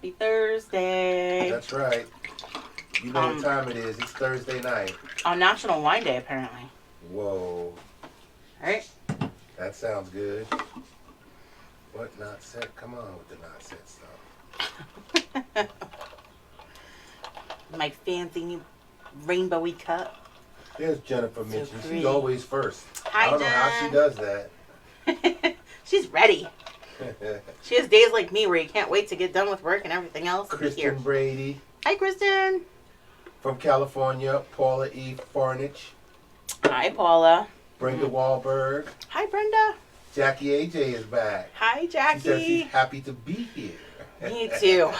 Happy Thursday. That's right. You know what time it is. It's Thursday night. On National Wine Day, apparently. Whoa. Right? That sounds good. What not set? Come on with the not set stuff. My fancy rainbowy cup. There's Jennifer Mitchell. So She's always first. Hi, I don't know how she does that. She's ready. She has days like me where you can't wait to get done with work and everything else. Kristen Brady. Hi, Kristen. From California, Paula E. Farnich. Hi, Paula. Brenda Wahlberg. Hi, Brenda. Jackie AJ is back. Hi, Jackie. She says she's happy to be here. Me too.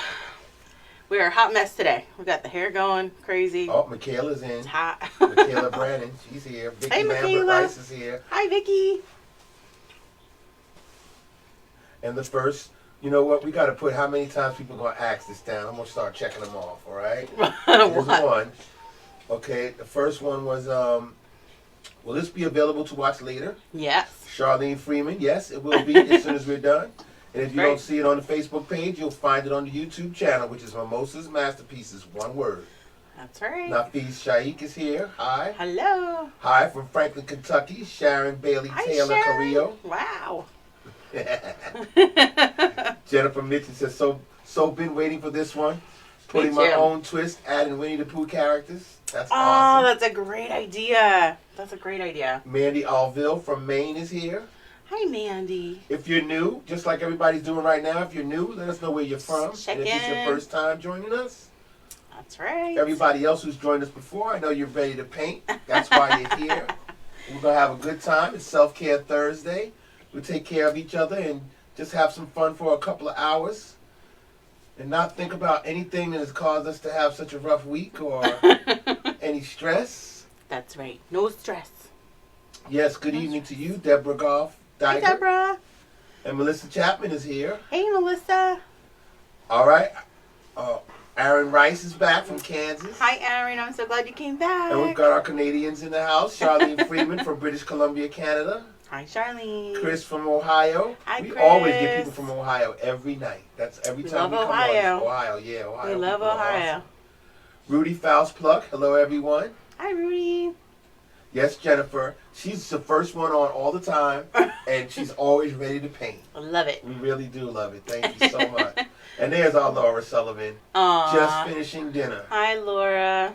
We are a hot mess today. We got the hair going crazy. Oh, Michaela's in. It's hot. Michaela Brannon, she's here. Vicky Hey, Lambert Michaela. Rice is here. Hi, Vicky. And the first, you know what? We got to put how many times people going to ask this down. I'm going to start checking them off, all right? Here's one. Okay, the first one was, will this be available to watch later? Yes. Charlene Freeman, yes, it will be as soon as we're done. And if you Great. don't see it on the Facebook page, you'll find it on the YouTube channel, which is Mimosa's Masterpieces, one word. That's right. Nafiz Shaikh is here. Hi. Hello. Hi from Franklin, Kentucky. Sharon Bailey Hi, Taylor Sharon. Carrillo. Wow. Jennifer Mitchell says, so been waiting for this one. Putting my own twist, adding Winnie the Pooh characters. That's awesome. Oh, that's a great idea. That's a great idea. Mandy Alville from Maine is here. Hi, Mandy. If you're new, just like everybody's doing right now, if you're new, let us know where you're from. Check and if it's your in. first time joining us. That's right. Everybody else who's joined us before, I know you're ready to paint. That's why you're here. We're going to have a good time. It's Self-Care Thursday. We'll take care of each other and just have some fun for a couple of hours. And not think about anything that has caused us to have such a rough week or any stress. That's right. No stress. Yes, good evening to you, Deborah Goff. Hi, Deborah. And Melissa Chapman is here. Hey, Melissa. All right. Aaron Rice is back from Kansas. Hi, Aaron. I'm so glad you came back. And we've got our Canadians in the house. Charlene Freeman from British Columbia, Canada. Hi, Charlene. Chris from Ohio. Hi, we Chris. always get people from Ohio every night. That's every time we come Ohio. on. Ohio, yeah, Ohio. We love people are Ohio. awesome. Rudy Faust Pluck. Hello, everyone. Hi, Rudy. Yes, Jennifer. She's the first one on all the time, and she's always ready to paint. I love it. We really do love it. Thank you so much. And there's our Laura Sullivan. Aww. Just finishing dinner. Hi, Laura.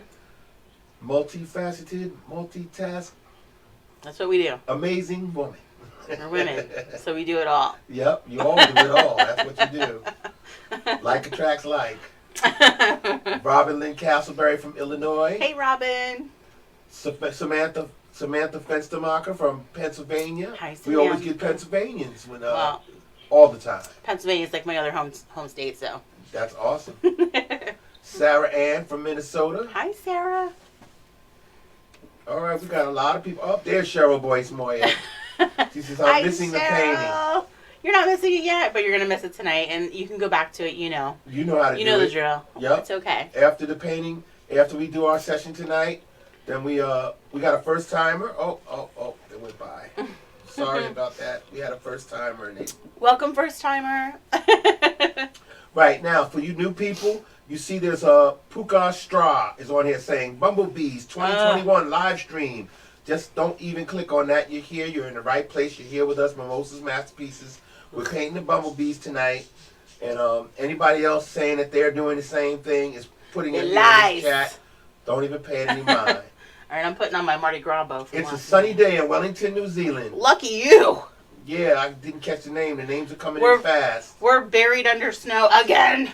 Multifaceted, multitask, That's what we do. amazing woman. We're women, so we do it all. Yep, you all do it all. That's what you do. Like attracts like. Robin Lynn Castleberry from Illinois. Hey, Robin. Samantha Fenstermacher from Pennsylvania. Hi, We always Samantha. get Pennsylvanians when Well, all the time. Pennsylvania's like my other home state, so. That's awesome. Sarah Ann from Minnesota. Hi, Sarah. All right, we got a lot of people. Oh, there's Cheryl Boyce Moya. She says, I'm Hi, missing the Cheryl. painting. You're not missing it yet, but you're going to miss it tonight, and you can go back to it, You know how to do it. You know the drill. Yep. It's okay. After the painting, after we do our session tonight, then we got a first timer. Oh, it went by. Sorry about that. We had a first timer. Welcome, first timer. Right now, for you new people, you see there's a Puka Straw is on here saying Bumblebees 2021 live stream. Just don't even click on that. You're here. You're in the right place. You're here with us, Mimosa's Masterpieces. We're painting the bumblebees tonight. And anybody else saying that they're doing the same thing is putting it in the chat. Don't even pay it any mind. All right, I'm putting on my Mardi Gras bow. It's a sunny day in Wellington, New Zealand. Lucky you. Yeah, I didn't catch the name. The names are coming in fast. We're buried under snow again.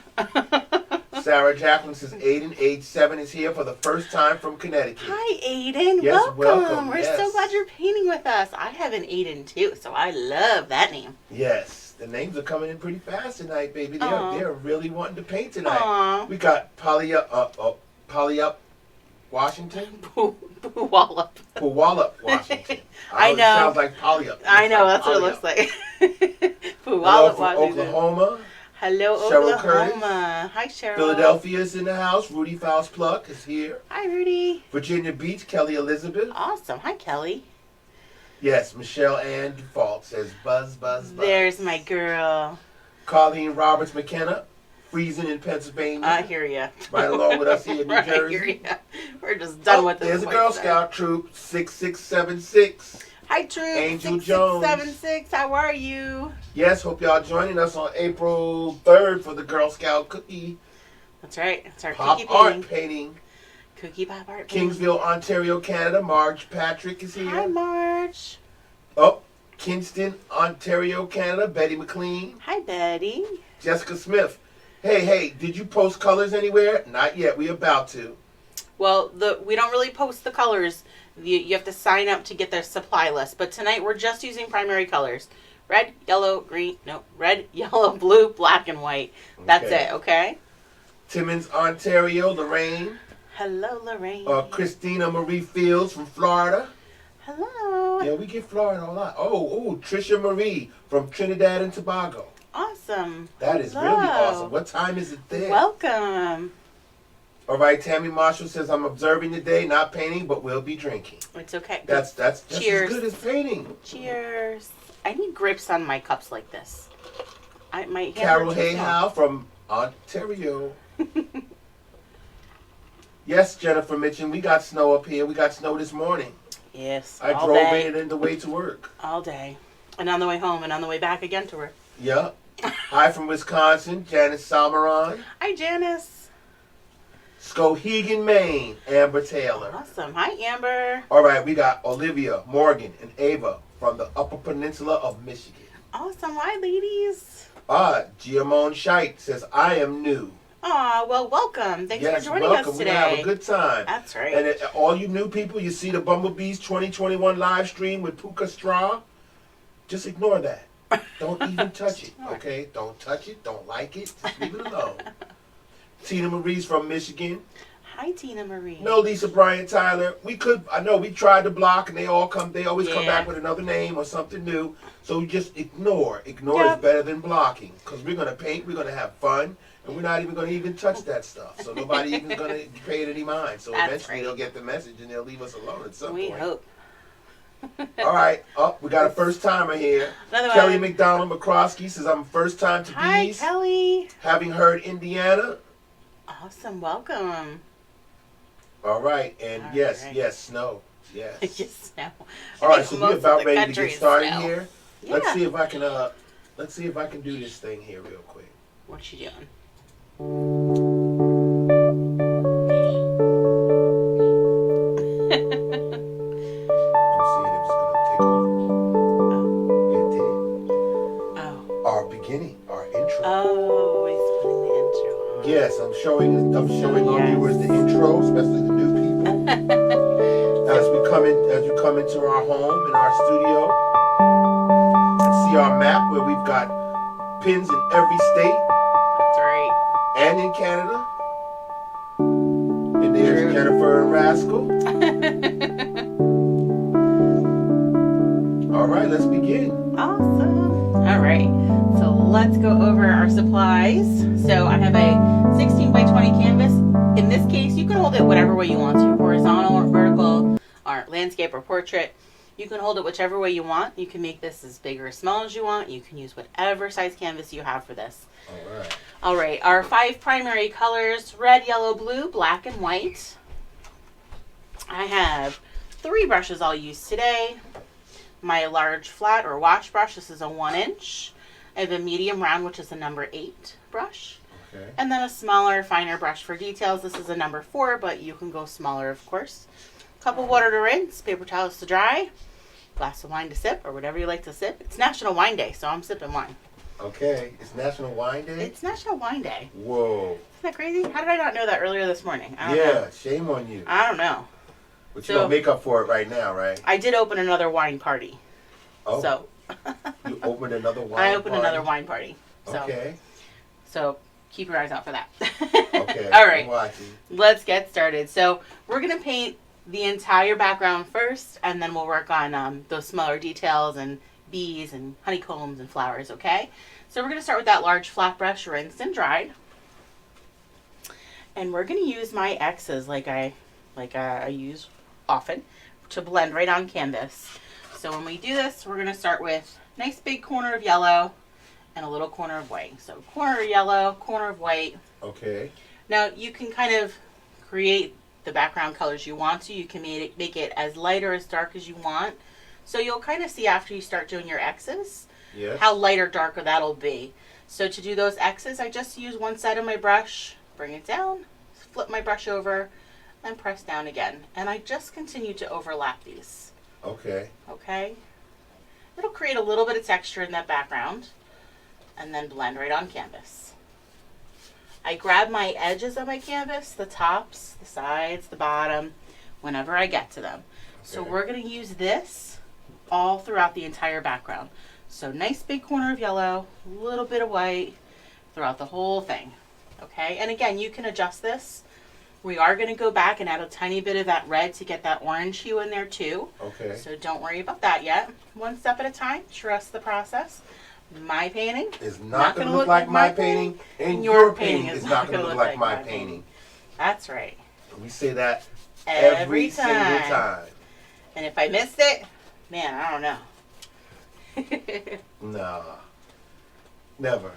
Sarah Jacqueline says Aiden, age 7, is here for the first time from Connecticut. Hi, Aiden. Yes, welcome. We're yes. so glad you're painting with us. I have an Aiden, too, so I love that name. Yes, the names are coming in pretty fast tonight, baby. Aw. They're really wanting to paint tonight. Aw. We got Polyup Washington. Puyallup. Puyallup, Washington. I know. It sounds like Polyup. I know, that's what it looks like. Puyallup, Hello from Oklahoma. Hello, Cheryl Oklahoma. Hi, Cheryl. Philadelphia is in the house. Rudy Faust Pluck is here. Hi, Rudy. Virginia Beach, Kelly Elizabeth. Awesome. Hi, Kelly. Yes, Michelle Ann Default says buzz, buzz, buzz. There's my girl. Colleen Roberts McKenna. freezing in Pennsylvania. I hear ya. Right along with us here in New Jersey. I hear ya. We're just done with this. There's a Girl Scout troop, 6676. Hi, troop. Angel Jones. 6676. How are you? Yes, hope y'all joining us on April 3rd for the Girl Scout cookie. That's right. It's our Pop cookie art painting. Cookie pop art painting. Kingsville, Ontario, Canada. Marge Patrick is here. Hi, Marge. Oh, Kingston, Ontario, Canada. Betty McLean. Hi, Betty. Jessica Smith. Hey, did you post colors anywhere? Not yet. We about to. Well, we don't really post the colors. You have to sign up to get their supply list. But tonight we're just using primary colors. Red, yellow, green. No, red, yellow, blue, black, and white. That's it, okay? Timmins, Ontario, Lorraine. Hello, Lorraine. Christina Marie Fields from Florida. Hello. Yeah, we get Florida a lot. Oh, Trisha Marie from Trinidad and Tobago. Awesome. That is really awesome. What time is it there? Welcome. All right, Tammy Marshall says, I'm observing today, not painting, but we'll be drinking. It's okay. That's just as Cheers. good as painting. Cheers. I need grips on my cups like this. Carol Hayhow from Ontario. Yes, Jennifer Mitchell, we got snow up here. We got snow this morning. Yes, I drove in on the way to work. All day. And on the way home and on the way back again to work. Yeah. Hi from Wisconsin, Janice Salmaron. Hi, Janice. Skohegan, Maine, Amber Taylor. Awesome. Hi, Amber. All right, we got Olivia, Morgan, and Ava from the Upper Peninsula of Michigan. Awesome. Hi, ladies. Giamone Scheidt says, I am new. Aw, well, welcome. Thanks for joining us today. We're going to have a good time. That's right. And all you new people, you see the Bumblebees 2021 live stream with Puka Straw, just ignore that. Don't even touch it, okay? Don't touch it. Don't like it. Just leave it alone. Tina Marie's from Michigan. Hi, Tina Marie. No, Lisa Bryant Tyler. I know we tried to block and they always come back with another name or something new. So just ignore. Ignore is better than blocking. Because we're going to paint, we're going to have fun, and we're not even going to even touch that stuff. So nobody even going to pay it any mind. So eventually they'll get the message and they'll leave us alone at some point. We hope. All right. We got a first timer here. Kelly McDonald McCroskey says, I'm first time to Bees. Hi, Kelly. Having heard Indiana. Awesome. Welcome. All right. And yes, snow. Yes. Yes, snow. All right. So we're about ready to get started here. Yeah. Let's see if I can do this thing here real quick. What you doing? Yes, I'm showing our viewers the intro, especially the new people. as we come into our home in our studio and see our map where we've got pins in every state. That's right. And in Canada. And there's Jennifer and Rascal. All right, let's begin. Awesome. All right. So let's go over our supplies. So I have a 16 by 20 canvas. In this case, you can hold it whatever way you want to, horizontal or vertical, or landscape or portrait. You can hold it whichever way you want. You can make this as big or as small as you want. You can use whatever size canvas you have for this. All right. All right. Our 5 primary colors: red, yellow, blue, black, and white. I have 3 brushes I'll use today. My large flat or wash brush. This is a 1-inch. I have a medium round, which is a number 8 brush. Okay. And then a smaller, finer brush for details. This is a number 4, but you can go smaller, of course. Cup of water to rinse, paper towels to dry, glass of wine to sip, or whatever you like to sip. It's National Wine Day, so I'm sipping wine. Okay. It's National Wine Day? It's National Wine Day. Whoa. Isn't that crazy? How did I not know that earlier this morning? I don't know. Shame on you. I don't know. But you're going to make up for it right now, right? I did open another wine party. Oh. So. You opened another wine I opened party? another wine party. So. Okay. So keep your eyes out for that. Okay. All right. I'm watching. Let's get started. So we're going to paint the entire background first, and then we'll work on those smaller details and bees and honeycombs and flowers, okay? So we're going to start with that large flat brush, rinsed and dried. And we're going to use my X's like I use often to blend right on canvas. So when we do this, we're going to start with nice big corner of yellow and a little corner of white. So corner of yellow, corner of white. Okay. Now you can kind of create the background colors you want to. You can make it as light or as dark as you want. So you'll kind of see after you start doing your X's, yes, how light or darker that'll be. So to do those X's, I just use one side of my brush, bring it down, flip my brush over, and press down again. And I just continue to overlap these. Okay. Okay? It'll create a little bit of texture in that background, and then blend right on canvas. I grab my edges of my canvas, the tops, the sides, the bottom, whenever I get to them. So we're going to use this all throughout the entire background. So nice big corner of yellow, a little bit of white throughout the whole thing. Okay, and again, you can adjust this. We are going to go back and add a tiny bit of that red to get that orange hue in there too. Okay. So don't worry about that yet. One step at a time. Trust the process. My painting is not going to look like my painting, and your painting is not going to look like my painting. That's right. We say that every single time. And if I missed it, man, I don't know. Nah. Never.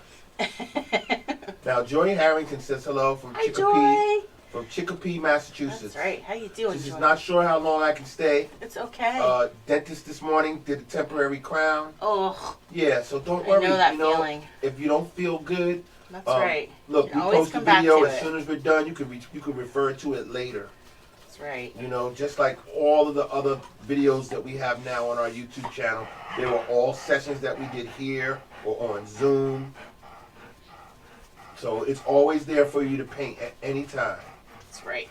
Now, Joy Harrington says hello from Chicopee. From Chicopee, Massachusetts. That's right. How you doing, She's Joy? not sure how long I can stay. It's okay. Dentist this morning did a temporary crown. Oh. Yeah, so don't worry. I know that feeling. If you don't feel good, that's right. Look, we post a video as soon as we're done. You can refer to it later. That's right. You know, just like all of the other videos that we have now on our YouTube channel, they were all sessions that we did here or on Zoom. So it's always there for you to paint at any time. That's right.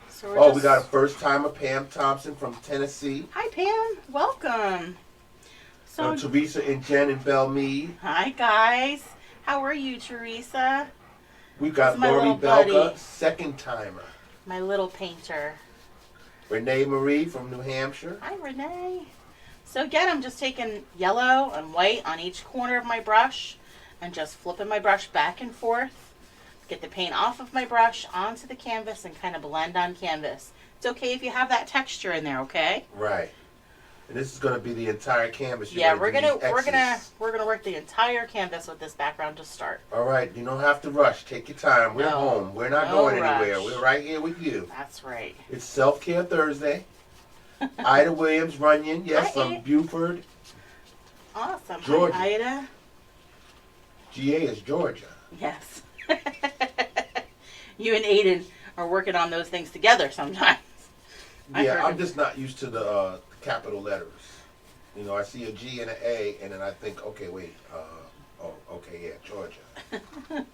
So we got a first timer, Pam Thompson from Tennessee. Hi, Pam. Welcome. So Teresa and Jen in Belmead. Hi, guys. How are you, Teresa? We've got Lori Belka, second timer. My little painter. Renee Marie from New Hampshire. Hi, Renee. So again, I'm just taking yellow and white on each corner of my brush and just flipping my brush back and forth. Get the paint off of my brush onto the canvas and kind of blend on canvas. It's okay if you have that texture in there, okay? Right. And this is going to be the entire canvas. Yeah, we're gonna work the entire canvas with this background to start. All right, you don't have to rush. Take your time. We're home. We're not going anywhere. We're right here with you. That's right. It's Self-Care Thursday. Ida Williams Runyon, yes, from Beaufort. Awesome. Georgia. Hi, Ida. GA is Georgia. Yes. You and Aiden are working on those things together sometimes. Yeah, I'm just not used to the capital letters. You know, I see a G and an A, and then I think, okay, wait. Georgia.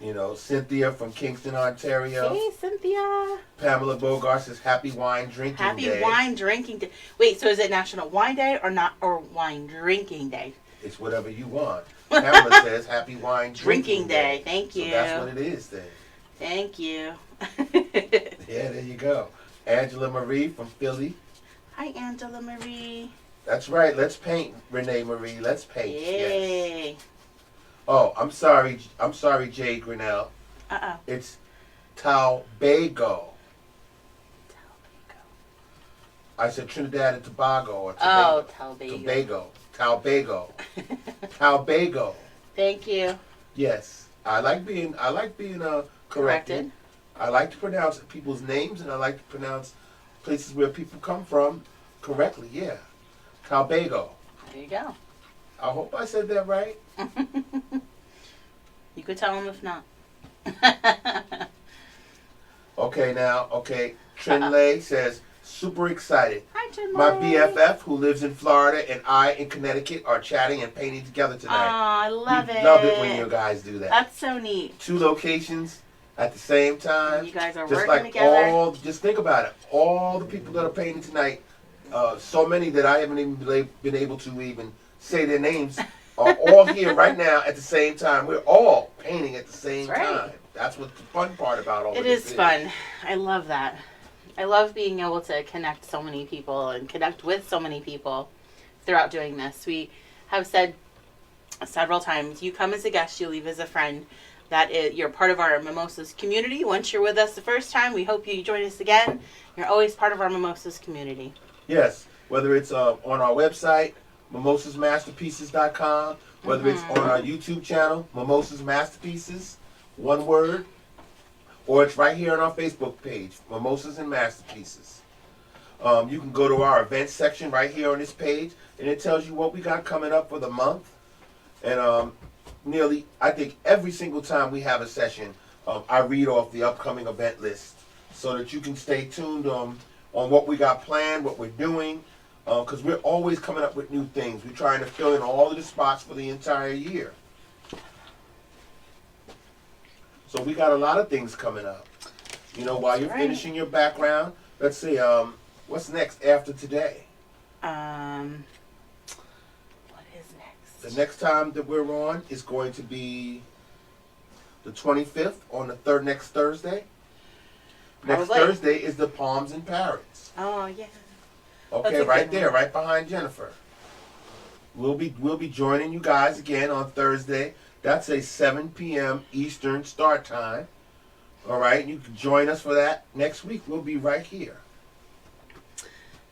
You know, Cynthia from Kingston, Ontario. Hey, Cynthia. Pamela Bogart says, Happy Wine Drinking Day. Happy Wine Drinking Day. Wait, so is it National Wine Day or Wine Drinking Day? It's whatever you want. Pamela says, Happy Wine Drinking Day. Thank you. So that's what it is then. Thank you. Yeah, there you go. Angela Marie from Philly. Hi, Angela Marie. That's right. Let's paint, Renee Marie. Let's paint. Yay. Yes. Oh, I'm sorry. I'm sorry, Jay Grinnell. It's Talbago. I said Trinidad and Tobago. Or Tobago. Oh, Talbago. Talbago. Talbago. Thank you. Yes, I like being corrected. I like to pronounce people's names, and I like to pronounce places where people come from correctly. Yeah, Talbago. There you go. I hope I said that right. You could tell them if not. Okay. Trinley says, super excited. Hi, Trinley. My BFF, who lives in Florida, and I in Connecticut are chatting and painting together tonight. Oh, I love it. Love it when you guys do that. That's so neat. 2 locations at the same time. You guys are just working together. Just think about it. All the people that are painting tonight, so many that I haven't even been able to even say their names, are all here right now at the same time. We're all painting at the same time. That's what the fun part about all of this is. It is fun. I love that. I love being able to connect so many people and connect with so many people throughout doing this. We have said several times, you come as a guest, you leave as a friend. You're part of our Mimosas community. Once you're with us the first time, we hope you join us again. You're always part of our Mimosas community. Yes, whether it's on our website mimosasmasterpieces.com, whether it's on our YouTube channel, Mimosas Masterpieces, one word, or it's right here on our Facebook page, Mimosas and Masterpieces. You can go to our events section right here on this page, and it tells you what we got coming up for the month. And nearly, I think every single time we have a session, I read off the upcoming event list so that you can stay tuned on what we got planned, what we're doing, because we're always coming up with new things. We're trying to fill in all of the spots for the entire year. So we got a lot of things coming up. You know, while you're finishing your background, let's see, what's next after today? What is next? The next time that we're on is going to be the 25th on the next Thursday. Next Thursday is the Palms and Parrots. Oh, yeah. Okay, right there, right behind Jennifer. We'll be joining you guys again on Thursday. That's a 7 p.m. Eastern start time. All right, you can join us for that next week. We'll be right here.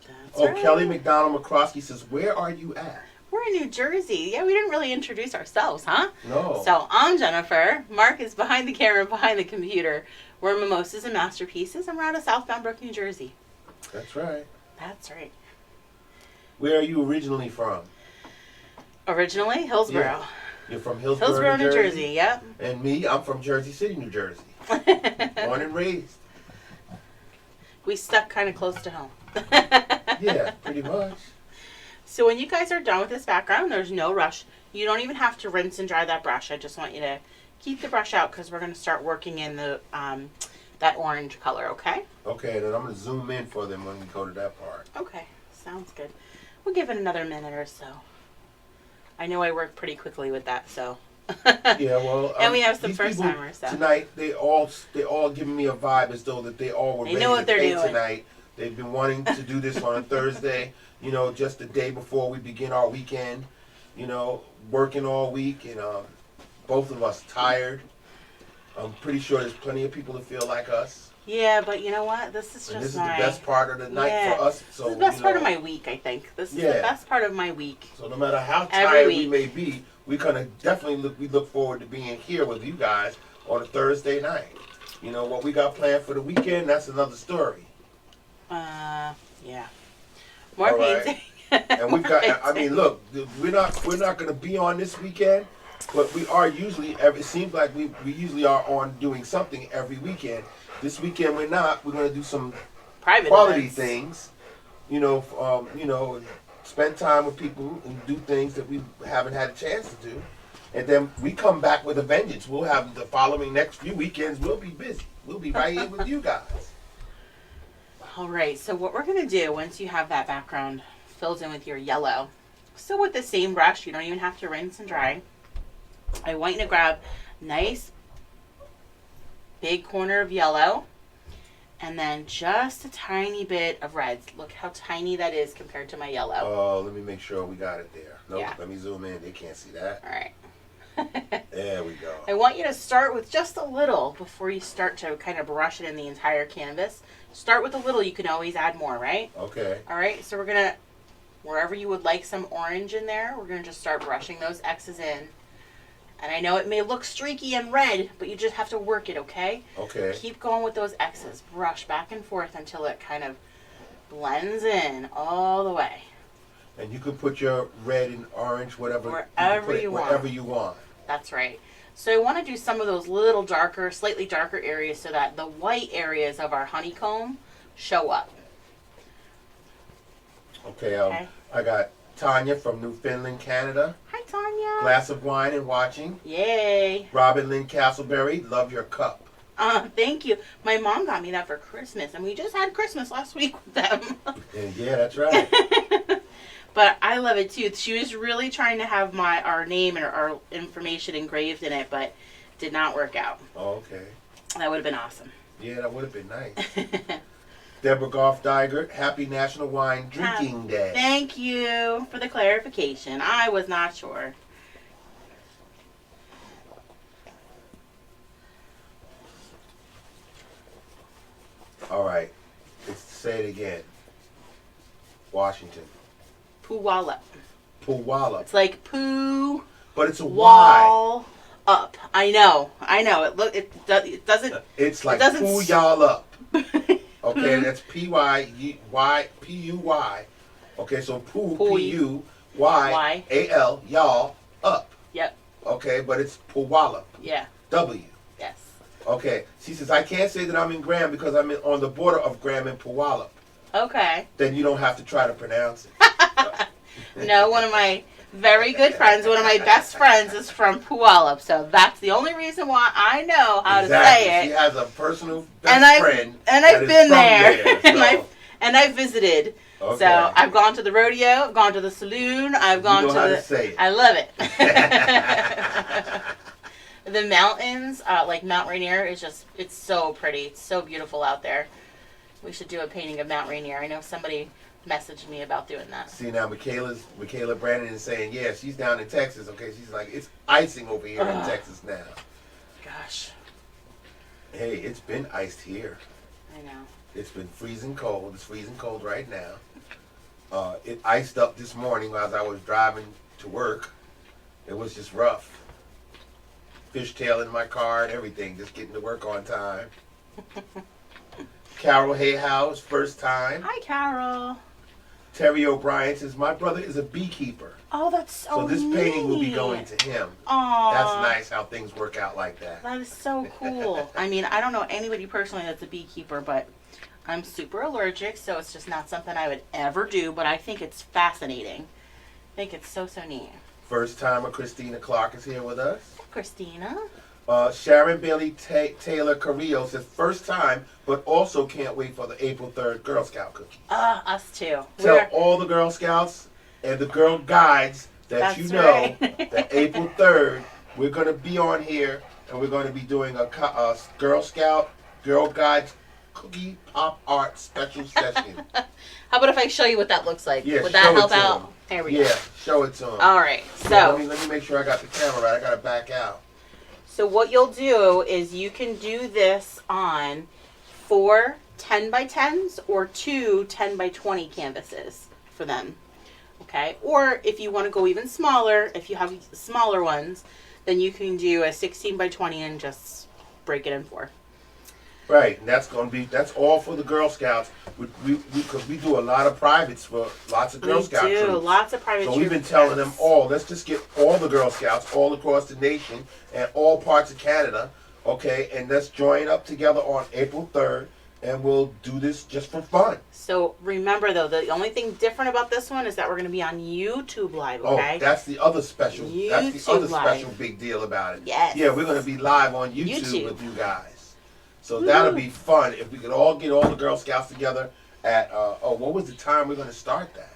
That's right. Kelly McDonald McCroskey says, "Where are you at?" We're in New Jersey. Yeah, we didn't really introduce ourselves, huh? No. So I'm Jennifer. Mark is behind the camera, behind the computer. We're Mimosas and Masterpieces, and we're out of Southbound Brook, New Jersey. That's right. That's right. Where are you originally from? Originally, Hillsborough. Yeah. You're from Hillsborough, New Jersey. Yep. And me, I'm from Jersey City, New Jersey. Born and raised. We stuck kind of close to home. Yeah, pretty much. So when you guys are done with this background, there's no rush. You don't even have to rinse and dry that brush. I just want you to keep the brush out because we're going to start working in the that orange color, okay? Okay, then I'm going to zoom in for them when we go to that part. Okay, sounds good. We'll give it another minute or so. I know I work pretty quickly with that, so. Yeah, well, and we have some first timers. So. Tonight, they all giving me a vibe as though that they all were ready know what to they're pay doing. tonight. They've been wanting to do this on a Thursday, you know, just the day before we begin our weekend, you know, working all week, and both of us tired. I'm pretty sure there's plenty of people that feel like us. Yeah, but you know what? This is just this is the best part of the night for us. So this is the best part of my week, I think. This is the best part of my week. So no matter how tired we may be, we're gonna definitely look forward to being here with you guys on a Thursday night. You know what we got planned for the weekend? That's another story. Yeah. More painting. And we've got. I mean, look, we're not gonna be on this weekend, but we are usually. It seems like we usually are on doing something every weekend. This weekend we're not. We're gonna do some private quality events. things. You know, spend time with people and do things that we haven't had a chance to do. And then we come back with a vengeance. We'll have the following next few weekends. We'll be busy. We'll be right here with you guys. All right. So what we're gonna do once you have that background filled in with your yellow, still with the same brush. You don't even have to rinse and dry. I want you to grab nice big corner of yellow and then just a tiny bit of red. Look how tiny that is compared to my yellow. Oh, let me make sure we got it there. Nope, Yeah. Let me zoom in. They can't see that. All right. There we go. I want you to start with just a little before you start to kind of brush it in the entire canvas. Start with a little. You can always add more, right? Okay. All right. So we're going to, wherever you would like some orange in there, we're going to just start brushing those X's in. And I know it may look streaky and red, but you just have to work it, okay? Okay. Keep going with those X's. Brush back and forth until it kind of blends in all the way. And you can put your red and orange, whatever. Wherever you want. Wherever you want. That's right. So I want to do some of those little darker, slightly darker areas so that the white areas of our honeycomb show up. Okay. I got Tanya from Newfoundland, Canada. Hi, Tanya. Glass of wine and watching. Yay. Robin Lynn Castleberry, love your cup. Thank you. My mom got me that for Christmas, and we just had Christmas last week with them. Yeah, that's right. But I love it too. She was really trying to have our name and our information engraved in it, but did not work out. Oh, okay. That would have been awesome. Yeah, that would have been nice. Deborah Goff Digert, happy National Wine Drinking Day. Thank you for the clarification. I was not sure. All right. Let's say it again. Washington. Puyallup. Poollop. It's like poo. But it's a wall Y. Up. I know. It doesn't. It's like it doesn't poo y'all up. Okay, that's P-Y-P-U-Y. Okay, so poo, P-U-Y-A-L, y'all, up. Yep. Okay, but it's Poollop. Yeah. W. Yes. Okay, she says, I can't say that I'm in Graham because I'm on the border of Graham and Poollop. Okay. Then you don't have to try to pronounce it. No, one of my very good friends, one of my best friends is from Poollop, so that's the only reason why I know how to say it. She has a personal best friend. And I've been there. So. and I've visited. Okay. So I've gone to the rodeo, I've gone to the saloon, I've gone you know to how the. To say it. I love it. The mountains, like Mount Rainier, it's so pretty. It's so beautiful out there. We should do a painting of Mount Rainier. I know somebody messaged me about doing that. See, now Michaela Brandon is saying, yeah, she's down in Texas. Okay, she's like, it's icing over here in Texas now. Gosh. Hey, it's been iced here. I know. It's been freezing cold. It's freezing cold right now. It iced up this morning as I was driving to work. It was just rough. Fishtail in my car and everything, just getting to work on time. Carol Hayhouse, first time. Hi, Carol. Terry O'Brien says, my brother is a beekeeper. Oh, that's so this neat. painting will be going to him. Aww. That's nice how things work out like that. That is so cool. I mean, I don't know anybody personally that's a beekeeper, but I'm super allergic, so it's just not something I would ever do, but I think it's fascinating. I think it's so neat. First timer Christina Clark is here with us. Christina. Sharon Bailey Taylor Carrillo says, first time, but also can't wait for the April 3rd Girl Scout cookies. Us too. Tell all the Girl Scouts and the Girl Guides that you know right. that April 3rd, we're going to be on here and we're going to be doing a Girl Scout, Girl Guides cookie pop art special session. How about if I show you what that looks like? Yeah, would that help out? There we go. Yeah, show it to them. All right. So let me make sure I got the camera right. I got to back out. So what you'll do is you can do this on 4 10x10s or 2 10x20 canvases for them. Okay? Or if you want to go even smaller, if you have smaller ones, then you can do a 16x20 and just break it in 4. Right, and that's all for the Girl Scouts. Because we do a lot of privates for lots of Girl Scout troops. Lots of private So we've been telling them all, let's just get all the Girl Scouts all across the nation and all parts of Canada, okay, and let's join up together on April 3rd, and we'll do this just for fun. So remember, though, the only thing different about this one is that we're going to be on YouTube Live, okay? Oh, that's the other special. That's the other special big deal about it. Yes. Yeah, we're going to be live on YouTube with you guys. So that'll be fun if we could all get all the Girl Scouts together at, what was the time we're going to start that?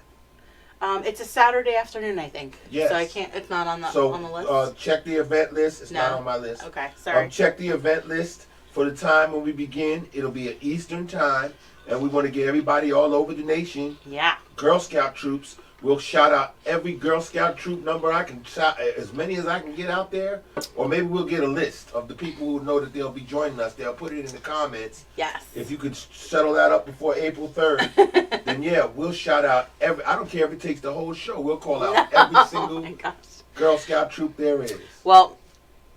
It's a Saturday afternoon, I think. Yes. So it's not on the list? Check the event list. It's not on my list. Okay, sorry. Check the event list for the time when we begin. It'll be at Eastern time, and we want to get everybody all over the nation. Yeah. Girl Scout troops. We'll shout out every Girl Scout troop number I can shout, as many as I can get out there. Or maybe we'll get a list of the people who know that they'll be joining us. They'll put it in the comments. Yes. If you could settle that up before April 3rd, then yeah, we'll shout out every. I don't care if it takes the whole show. We'll call out every single Girl Scout troop there is. Well,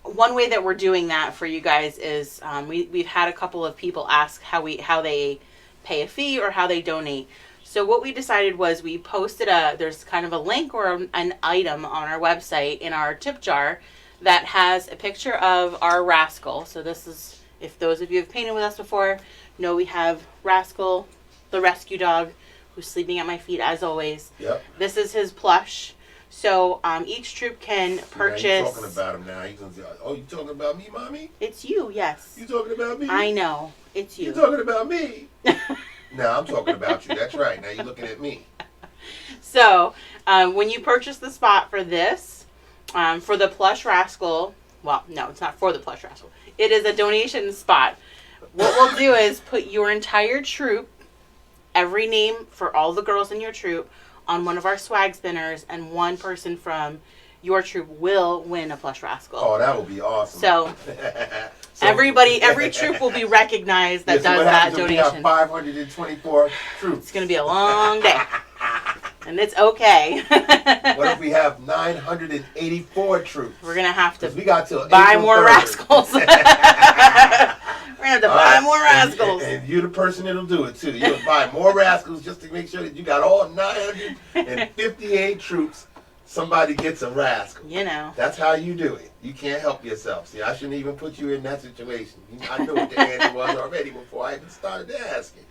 one way that we're doing that for you guys is we've had a couple of people ask how they pay a fee or how they donate. So what we decided was we posted there's kind of a link or an item on our website in our tip jar that has a picture of our Rascal. So this is, if those of you have painted with us before, know we have Rascal, the rescue dog, who's sleeping at my feet as always. Yep. This is his plush. So each troop can purchase. Now you're talking about him now. He's gonna say, "Oh, you talking about me, mommy? It's you, yes. You talking about me? I know, it's you. You talking about me? No, I'm talking about you. That's right. Now you're looking at me. So when you purchase the spot for this, for the plush Rascal, well, no, it's not for the plush Rascal. It is a donation spot. What we'll do is put your entire troop, every name for all the girls in your troop, on one of our swag spinners, and one person from your troop will win a plush Rascal. Oh, that would be awesome. So every troop will be recognized that does that donation. We have 524 troops. It's going to be a long day. And it's okay. What if we have 984 troops? We're going to have to we got till buy April more 3rd. rascals. We're going to have to buy more rascals. And you're the person that'll do it, too. You'll buy more rascals just to make sure that you got all 958 troops. Somebody gets a rascal. You know. That's how you do it. You can't help yourself. See, I shouldn't even put you in that situation. I knew what the answer was already before I even started asking.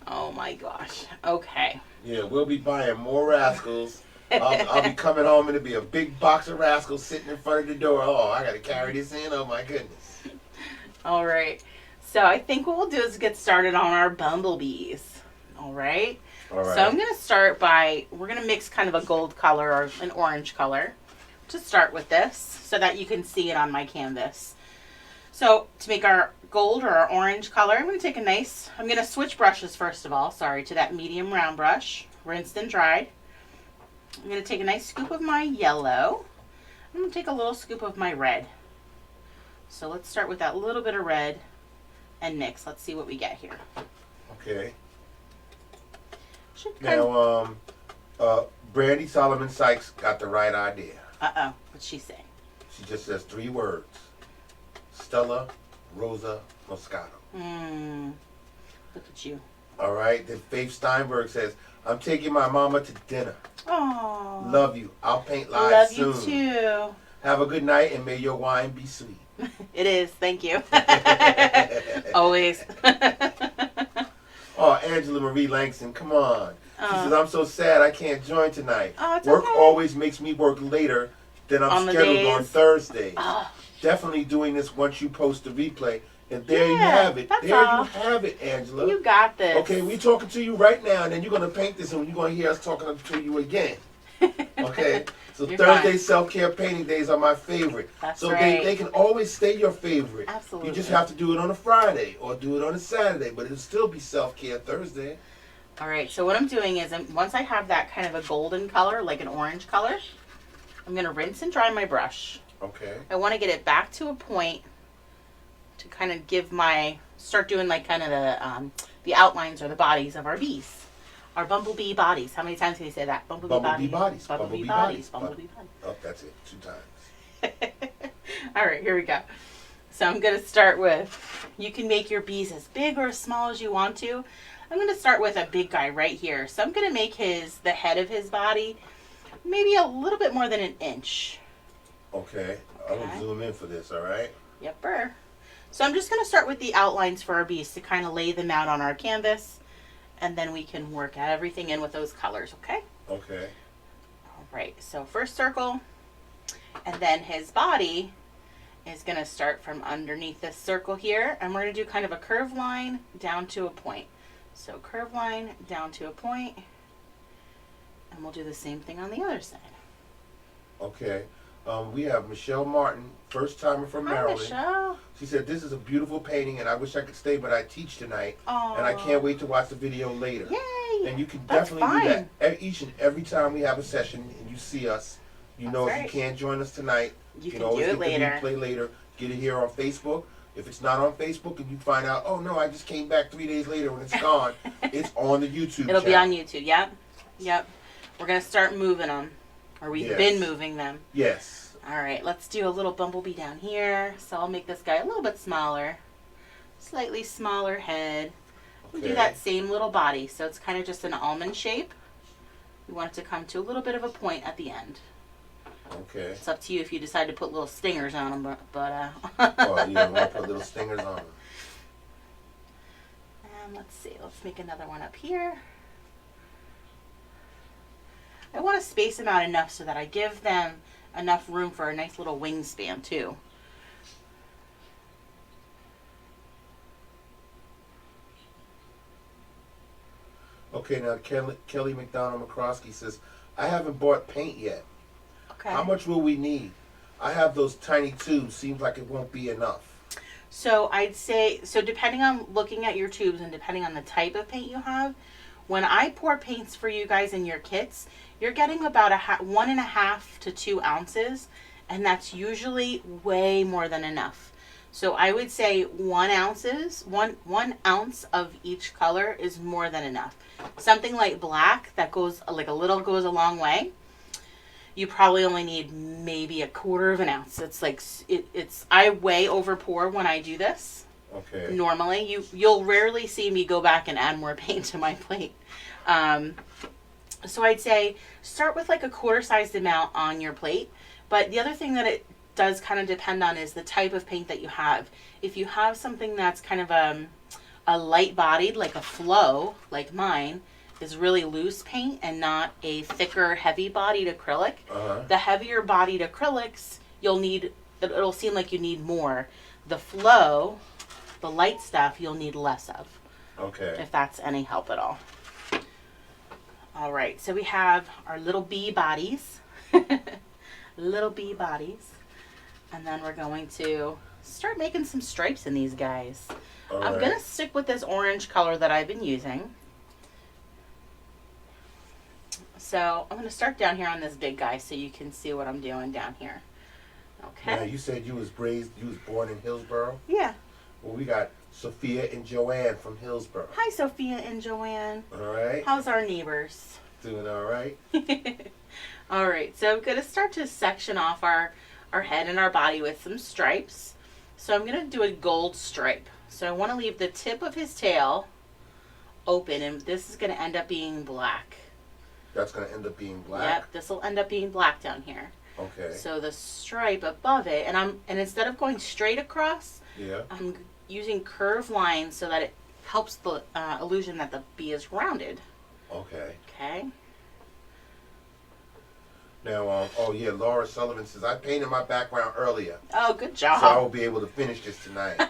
Oh my gosh. Okay. Yeah, we'll be buying more rascals. I'll be coming home and it'll be a big box of rascals sitting in front of the door. Oh, I got to carry this in. Oh my goodness. All right. So I think what we'll do is get started on our bumblebees. All right. All right. So I'm going to start by, we're going to mix kind of a gold color or an orange color to start with this so that you can see it on my canvas. So to make our gold or our orange color, I'm going to take I'm going to switch brushes first of all, to that medium round brush, rinsed and dried. I'm going to take a nice scoop of my yellow. I'm going to take a little scoop of my red. So let's start with that little bit of red and mix. Let's see what we get here. Okay. Brandy Solomon Sykes got the right idea. Uh-oh. What's she say? She just says 3 words. Stella Rosa Moscato. Look at you. All right. Then Faith Steinberg says, I'm taking my mama to dinner. Oh. Love you. I'll paint live soon. Love you too. Have a good night and may your wine be sweet. It is. Thank you. Always. Oh, Angela Marie Langston, come on. She says, I'm so sad I can't join tonight. Oh, it's work okay. always makes me work later than I'm scheduled on Thursdays. Oh. Definitely doing this once you post the replay. And there you have it. That's There all. you have it, Angela. You got this. Okay, we're talking to you right now, and then you're going to paint this, and you're going to hear us talking to you again. Okay? So You're Thursday fine. self-care painting days are my favorite. That's so right. they can always stay your favorite. Absolutely. You just have to do it on a Friday or do it on a Saturday, but it'll still be self-care Thursday. All right, so what I'm doing is once I have that kind of a golden color, like an orange color, I'm going to rinse and dry my brush. Okay. I want to get it back to a point to kind of start doing like kind of the outlines or the bodies of our bees. Our bumblebee bodies. How many times can you say that? Bumblebee bodies. Bumblebee bodies. Bumblebee bodies. Oh, that's it. 2 times. All right, here we go. So I'm going to start with, you can make your bees as big or as small as you want to. I'm going to start with a big guy right here. So I'm going to make the head of his body maybe a little bit more than an inch. Okay. I'm going to zoom in for this, all right? Yepper. So I'm just going to start with the outlines for our bees to kind of lay them out on our canvas. And then we can work everything in with those colors, okay? Okay. All right. So first circle. And then his body is going to start from underneath this circle here. And we're going to do kind of a curved line down to a point. So curved line down to a point. And we'll do the same thing on the other side. Okay. We have Michelle Martin, first timer from Maryland. Michelle. She said, this is a beautiful painting, and I wish I could stay, but I teach tonight. Aww. And I can't wait to watch the video later. Yay! And you can That's definitely do fine. that each and every time we have a session and you see us. You know, That's if right. you can't join us tonight, You can always do it get later. the replay later. Get it here on Facebook. If it's not on Facebook and you find out, oh no, I just came back 3 days later when it's gone, it's on the YouTube It'll channel. be on YouTube. Yep. Yep. We're going to start moving them. Or we've Yes. been moving them. Yes. All right, let's do a little bumblebee down here. So I'll make this guy a little bit smaller. Slightly smaller head. We do that same little body. So it's kind of just an almond shape. We want it to come to a little bit of a point at the end. Okay. It's up to you if you decide to put little stingers on them. But Oh, yeah, we'll put little stingers on them. And let's see. Let's make another one up here. I want to space them out enough so that I give them enough room for a nice little wingspan too. Okay, now Kelly McDonald McCroskey says, I haven't bought paint yet. Okay. How much will we need? I have those tiny tubes. Seems like it won't be enough. So I'd say, depending on looking at your tubes and depending on the type of paint you have, when I pour paints for you guys in your kits, you're getting about 1.5 to 2 ounces, and that's usually way more than enough. So I would say 1 ounce of each color is more than enough. Something like black that goes like a little goes a long way. You probably only need maybe 1/4 of an ounce. It's like I way over pour when I do this. Okay. Normally, you'll rarely see me go back and add more paint to my plate. So I'd say start with like a quarter-sized amount on your plate. But the other thing that it does kind of depend on is the type of paint that you have. If you have something that's kind of a light-bodied, like a flow, like mine, is really loose paint and not a thicker, heavy-bodied acrylic. The heavier bodied acrylics, it'll seem like you need more. The flow, the light stuff, you'll need less of. Okay. If that's any help at all. All right, so we have our little bee bodies. Little bee bodies. And then we're going to start making some stripes in these guys. I'm going to stick with this orange color that I've been using. So I'm going to start down here on this big guy so you can see what I'm doing down here. Okay. Now, you said you was born in Hillsborough? Yeah. Well, we got Sophia and Joanne from Hillsborough. Hi, Sophia and Joanne. All right. How's our neighbors? Doing all right. All right, so I'm going to start to section off our head and our body with some stripes. So I'm going to do a gold stripe. So I want to leave the tip of his tail open, and this is going to end up being black. That's going to end up being black? Yep, this will end up being black down here. Okay. So the stripe above it, and instead of going straight across, yeah, I'm using curved lines so that it helps the illusion that the bee is rounded. Okay. Okay. Now, Laura Sullivan says, I painted my background earlier. Oh, good job. So I will be able to finish this tonight.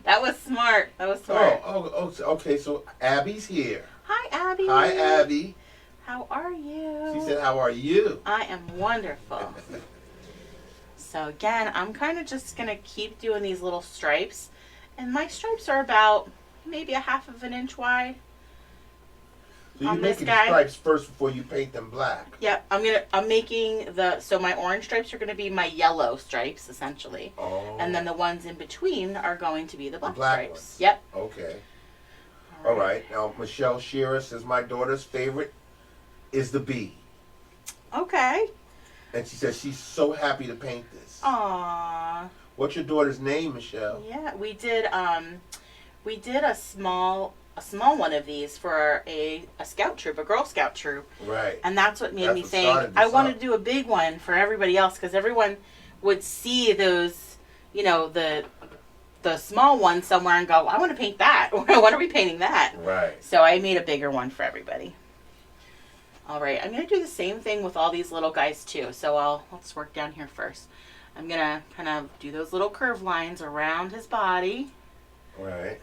That was smart. That was smart. Okay, so Abby's here. Hi, Abby. Hi, Abby. How are you? She said, how are you? I am wonderful. So again, I'm kind of just going to keep doing these little stripes. And my stripes are about maybe 1/2 of an inch wide. So you're making the stripes first before you paint them black. Yep, I'm making so my orange stripes are going to be my yellow stripes essentially. Oh. And then the ones in between are going to be the black stripes. Ones. Yep. Okay. All right. Now Michelle Shearer says my daughter's favorite is the bee. Okay. And she says she's so happy to paint this. Aww. What's your daughter's name, Michelle? Yeah, we did a small one of these for a scout troop, a Girl Scout troop. Right. And that's what made me think I wanted to do a big one for everybody else, because everyone would see those, the small one somewhere and go, I want to paint that. When are we painting that? Right. So I made a bigger one for everybody. All right, I'm going to do the same thing with all these little guys too. So let's work down here first. I'm going to kind of do those little curved lines around his body. Right.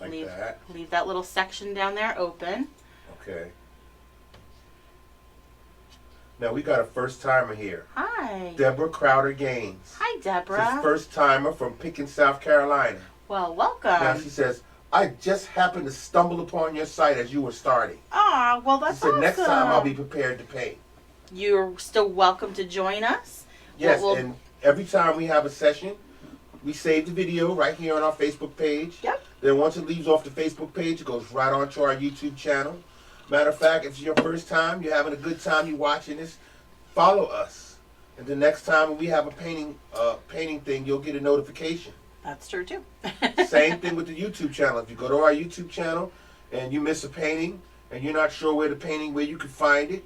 Like that. Leave that little section down there open. Okay. Now we got a first timer here. Hi. Deborah Crowder Gaines. Hi, Deborah. She's a first timer from Pickens, South Carolina. Well, welcome. Now she says, I just happened to stumble upon your site as you were starting. Ah, well that's awesome. She said, next time I'll be prepared to paint. You're still welcome to join us. Yes, and every time we have a session, we save the video right here on our Facebook page. Yep. Then once it leaves off the Facebook page, it goes right onto our YouTube channel. Matter of fact, if it's your first time, you're having a good time, you're watching this, follow us. And the next time we have a painting thing, you'll get a notification. That's true too. Same thing with the YouTube channel. If you go to our YouTube channel and you miss a painting and you're not sure where you can find it,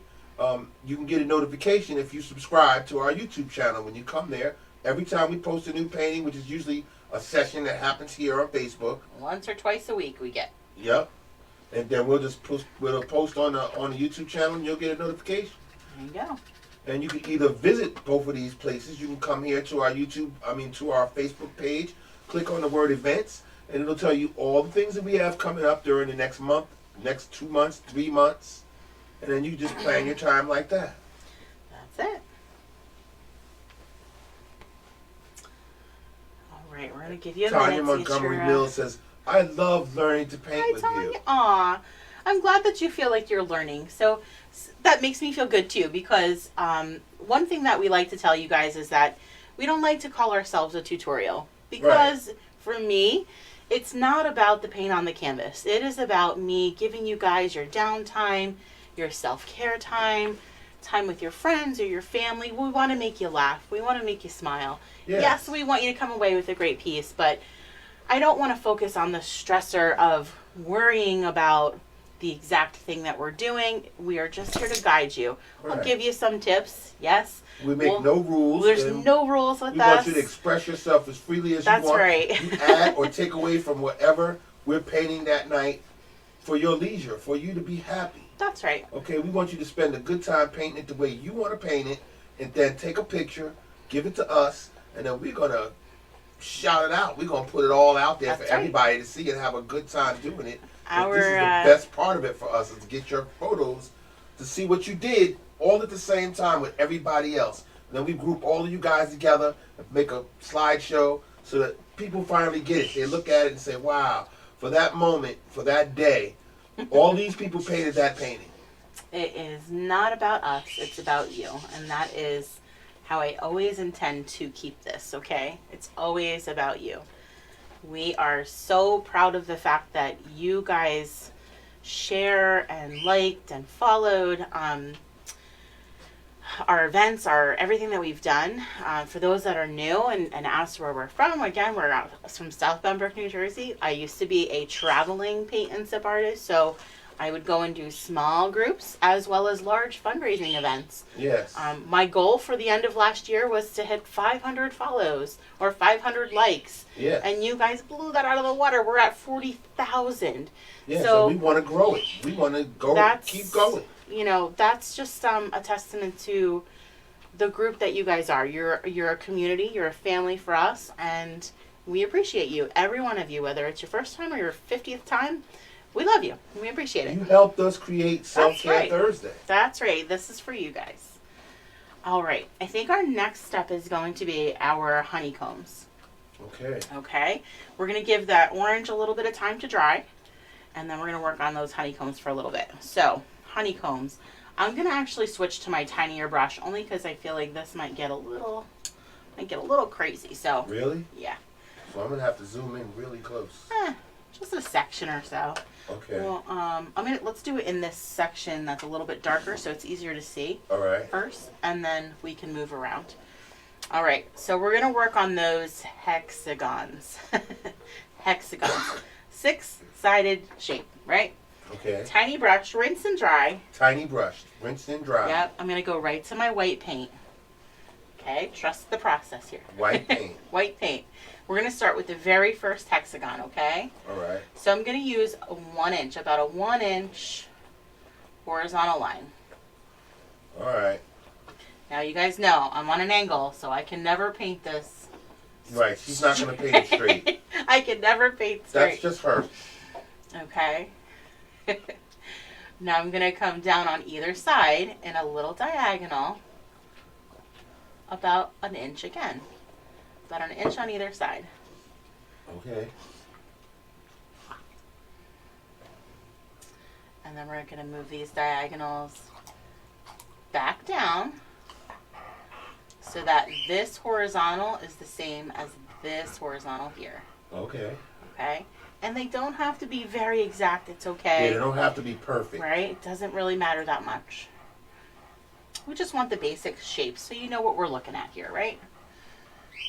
you can get a notification if you subscribe to our YouTube channel. When you come there, every time we post a new painting, which is usually a session that happens here on Facebook. Once or twice a week we get. Yep. And then we'll post on the YouTube channel and you'll get a notification. There you go. And you can either visit both of these places. You can come here to our to our Facebook page, click on the word events, and it'll tell you all the things that we have coming up during the next month, next 2 months, 3 months. And then you just plan your time like that. That's it. All right, we're going to give you a minute. Tanya Montgomery Mills says, I love learning to paint with Tanya. you. Aw, I'm glad that you feel like you're learning. So that makes me feel good too, because one thing that we like to tell you guys is that we don't like to call ourselves a tutorial. Because for me, it's not about the paint on the canvas. It is about me giving you guys your downtime, your self-care time, time with your friends or your family. We want to make you laugh. We want to make you smile. Yes, we want you to come away with a great piece, but I don't want to focus on the stressor of worrying about the exact thing that we're doing. We are just here to guide you. I'll give you some tips. Yes. We make no rules. There's no rules with us. We want you to express yourself as freely as you want. That's right. You add or take away from whatever we're painting that night for your leisure, for you to be happy. That's right. Okay, we want you to spend a good time painting it the way you want to paint it, and then take a picture, give it to us, and then we're going to shout it out. We're going to put it all out there for everybody to see and have a good time doing it. This is the best part of it for us, is to get your photos to see what you did all at the same time with everybody else. And then we group all of you guys together and make a slideshow so that people finally get it. They look at it and say, wow, for that moment, for that day, all these people painted that painting. It is not about us. It's about you. And that is how I always intend to keep this, okay? It's always about you. We are so proud of the fact that you guys share and liked and followed our events, everything that we've done. For those that are new and ask where we're from, again, we're from South Bend, New Jersey. I used to be a traveling paint and sip artist, so I would go and do small groups as well as large fundraising events. Yes. My goal for the end of last year was to hit 500 follows or 500 likes. Yes. And you guys blew that out of the water. We're at 40,000. Yeah, so we want to grow it. We want to keep going. You know, that's just a testament to the group that you guys are. You're a community. You're a family for us, and we appreciate you. Every one of you, whether it's your first time or your 50th time, we love you. We appreciate it. You helped us create Self-Care Thursday. That's right. This is for you guys. All right. I think our next step is going to be our honeycombs. Okay. Okay. We're going to give that orange a little bit of time to dry, and then we're going to work on those honeycombs for a little bit. So, honeycombs. I'm going to actually switch to my tinier brush only because I feel like this might get a little crazy. So really? Yeah. So I'm going to have to zoom in really close. Just a section or so. Okay. Well, let's do it in this section that's a little bit darker so it's easier to see. All right. First, and then we can move around. All right. So we're going to work on those hexagons. Hexagons. 6-sided shape, right? Okay. Tiny brush, rinse and dry. Tiny brush, rinse and dry. Yep. I'm going to go right to my white paint. Okay. Trust the process here. White paint. White paint. We're going to start with the very first hexagon, okay? All right. So I'm going to use a 1 inch, about a 1 inch horizontal line. All right. Now you guys know I'm on an angle, so I can never paint this. Right. She's not going to paint it straight. I can never paint straight. That's just her. Okay. Now I'm going to come down on either side in a little diagonal, about an inch again. About an inch on either side. Okay. And then we're going to move these diagonals back down so that this horizontal is the same as this horizontal here. Okay. Okay? And they don't have to be very exact. It's okay. Yeah, they don't have to be perfect. Right? It doesn't really matter that much. We just want the basic shapes so you know what we're looking at here, right?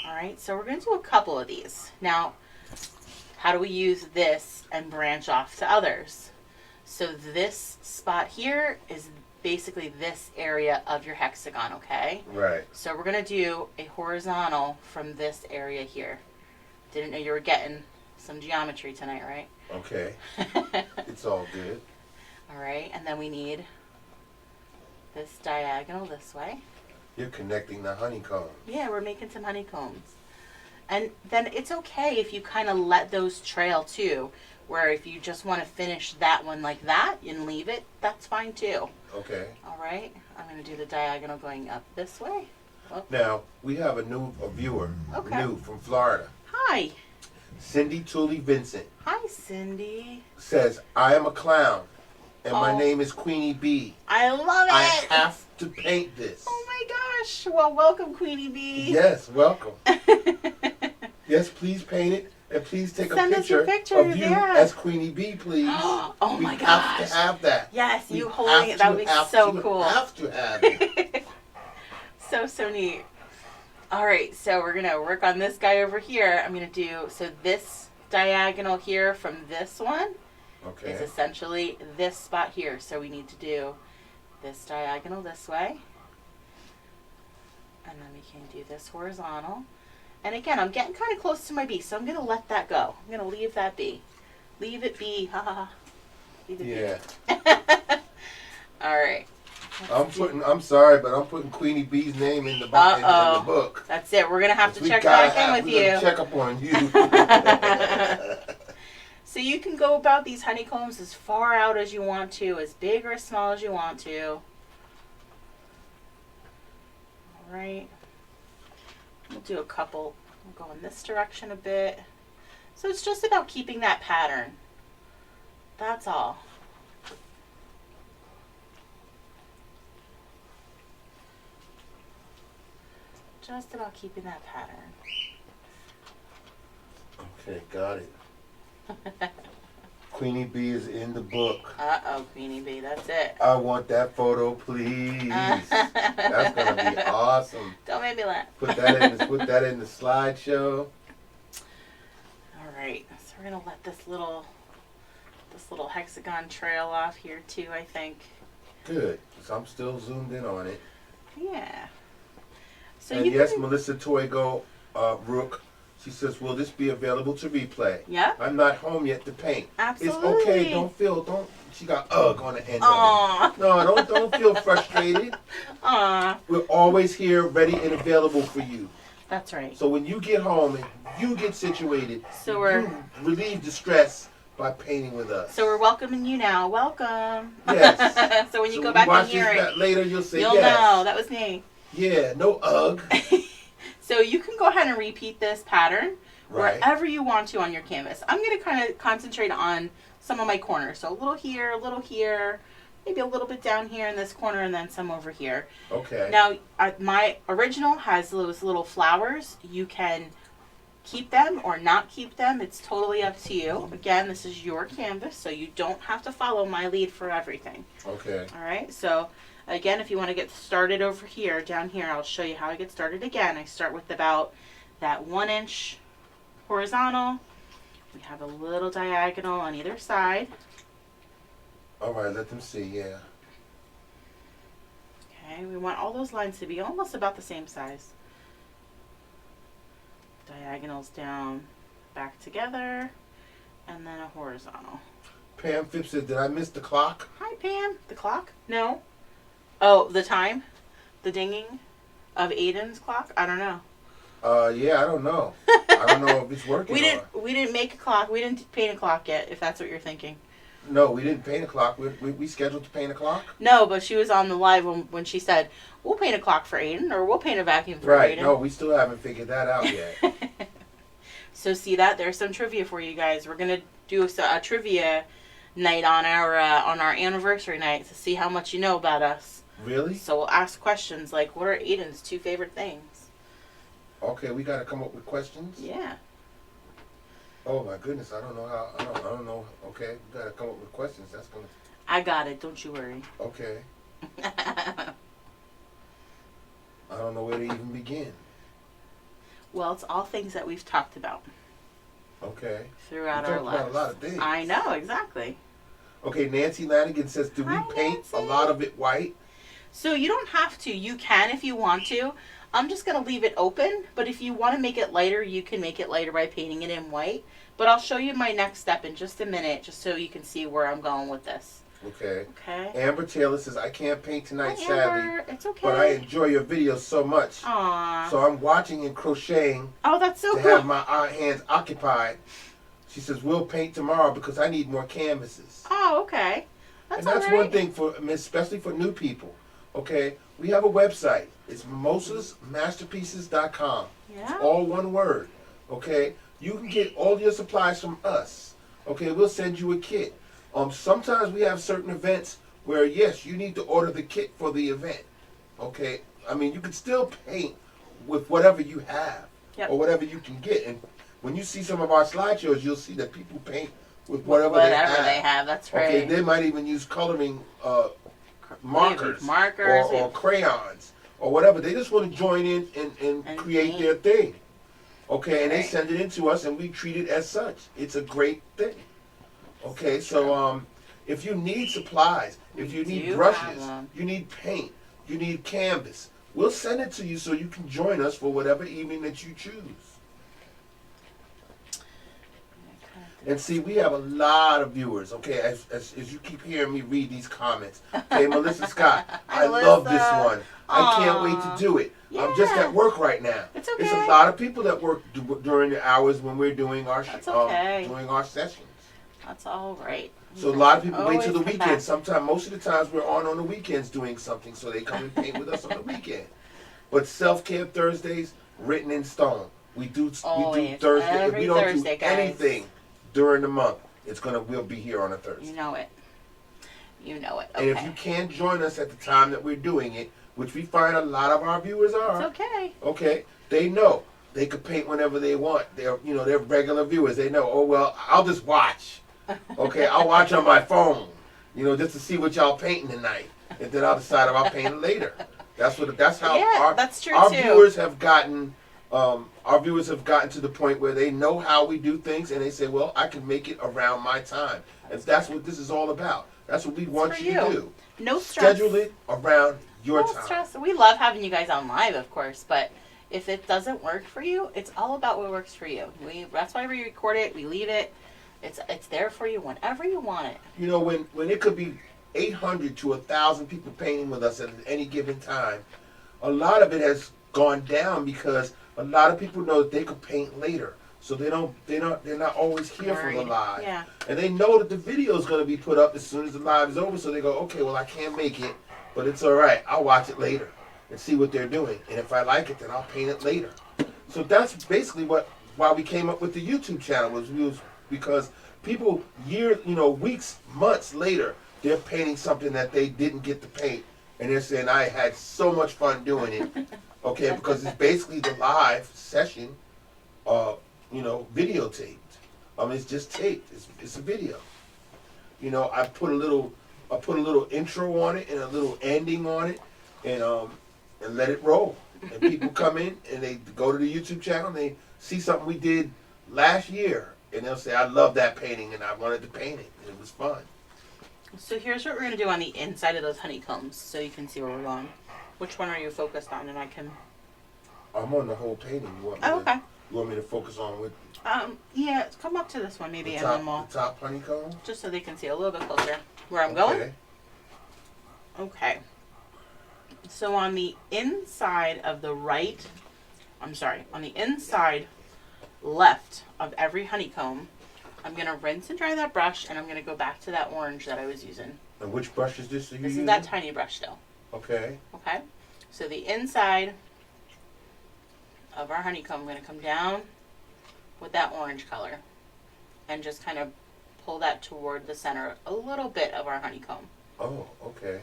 All right, so we're going to do a couple of these. Now, how do we use this and branch off to others? So this spot here is basically this area of your hexagon, okay? Right. So we're going to do a horizontal from this area here. Didn't know you were getting some geometry tonight, right? Okay. It's all good. All right, and then we need this diagonal this way. You're connecting the honeycomb. Yeah, we're making some honeycombs. And then it's okay if you kind of let those trail too, where if you just want to finish that one like that and leave it, that's fine too. Okay. All right, I'm going to do the diagonal going up this way. Oh. Now, we have a viewer, new from Florida. Hi. Cindy Tooley Vincent. Hi, Cindy. Says, I am a clown, and my name is Queenie B. I love it. I have to paint this. Oh my gosh. Well, welcome, Queenie B. Yes, welcome. Yes, please paint it. And please take Send a us your picture of you yeah. as Queenie Bee, please. Oh my gosh. We have to have that. Yes, you holding it. That would be so cool. We have to have it. So neat. All right, so we're going to work on this guy over here. I'm going to do, so this diagonal here from this one is essentially this spot here. So we need to do this diagonal this way. And then we can do this horizontal. And again, I'm getting kind of close to my bee, so I'm going to let that go. I'm going to leave that be. Leave it be. Ha ha ha. Leave it be. All right. I'm sorry, but I'm putting Queenie Bee's name in the book. That's it. We're going to have to check back in with you. Check up on you. So you can go about these honeycombs as far out as you want to, as big or as small as you want to. All right. We'll do a couple. We'll go in this direction a bit. So it's just about keeping that pattern. That's all. Just about keeping that pattern. Okay, got it. Queenie Bee is in the book. Uh-oh, Queenie Bee, that's it. I want that photo, please. That's going to be awesome. Don't make me laugh. Put that in the slideshow. All right, so we're going to let this little hexagon trail off here too, I think. Good, because I'm still zoomed in on it. Yeah. So and yes, Melissa Toygo Rook, she says, will this be available to replay? Yeah. I'm not home yet to paint. Absolutely. It's okay, don't, she got ugh on the end of it. No, don't feel frustrated. Aww. We're always here, ready and available for you. That's right. So when you get home and you get situated, you relieve the stress by painting with us. So we're welcoming you now. Welcome. Yes. So when you go back and hear it, later, you'll say you'll yes. know that was me. Yeah, no ugh. So you can go ahead and repeat this pattern wherever you want to on your canvas. I'm going to kind of concentrate on some of my corners. So a little here, maybe a little bit down here in this corner, and then some over here. Okay. Now, my original has those little flowers. You can keep them or not keep them. It's totally up to you. Again, this is your canvas, so you don't have to follow my lead for everything. Okay. All right, so again, if you want to get started over here, down here, I'll show you how I get started again. I start with about that 1 inch horizontal. We have a little diagonal on either side. All right, let them see, yeah. Okay, we want all those lines to be almost about the same size. Diagonals down, back together, and then a horizontal. Pam Phipps said, did I miss the clock? Hi, Pam. The clock? No. Oh, the time? The dinging of Aiden's clock? I don't know. Yeah, I don't know. I don't know if it's working. We didn't make a clock. We didn't paint a clock yet, if that's what you're thinking. No, we didn't paint a clock. We scheduled to paint a clock? No, but she was on the live when she said, we'll paint a clock for Aiden, or we'll paint a vacuum for Aiden. Right, no, we still haven't figured that out yet. So see that? There's some trivia for you guys. We're going to do a trivia night on our anniversary night to see how much you know about us. Really? So we'll ask questions like, what are Aiden's 2 favorite things? Okay, we got to come up with questions? Yeah. Oh my goodness, I don't know how, I don't know. Okay, we got to come up with questions. That's going to... I got it, don't you worry. Okay. I don't know where to even begin. Well, it's all things that we've talked about. Okay. Throughout our lives. About a lot of things. I know, exactly. Okay, Nancy Lanigan says, do we paint Nancy. a lot of it white? So you don't have to. You can if you want to. I'm just going to leave it open, but if you want to make it lighter, you can make it lighter by painting it in white. But I'll show you my next step in just a minute, just so you can see where I'm going with this. Okay. Okay. Amber Taylor says, I can't paint tonight, Hi, sadly. Amber. It's okay. But I enjoy your videos so much. Aww. So I'm watching and crocheting Oh, that's so to cool. have my hands occupied. She says, we'll paint tomorrow because I need more canvases. Oh, okay. And that's one thing, especially for new people. Okay, we have a website. It's mimosasmasterpieces.com. Yeah. It's all one word. Okay, you can get all your supplies from us. Okay, we'll send you a kit. Sometimes we have certain events where, yes, you need to order the kit for the event. Okay, I mean, you can still paint with whatever you have or whatever you can get. And when you see some of our slideshows, you'll see that people paint with whatever they have. That's right. Okay, they might even use coloring markers or crayons or whatever. They just want to join in and create their thing. Okay, and they send it in to us, and we treat it as such. It's a great thing. Okay, so if you need supplies, if you need brushes, you need paint, you need canvas, we'll send it to you so you can join us for whatever evening that you choose. And see, we have a lot of viewers, okay, as you keep hearing me read these comments. Okay, Melissa Scott, I love this one. I can't wait to do it. Yeah. I'm just at work right now. It's okay. It's a lot of people that work during the hours when we're doing our doing our sessions. That's all right. So a lot of people wait till the weekend. Sometimes, most of the times, we're on the weekends doing something, so they come and paint with us on the weekend. But Self-Care Thursdays, written in stone. We do Thursday. If we don't do anything during the month, we'll be here on a Thursday. You know it. Okay. And if you can't join us at the time that we're doing it, which we find a lot of our viewers are. It's okay. Okay. They know they could paint whenever they want. They're regular viewers. They know, oh well, I'll just watch. Okay, I'll watch on my phone, just to see what y'all painting tonight, and then I'll decide if I'll paint it later. That's how that's true our too. viewers have gotten. Our viewers have gotten to the point where they know how we do things, and they say, "Well, I can make it around my time," and that's what this is all about. That's what we want you to do. No stress. Schedule it around your time. No stress. We love having you guys on live, of course, but if it doesn't work for you, it's all about what works for you. That's why we record it. We leave it. It's there for you whenever you want it. When it could be 800 to 1,000 people painting with us at any given time, a lot of it has gone down because a lot of people know that they could paint later, so they're not always here for the live. Yeah. And they know that the video is going to be put up as soon as the live is over, so they go, okay, well I can't make it, but it's all right. I'll watch it later and see what they're doing, and if I like it, then I'll paint it later. So that's basically why we came up with the YouTube channel was because people weeks, months later, they're painting something that they didn't get to paint, and they're saying, I had so much fun doing it, okay, because it's basically the live session, videotaped. It's just taped. It's a video. I put a little intro on it and a little ending on it, and let it roll. And people come in and they go to the YouTube channel and they see something we did last year. And they'll say, I love that painting, and I wanted to paint it, and it was fun. So here's what we're going to do on the inside of those honeycombs, so you can see where we're going. Which one are you focused on, and I can... I'm on the whole painting. Okay. You want me to focus on with... Yeah, come up to this one, maybe, the and then the top honeycomb? just so they can see a little bit closer where I'm going. Okay. So on the inside of on the inside left of every honeycomb, I'm going to rinse and dry that brush, and I'm going to go back to that orange that I was using. And which brush is this that you're using? This is that tiny brush still. Okay. Okay. So the inside of our honeycomb, I'm going to come down with that orange color and just kind of pull that toward the center a little bit of our honeycomb. Oh, okay.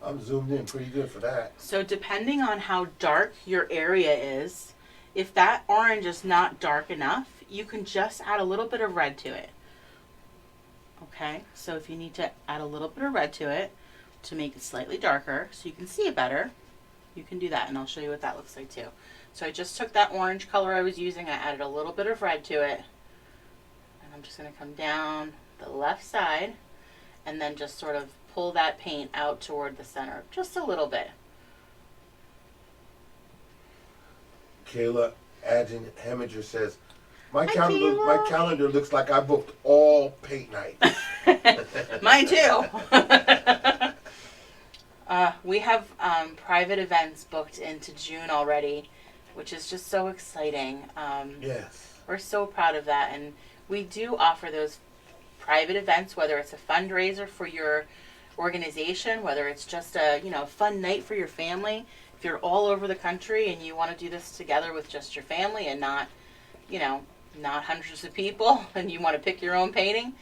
I'm zoomed in pretty good for that. So depending on how dark your area is, if that orange is not dark enough, you can just add a little bit of red to it. Okay, so if you need to add a little bit of red to it to make it slightly darker so you can see it better, you can do that, and I'll show you what that looks like too. So I just took that orange color I was using, I added a little bit of red to it, and I'm just going to come down the left side and then just sort of pull that paint out toward the center, just a little bit. Kayla Adjan Heminger says, my calendar looks like I booked all paint nights. Mine too. We have private events booked into June already, which is just so exciting. Yes. We're so proud of that, and we do offer those private events, whether it's a fundraiser for your organization, whether it's just a fun night for your family. If you're all over the country and you want to do this together with just your family and not hundreds of people, and you want to pick your own painting,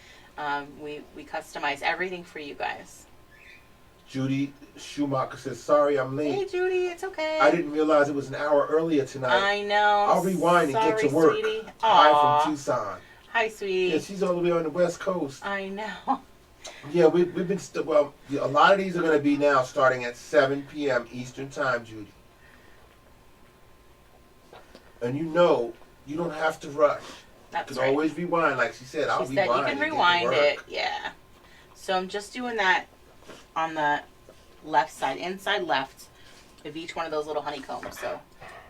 we customize everything for you guys. Judy Schumacher says, sorry I'm late. Hey, Judy, it's okay. I didn't realize it was an hour earlier tonight. I know. I'll rewind and get to work. Sweetie. Hi from Tucson. Hi, sweetie. Yeah, she's all the way on the West Coast. I know. Yeah, we've been, well, a lot of these are going to be now starting at 7 p.m. Eastern Time, Judy. And you don't have to rush. That's You can right. always rewind, like she said. I'll She said rewind. you can rewind it. Yeah. So I'm just doing that on the left side, inside left of each one of those little honeycombs. So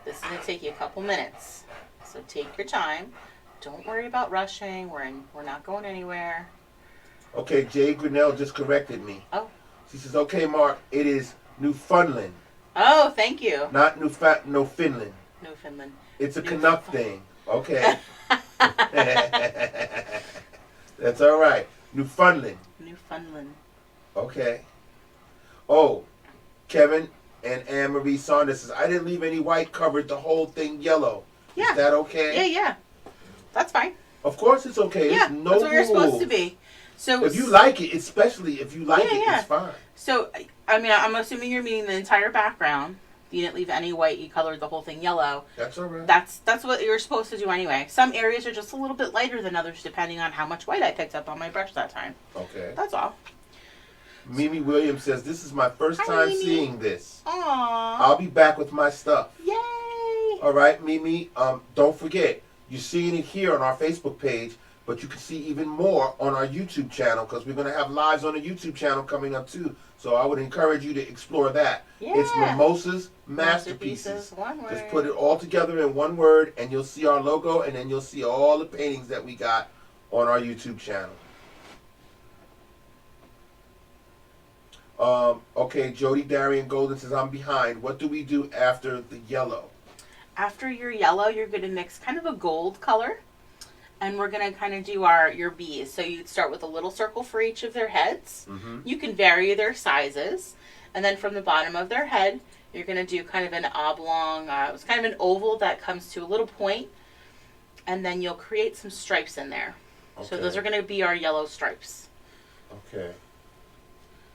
this is going to take you a couple minutes. So take your time. Don't worry about rushing. We're not going anywhere. Okay, Jay Grinnell just corrected me. Oh. She says, okay, Mark, it is Newfoundland. Oh, thank you. Not Newfoundland. Newfoundland. It's a Canuck thing. Okay. That's all right. Newfoundland. Newfoundland. Okay. Oh, Kevin and Anne Marie Saunders says, I didn't leave any white covered, the whole thing yellow. Yeah. Is that okay? Yeah. That's fine. Of course it's okay. Yeah, There's no that's what you're supposed to rules. be. So If you like it, especially if you like it, Yeah. it's fine. So, I mean, I'm assuming you're meaning the entire background. You didn't leave any white. You colored the whole thing yellow. That's all right. That's what you're supposed to do anyway. Some areas are just a little bit lighter than others depending on how much white I picked up on my brush that time. Okay. That's all. Mimi Williams says, this is my first Hi, time Mimi. seeing this. Aww. I'll be back with my stuff. Yay. All right, Mimi. Don't forget, you're seeing it here on our Facebook page, but you can see even more on our YouTube channel because we're going to have lives on the YouTube channel coming up too. So I would encourage you to explore that. Yeah. It's Mimosa's Masterpieces. One word. Just put it all together in one word, and you'll see our logo, and then you'll see all the paintings that we got on our YouTube channel. Okay, Jody Darian Golden says, I'm behind. What do we do after the yellow? After your yellow, you're going to mix kind of a gold color. And we're going to kind of do your bees. So you'd start with a little circle for each of their heads. Mm-hmm. You can vary their sizes. And then from the bottom of their head, you're going to do kind of an oblong, it's kind of an oval that comes to a little point. And then you'll create some stripes in there. Okay. So those are going to be our yellow stripes. Okay.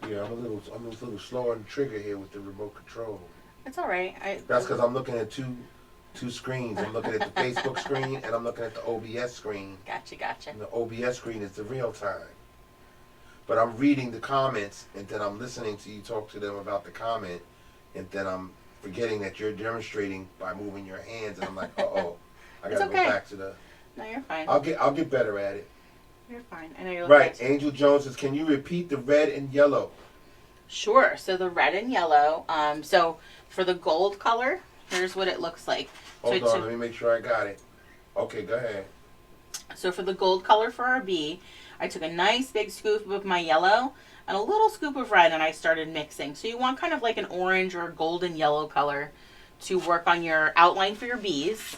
Yeah, I'm a little slower on the trigger here with the remote control. It's all right. That's because I'm looking at two screens. I'm looking at the Facebook screen and I'm looking at the OBS screen. Gotcha. And the OBS screen is the real time. But I'm reading the comments and then I'm listening to you talk to them about the comment and then I'm forgetting that you're demonstrating by moving your hands and I'm like, uh-oh, I gotta It's okay. go back to the. No, you're fine. I'll get better at it. You're fine. I know you're Right, Angel Jones says, can you repeat the red and yellow? Sure. So the red and yellow. So for the gold color, here's what it looks like. Hold on, let me make sure I got it. Okay, go ahead. So for the gold color for our bee, I took a nice big scoop of my yellow and a little scoop of red and I started mixing. So you want kind of like an orange or a golden yellow color to work on your outline for your bees.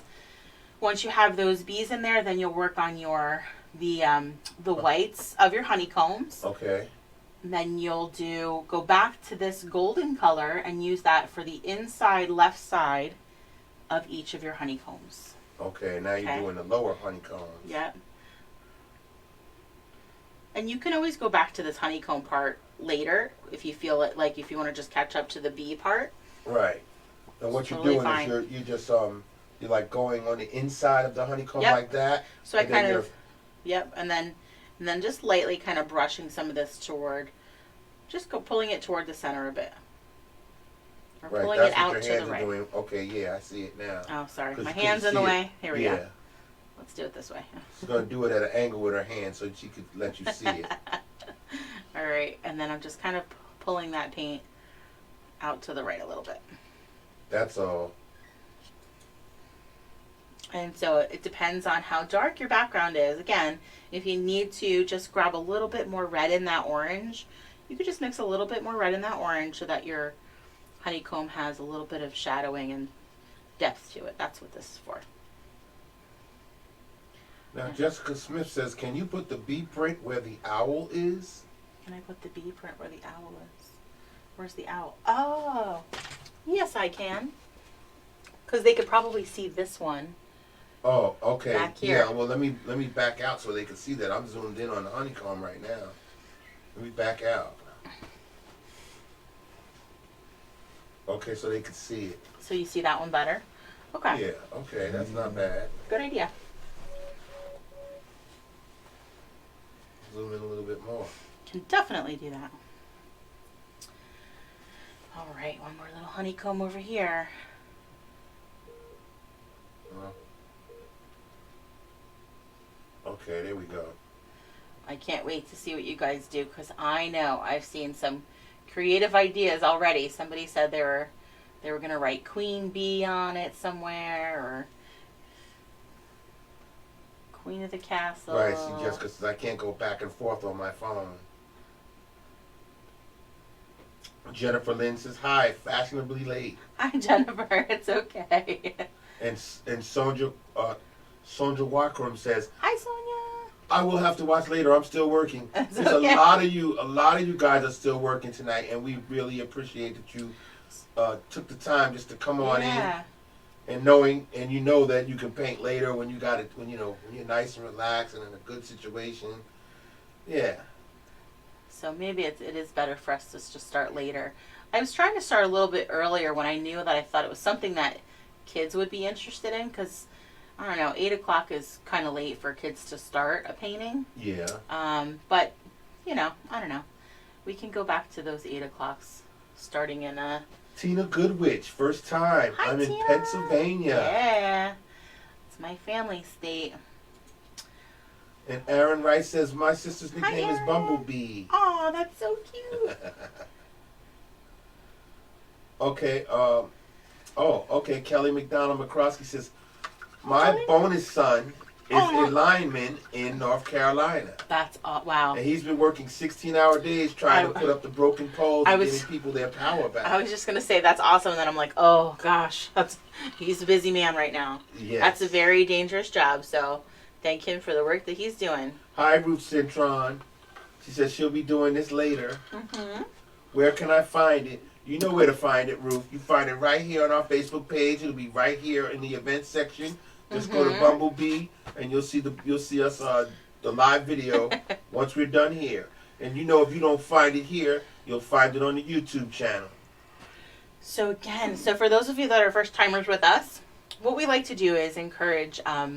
Once you have those bees in there, then you'll work on the whites of your honeycombs. Okay. And then you'll go back to this golden color and use that for the inside left side of each of your honeycombs. Okay, now you're doing the lower honeycombs. Yep. And you can always go back to this honeycomb part later if you feel it, like if you want to just catch up to the bee part. Right. And what you're Totally doing fine. is you're just you're like going on the inside of the honeycomb Yep. like that. So I and then kind of, yep, and then just lightly kind of brushing some of this toward, just pulling it toward the center a bit. Or right, pulling that's it out what to your the hands right. are doing. Okay, yeah, I see it now. Oh, sorry. 'Cause My you couldn't hand's in the see it. way. Here we Yeah. go. Let's do it this way. She's going to do it at an angle with her hand so she could let you see it. All right, and then I'm just kind of pulling that paint out to the right a little bit. That's all. And so it depends on how dark your background is. Again, if you need to just grab a little bit more red in that orange, you could just mix a little bit more red in that orange so that your honeycomb has a little bit of shadowing and depth to it. That's what this is for. Now, Jessica Smith says, can you put the bee print where the owl is? Can I put the bee print where the owl is? Where's the owl? Oh, yes, I can. Because they could probably see this one. Oh, okay. Back here. Yeah, well, let me back out so they can see that. I'm zoomed in on the honeycomb right now. Let me back out. Okay, so they could see it. So you see that one better? Okay. Yeah, okay, that's not bad. Good idea. Zoom in a little bit more. Can definitely do that. All right, one more little honeycomb over here. Okay, there we go. I can't wait to see what you guys do because I know I've seen some creative ideas already. Somebody said they were going to write Queen Bee on it somewhere, or Queen of the Castle. Right, see, just because I can't go back and forth on my phone. Jennifer Lynn says, hi, fashionably late. Hi, Jennifer. It's okay. And Sonja Wakram says, hi, Sonia. I will have to watch later. I'm still working. It's There's okay. a lot of you guys are still working tonight, and we really appreciate that you took the time just to come on in, and you know that you can paint later when you got it, when you're nice and relaxed and in a good situation. Yeah. So maybe it is better for us to just start later. I was trying to start a little bit earlier when I knew that I thought it was something that kids would be interested in, because I don't know, 8 o'clock is kind of late for kids to start a painting. Yeah. But I don't know. We can go back to those 8 o'clocks starting in Tina Goodwitch, first time. Hi, I'm in Tina. Pennsylvania. Yeah. It's my family state. And Aaron Rice says, my sister's nickname is Aaron. Bumblebee. Oh, that's so cute. Okay, okay. Kelly McDonald McCroskey says, my Kelly? bonus son is Oh. a lineman in North Carolina. That's wow. And he's been working 16-hour days trying to put up the broken poles and getting people their power back. I was just going to say that's awesome. And then I'm like, oh, gosh, he's a busy man right now. Yes. That's a very dangerous job. So thank him for the work that he's doing. Hi, Ruth Cintron. She says she'll be doing this later. Mm-hmm. Where can I find it? You know where to find it, Ruth. You find it right here on our Facebook page. It'll be right here in the events section. Just go to Bumblebee, and you'll see us the live video once we're done here. And if you don't find it here, you'll find it on the YouTube channel. So again, for those of you that are first timers with us, what we like to do is encourage. Not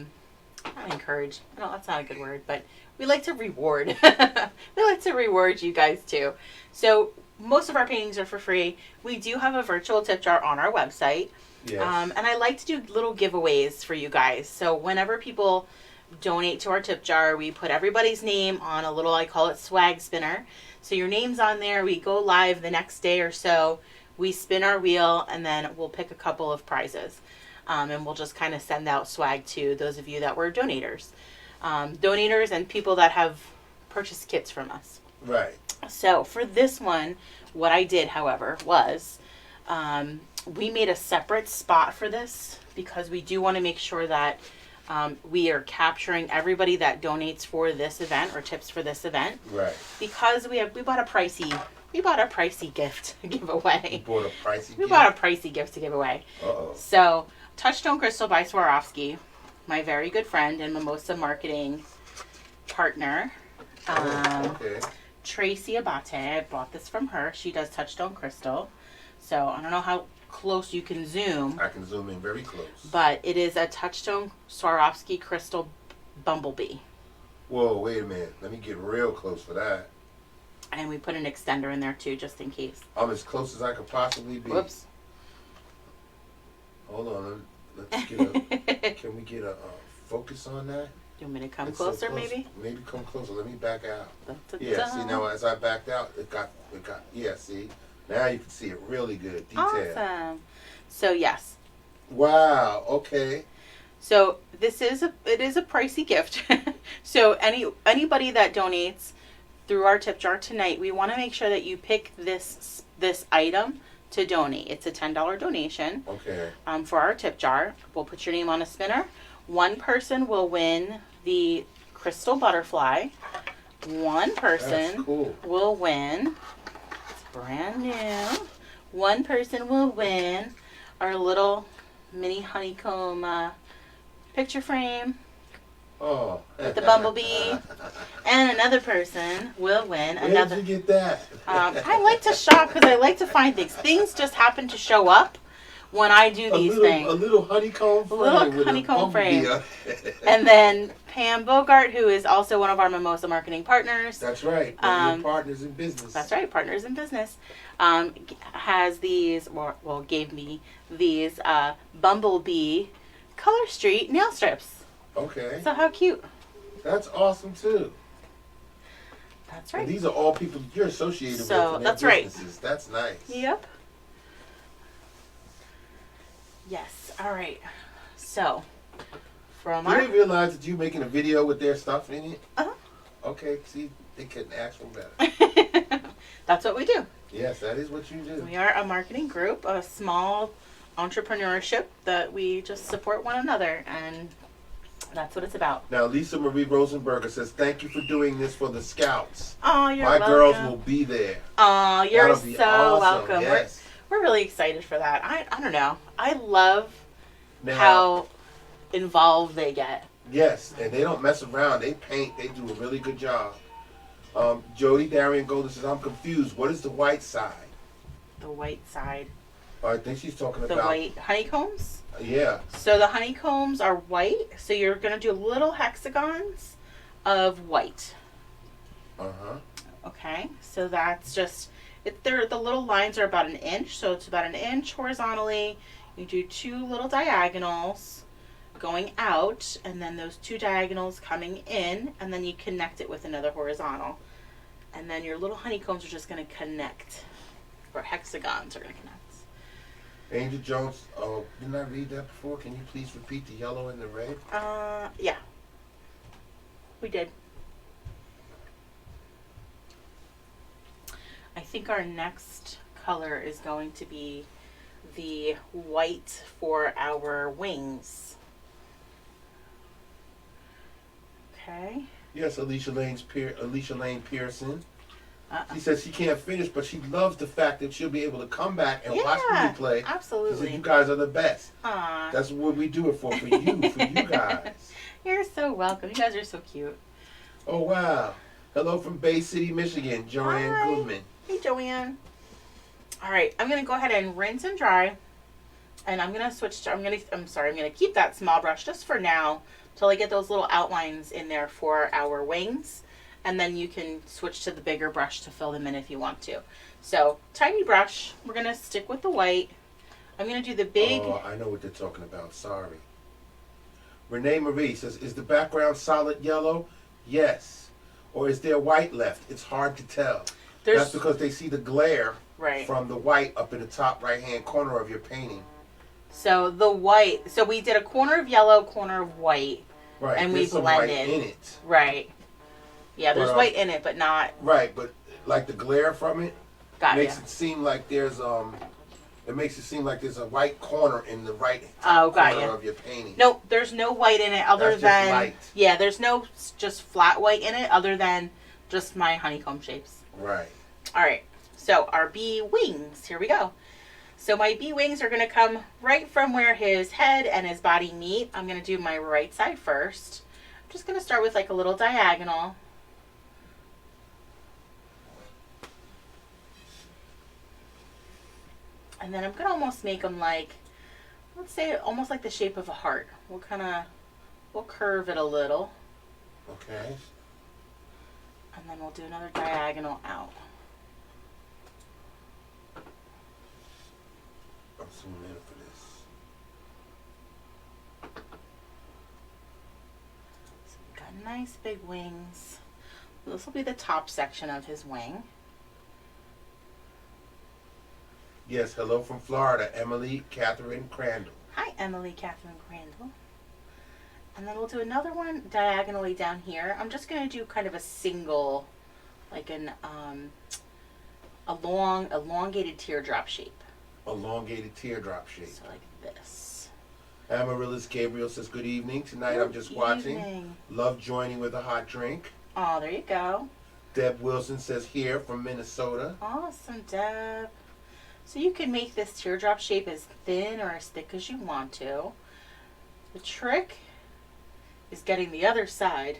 encourage. No, that's not a good word, but we like to reward. We like to reward you guys too. So most of our paintings are for free. We do have a virtual tip jar on our website. Yes. And I like to do little giveaways for you guys. So whenever people donate to our tip jar, we put everybody's name on a little, I call it swag spinner. So your name's on there. We go live the next day or so. We spin our wheel, and then we'll pick a couple of prizes. And we'll just kind of send out swag to those of you that were donators. Donators and people that have purchased kits from us. Right. So for this one, what I did, however, was we made a separate spot for this because we do want to make sure that we are capturing everybody that donates for this event or tips for this event. Right. Because we bought a pricey gift to give away. You bought a pricey gift? We bought a pricey gift to give away. Uh-oh. So Touchstone Crystal by Swarovski, my very good friend and Mimosa marketing partner. Okay. Tracy Abate, I bought this from her. She does Touchstone Crystal. So I don't know how close you can zoom. I can zoom in very close. But it is a Touchstone Swarovski Crystal Bumblebee. Whoa, wait a minute. Let me get real close for that. And we put an extender in there too, just in case. I'm as close as I could possibly be. Whoops. Hold on. Let's get a... Can we get a focus on that? You want me to come It's closer, so close. maybe? Maybe come closer. Let me back out. Da-da-da. Yeah, see, now as I backed out, it got, yeah, see? Now you can see it really good. Detail. Awesome. So, yes. Wow, okay. So, it is a pricey gift. So, anybody that donates through our tip jar tonight, we want to make sure that you pick this item to donate. It's a $10 donation. Okay. For our tip jar. We'll put your name on a spinner. One person will win the crystal butterfly. One person will win. It's brand new. One person will win our little mini honeycomb picture frame. Oh. With the bumblebee. And another person will win another. Where did you get that? I like to shop because I like to find things. Things just happen to show up when I do these things. A little honeycomb frame. And then Pam Bogart, who is also one of our Mimosa marketing partners. That's right. Partners in business. That's right, partners in business. Has these, well, gave me these Bumblebee Color Street nail strips. Okay. So how cute. That's awesome too. That's right. And these are all people you're associated with. So that's right. That's nice. Yep. Yes. All right. So, from Did they realize that you're making a video with their stuff in it? Uh-huh. Okay. See, they couldn't ask for better. That's what we do. Yes, that is what you do. We are a marketing group, a small entrepreneurship that we just support one another, and that's what it's about. Now, Lisa Marie Rosenberger says, "Thank you for doing this for the Scouts. Oh, you're welcome. My girls will be there." Oh, you're That'll be so awesome. welcome. Yes. We're really excited for that. I don't know. I love Now, how involved they get. Yes, and they don't mess around. They paint. They do a really good job. Jody Darian Golden says, "I'm confused. What is the white side?" The white side. I think she's talking The about white honeycombs? Yeah. So the honeycombs are white. So you're going to do little hexagons of white. Uh-huh. Okay. So that's just, the little lines are about 1 inch. So it's about 1 inch horizontally. You do 2 little diagonals going out, and then those 2 diagonals coming in, and then you connect it with another horizontal. And then your little honeycombs are just going to connect, or hexagons are going to connect. Angel Jones, didn't I read that before? Can you please repeat the yellow and the red? Yeah. We did. I think our next color is going to be the white for our wings. Okay. Yes, Alicia Lane Pearson. She says she can't finish, but she loves the fact that she'll be able to come back and watch the replay. Absolutely. She said, "You guys are the best." Aww. That's what we do it for you guys. You're so welcome. You guys are so cute. Oh, wow. Hello from Bay City, Michigan, Joanne Hi. Goodman. Hey, Joanne. All right, I'm going to go ahead and rinse and dry. And I'm going to switch to, I'm going to keep that small brush just for now till I get those little outlines in there for our wings. And then you can switch to the bigger brush to fill them in if you want to. So, tiny brush. We're going to stick with the white. I'm going to do the big... Oh, I know what they're talking about. Sorry. Renee Marie says, "Is the background solid yellow?" Yes. Or is there white left? It's hard to tell. That's because they see the glare from the white up in the top right-hand corner of your painting. So, the white... So, we did a corner of yellow, corner of white. Right. And There's we blended. some white in it. Right. Yeah, there's white in it, but not... Right, but like the glare from it makes it seem like there's a white corner in the right corner of your painting. No, there's no white in it other than... Just light. Yeah, there's no just flat white in it other than just my honeycomb shapes. Right. All right, so our bee wings, here we go. So my bee wings are going to come right from where his head and his body meet. I'm going to do my right side first. I'm just going to start with like a little diagonal. And then I'm going to almost make them like, let's say almost like the shape of a heart. We'll curve it a little. Okay. And then we'll do another diagonal out. I'm zooming in for this. So we've got nice big wings. This will be the top section of his wing. Yes, hello from Florida, Emily Catherine Crandall. Hi, Emily Catherine Crandall. And then we'll do another one diagonally down here. I'm just going to do kind of a single, like an elongated teardrop shape. Elongated teardrop shape. So like this. Amaryllis Gabriel says, "Good evening. Tonight I'm just watching. Love joining with a hot drink." Oh, there you go. Deb Wilson says, "Here from Minnesota." Awesome, Deb. So you can make this teardrop shape as thin or as thick as you want to. The trick is getting the other side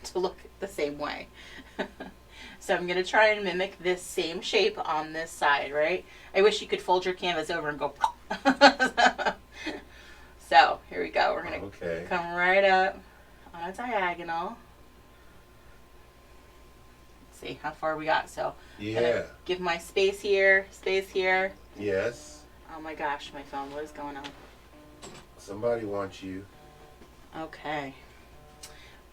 to look the same way. So I'm going to try and mimic this same shape on this side, right? I wish you could fold your canvas over and go. So here we go. We're going to come right up on a diagonal. Let's see how far we got. So give my space here, space here. Yes. Oh my gosh, my phone. What is going on? Somebody wants you. Okay.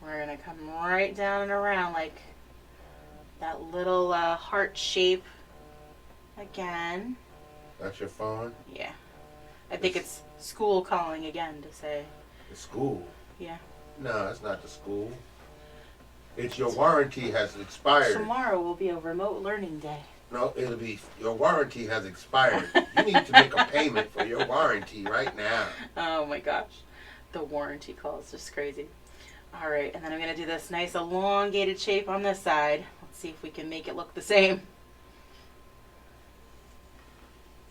We're going to come right down and around like that little heart shape again. That's your phone? Yeah. I think it's school calling again to say. The school? Yeah. No, it's not the school. It's your warranty has expired. Tomorrow will be a remote learning day. No, it'll be your warranty has expired. You need to make a payment for your warranty right now. Oh my gosh. The warranty call is just crazy. All right, and then I'm going to do this nice elongated shape on this side. Let's see if we can make it look the same.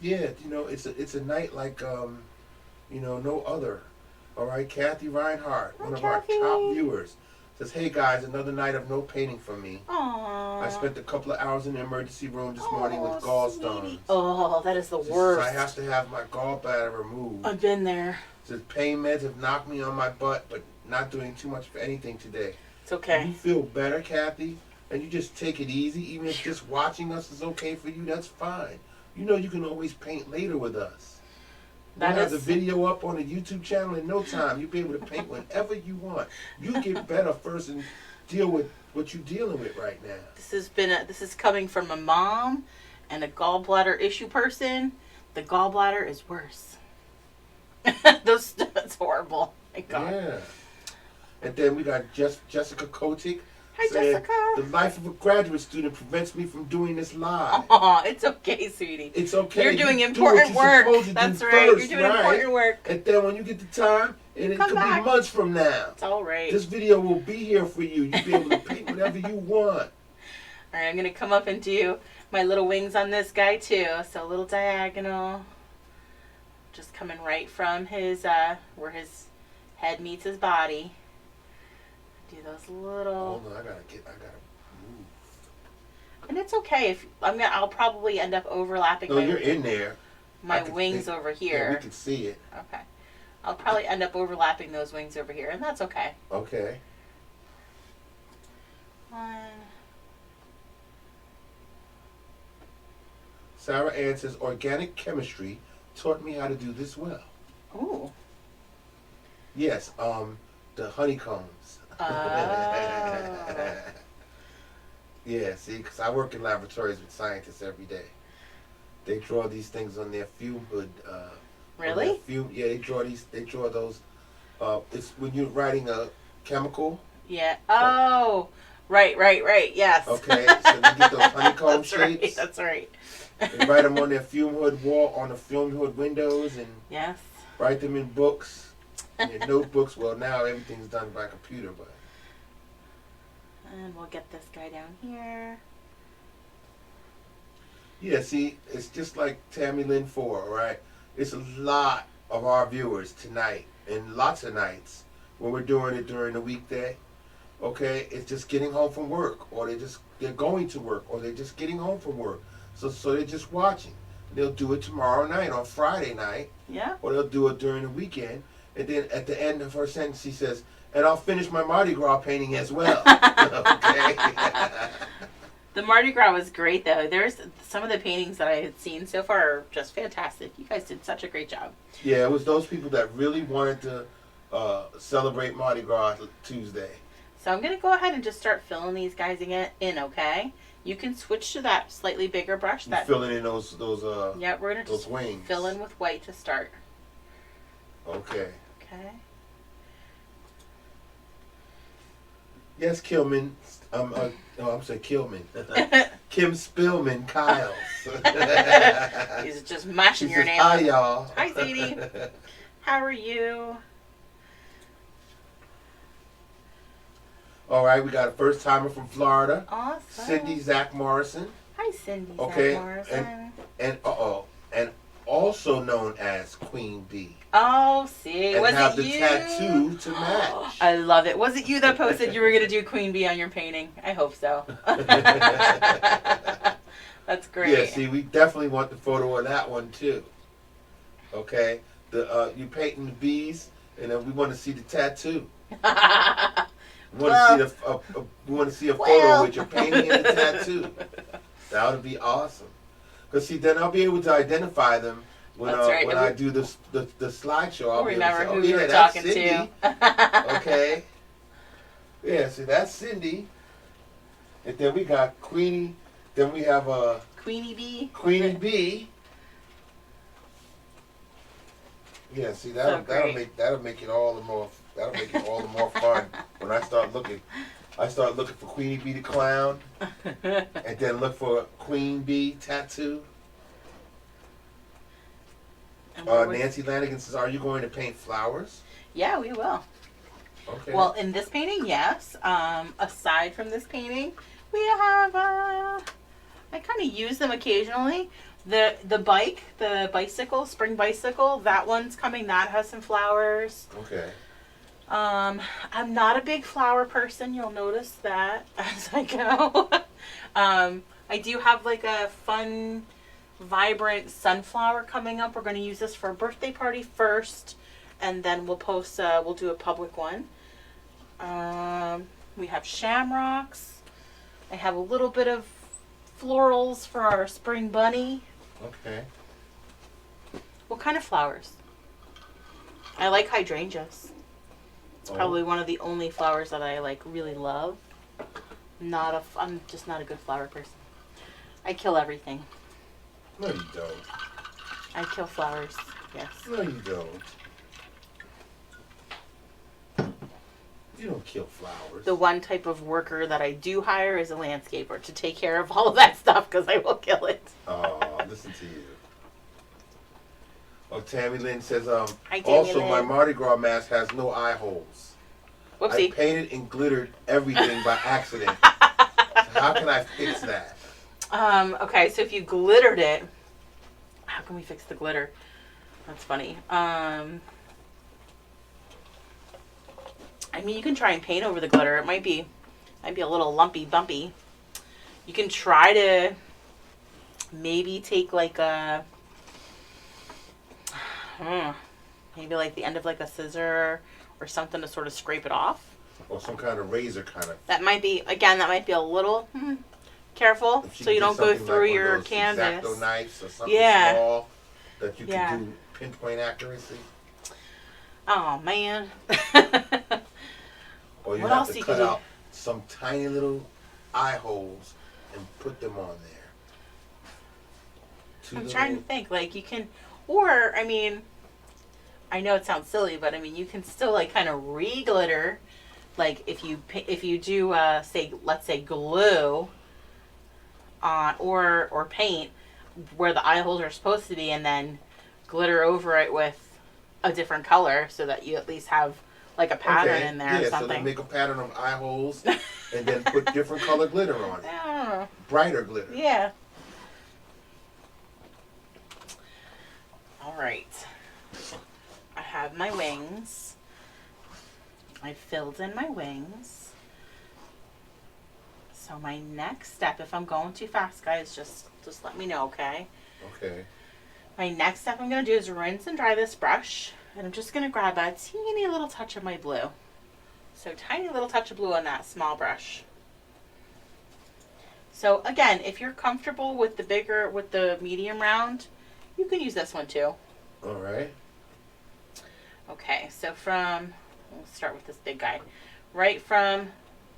Yeah, you know, it's a night like, you know, no other. All right, Kathy Reinhardt, one of our top viewers, says, "Hey guys, another night of no painting for me. Aww. I spent a couple of hours in the emergency room this morning with gallstones. Oh, that is the worst. I have to have my gallbladder removed. I've been there. Says pain meds have knocked me on my butt, but not doing too much for anything today. It's okay. You feel better, Kathy, and you just take it easy. Even if just watching us is okay for you, that's fine. You know you can always paint later with us. We'll have the video up on the YouTube channel in no time. You'll be able to paint whenever you want. You get better first and deal with what you're dealing with right now." This is coming from a mom and a gallbladder issue person. The gallbladder is worse. That's horrible. My God. Yeah. And then we got Jessica Kotick. Hi, Jessica. The life of a graduate student prevents me from doing this live. Aw, it's okay, sweetie. It's okay. You're doing important work. That's right. You're doing important work. And then when you get the time, and it could be months from now. It's all right. This video will be here for you. You'll be able to paint whatever you want. All right, I'm going to come up and do my little wings on this guy, too. So a little diagonal. Just coming right from his, where his head meets his body. Do those little. Hold on, I gotta move. And it's okay if I'll probably end up overlapping. No, you're in there. My wings over here. Yeah, we can see it. Okay. I'll probably end up overlapping those wings over here, and that's okay. Okay. One. Sarah Ann says, "Organic chemistry taught me how to do this well." Ooh. Yes, the honeycombs. Oh. Yeah, see, because I work in laboratories with scientists every day. They draw these things on their fume hood. Really? Yeah, they draw those. It's when you're writing a chemical. Yeah. Oh. Right. Yes. Okay, so they get those honeycomb shapes. Right, that's right. They write them on their fume hood wall, on the fume hood windows, and yes. Write them in books, in your notebooks. Well, now everything's done by computer, but. And we'll get this guy down here. Yeah, see, it's just like Tammy Lynn 4, right? It's a lot of our viewers tonight, and lots of nights, when we're doing it during the weekday. Okay, it's just getting home from work, or they're going to work, or they're just getting home from work. So they're just watching. They'll do it tomorrow night, on Friday night. Yeah. Or they'll do it during the weekend. And then at the end of her sentence, she says, "And I'll finish my Mardi Gras painting as well." Okay. The Mardi Gras was great, though. There's some of the paintings that I had seen so far are just fantastic. You guys did such a great job. Yeah, it was those people that really wanted to celebrate Mardi Gras Tuesday. So I'm going to go ahead and just start filling these guys in, okay? You can switch to that slightly bigger brush. You're filling in those yeah, we're going to just wings. Fill in with white to start. Okay. Okay. Yes, Kilman. I'm sorry, Kilman. Kim Spillman Kyles. He's just mashing your name. Hi, y'all. Hi, Sadie. How are you? All right, we got a first timer from Florida. Awesome. Cindy Zach Morrison. Hi, Cindy okay. Zach Morrison. And and all also known as Queen Bee. Oh, see, and was have it the you? tattoo to match. I love it. Was it you that posted you were going to do Queen Bee on your painting? I hope so. That's great. Yeah, see, we definitely want the photo of that one too. Okay, you painting the bees, and then we want to see the tattoo. We want to see a photo with your painting and the tattoo. That would be awesome. Because see, then I'll be able to identify them when I do the slideshow. I'll be remember able to say, who you were that's talking Cindy. to. Okay. Yeah, see, that's Cindy. And then we got Queenie. Then we have Queenie Bee. Queenie Bee. Yeah, see, that'll make it all the more fun when I start looking. I start looking for Queenie Bee the clown, and then look for Queen Bee tattoo. Nancy Lanigan says, "Are you going to paint flowers?" Yeah, we will. Okay. Well, in this painting, yes. Aside from this painting, we have. I kind of use them occasionally. The bicycle, spring bicycle. That one's coming. That has some flowers. Okay. I'm not a big flower person. You'll notice that as I go. I do have like a fun, vibrant sunflower coming up. We're going to use this for a birthday party first, and then we'll post. We'll do a public one. We have shamrocks. I have a little bit of florals for our spring bunny. Okay. What kind of flowers? I like hydrangeas. It's probably one of the only flowers that I really love. I'm just not a good flower person. I kill everything. No, you don't. I kill flowers. Yes. No, you don't. You don't kill flowers. The one type of worker that I do hire is a landscaper to take care of all of that stuff because I will kill it. Oh, listen to you. Oh, Tammy Lynn says, Hi, Tammy also Lynn. my Mardi Gras mask has no eye holes. Whoopsie. I painted and glittered everything by accident. So how can I fix that? Okay, so if you glittered it, how can we fix the glitter? That's funny. I mean, you can try and paint over the glitter. It might be a little lumpy, bumpy. You can try to maybe take like a, maybe like the end of like a scissor or something to sort of scrape it off. Or some kind of razor kind of. That might be a little careful so you don't go through like your those canvas. X-Acto knives or something small that you Yeah. can do pinpoint accuracy. Oh man. Or you What have else to you cut can do? out some tiny little eye holes and put them on there. I'm trying to think, like you can, or I mean, I know it sounds silly, but I mean you can still like kind of re-glitter, like if you do let's say glue on or paint where the eye holes are supposed to be, and then glitter over it with a different color so that you at least have like a pattern in there or something. So they make a pattern of eye holes and then put different color glitter on it. Yeah. Brighter glitter. Yeah. All right. I have my wings. I filled in my wings. So my next step, if I'm going too fast, guys, just let me know, okay? Okay. My next step I'm going to do is rinse and dry this brush. And I'm just going to grab a teeny little touch of my blue. So tiny little touch of blue on that small brush. So again, if you're comfortable with the medium round, you can use this one too. All right. Okay, so we'll start with this big guy. Right from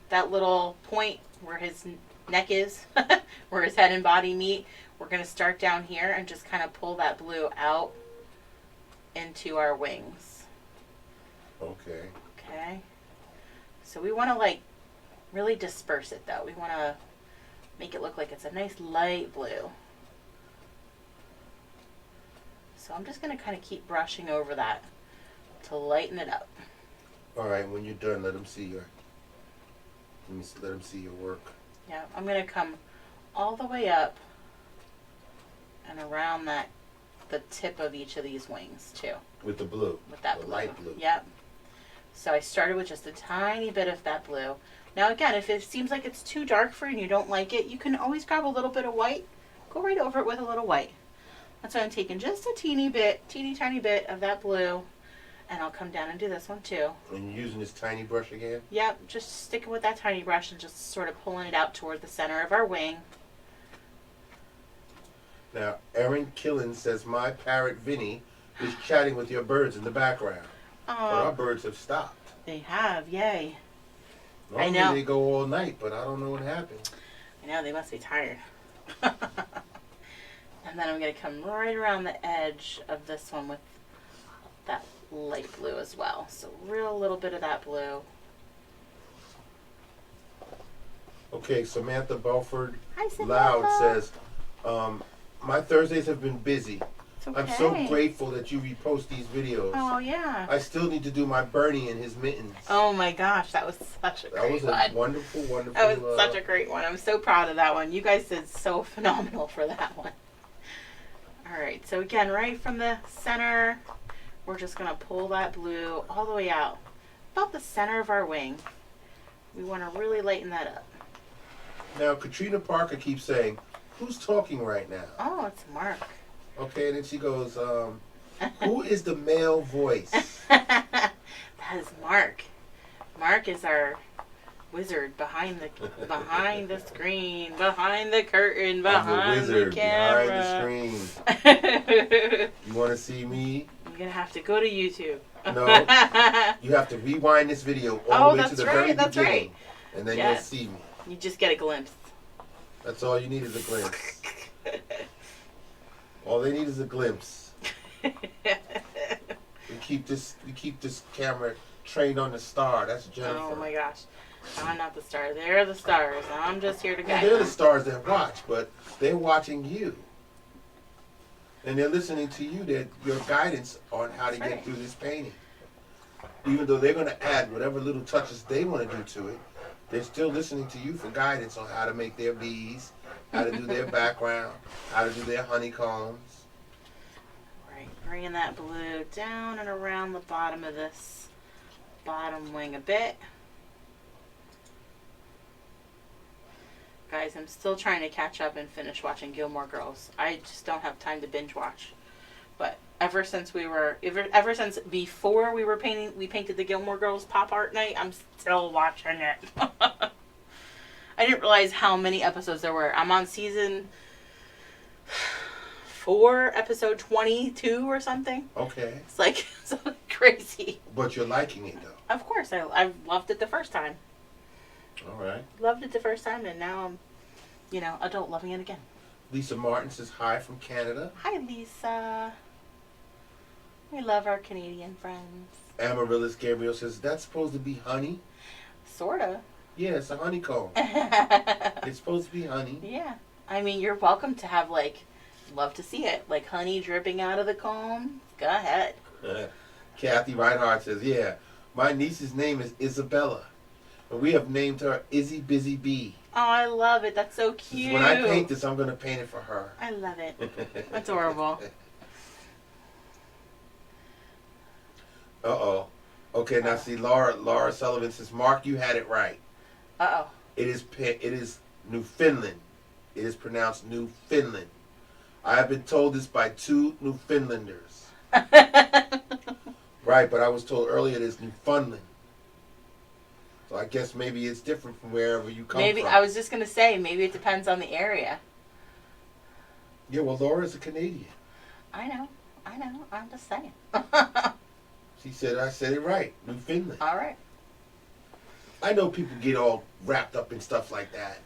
that little point where his neck is, where his head and body meet, we're going to start down here and just kind of pull that blue out into our wings. Okay. Okay. So we want to like really disperse it though. We want to make it look like it's a nice light blue. So I'm just going to kind of keep brushing over that to lighten it up. All right, when you're done, let them see your work. Yeah, I'm going to come all the way up and around the tip of each of these wings too. With the blue. With that the blue. light blue. Yep. So I started with just a tiny bit of that blue. Now again, if it seems like it's too dark for you and you don't like it, you can always grab a little bit of white. Go right over it with a little white. That's why I'm taking just a teeny tiny bit of that blue. And I'll come down and do this one too. And you're using this tiny brush again? Yep, just sticking with that tiny brush and just sort of pulling it out toward the center of our wing. Now, Erin Killen says, my parrot Vinny is chatting with your birds in the background. But our birds have stopped. They have, yay. Normally I know. they go all night, but I don't know what happened. I know, they must be tired. And then I'm going to come right around the edge of this one with that light blue as well. So real little bit of that blue. Okay, Samantha Belford Hi, Samantha. Loud says, my Thursdays have been busy. It's okay. I'm so grateful that you repost these videos. Oh, yeah. I still need to do my Bernie and his mittens. Oh, my gosh. That was such a great one. That was a wonderful, wonderful. That was such a great one. I'm so proud of that one. You guys did so phenomenal for that one. All right. So, again, right from the center, we're just going to pull that blue all the way out. About the center of our wing. We want to really lighten that up. Now, Katrina Parker keeps saying, who's talking right now? Oh, it's Mark. Okay, and then she goes, who is the male voice? That is Mark. Mark is our wizard behind the screen, behind the curtain, behind I'm the wizard the camera. behind the screen. You want to see me? You're going to have to go to YouTube. No. You have to rewind this video all the way to the very beginning. Right. And then Yes. you'll see me. You just get a glimpse. That's all you need is a glimpse. All they need is a glimpse. We keep this camera trained on the star. That's Jennifer. Oh my gosh. I'm not the star. They're the stars. I'm just here to Well, guide they're the them. stars that watch, but they're watching you. And they're listening to you, your guidance on how to get through this painting. Even though they're going to add whatever little touches they want to do to it, they're still listening to you for guidance on how to make their bees, how to do their background, how to do their honeycombs. Right. Bringing that blue down and around the bottom of this bottom wing a bit. Guys, I'm still trying to catch up and finish watching Gilmore Girls. I just don't have time to binge watch. But ever since before we painted the Gilmore Girls pop art night, I'm still watching it. I didn't realize how many episodes there were. I'm on season 4, episode 22 or something. Okay. It's like something crazy. But you're liking it, though. Of course, I loved it the first time. All right. Loved it the first time, and now I'm, adult loving it again. Lisa Martin says hi from Canada. Hi, Lisa. We love our Canadian friends. Amaryllis Gabriel says, that's supposed to be honey? Sorta. Yeah, it's a honeycomb. It's supposed to be honey. Yeah. I mean, you're welcome to have, love to see it. Like honey dripping out of the comb. Go ahead. Kathy Reinhardt says, yeah, my niece's name is Isabella. And we have named her Izzy Busy Bee. Oh, I love it. That's so cute. When I paint this, I'm going to paint it for her. I love it. Adorable. Uh-oh. Okay, now see, Laura Sullivan says, Mark, you had it right. Uh-oh. It is Newfoundland. It is pronounced Newfoundland. I have been told this by 2 Newfoundlanders. Right, but I was told earlier it is Newfoundland. So I guess maybe it's different from wherever you come from. Maybe, I was just going to say, maybe it depends on the area. Yeah, well, Laura's a Canadian. I know. I'm just saying. She said I said it right. Newfoundland. All right. I know people get all wrapped up in stuff like that.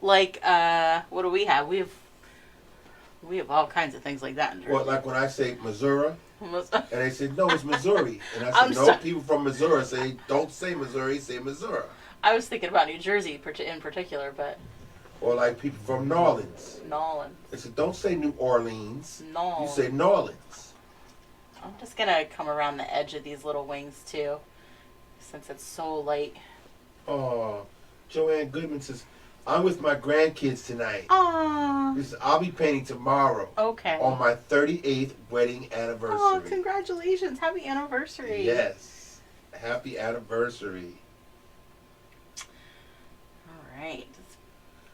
What do we have? We have all kinds of things like that in Jersey. Well, like when I say Missouri, and they said, no, it's Missouri. And I I'm said, no, sorry. people from Missouri say, don't say Missouri, say Missouri. I was thinking about New Jersey in particular, but... Or like people from New Orleans. Nolan. They said, don't say New Orleans. No. You say New Orleans. I'm just going to come around the edge of these little wings, too, since it's so light. Oh, Joanne Goodman says, I'm with my grandkids tonight. Aww. I'll be painting tomorrow. Okay. On my 38th wedding anniversary. Oh, congratulations. Happy anniversary. Yes. Happy anniversary. All right.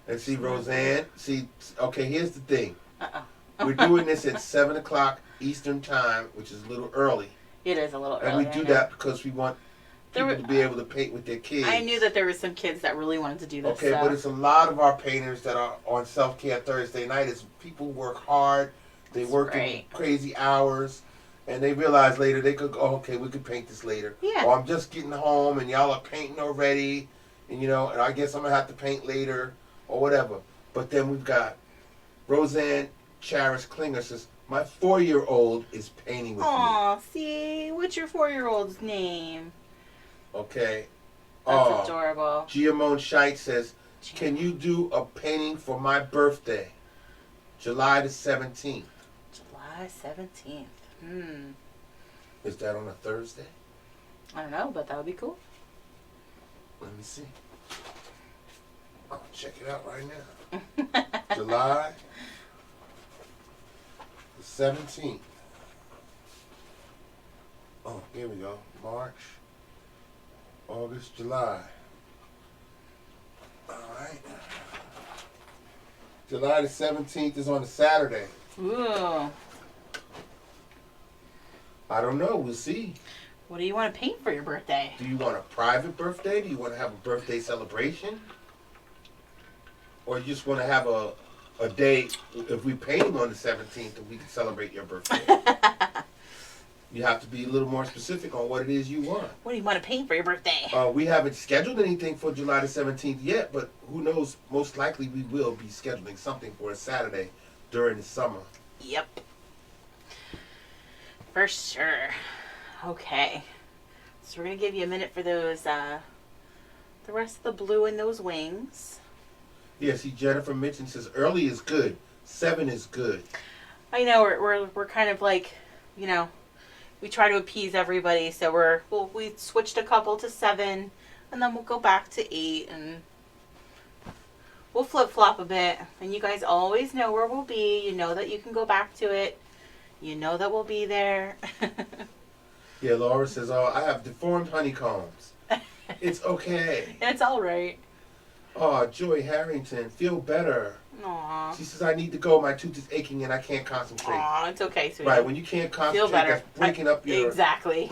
And see, Roseanne, okay, here's the thing. Uh-oh. We're doing this at 7 o'clock Eastern Time, which is a little early. It is a little early. And we do that because we want people to be able to paint with their kids. I knew that there were some kids that really wanted to do this. Okay, but it's a lot of our painters that are on Self-Care Thursday night. It's people work hard. They work in crazy hours. And they realize later they could go, okay, we could paint this later. Yeah. Or I'm just getting home and y'all are painting already. And, and I guess I'm going to have to paint later or whatever. But then we've got Roseanne Charis Klinger says, my 4-year-old is painting with me. Aw, see? What's your 4-year-old's name? Okay. That's adorable. Giamone Scheidt says, can you do a painting for my birthday? July the 17th. July 17th. Is that on a Thursday? I don't know, but that would be cool. Let me see. I'll check it out right now. July the 17th. Oh, here we go. March, August, July. All right. July the 17th is on a Saturday. Ooh. I don't know. We'll see. What do you want to paint for your birthday? Do you want a private birthday? Do you want to have a birthday celebration? Or you just want to have a day, if we're painting on the 17th, that we can celebrate your birthday? You have to be a little more specific on what it is you want. What do you want to paint for your birthday? We haven't scheduled anything for July the 17th yet, but who knows, most likely we will be scheduling something for a Saturday during the summer. Yep. For sure. Okay. So we're going to give you a minute for those, the rest of the blue in those wings. Yeah, see, Jennifer Mitchell says early is good. 7 is good. I know, we're kind of like, we try to appease everybody, so we switched a couple to 7, and then we'll go back to 8, and we'll flip-flop a bit, and you guys always know where we'll be. You know that you can go back to it. You know that we'll be there. Yeah, Laura says, I have deformed honeycombs. It's okay. It's all right. Oh, Joy Harrington, feel better. Aww. She says, I need to go. My tooth is aching and I can't concentrate. Aw, it's okay, sweetie. Right, when you can't concentrate, feel better. That's breaking up your... Exactly.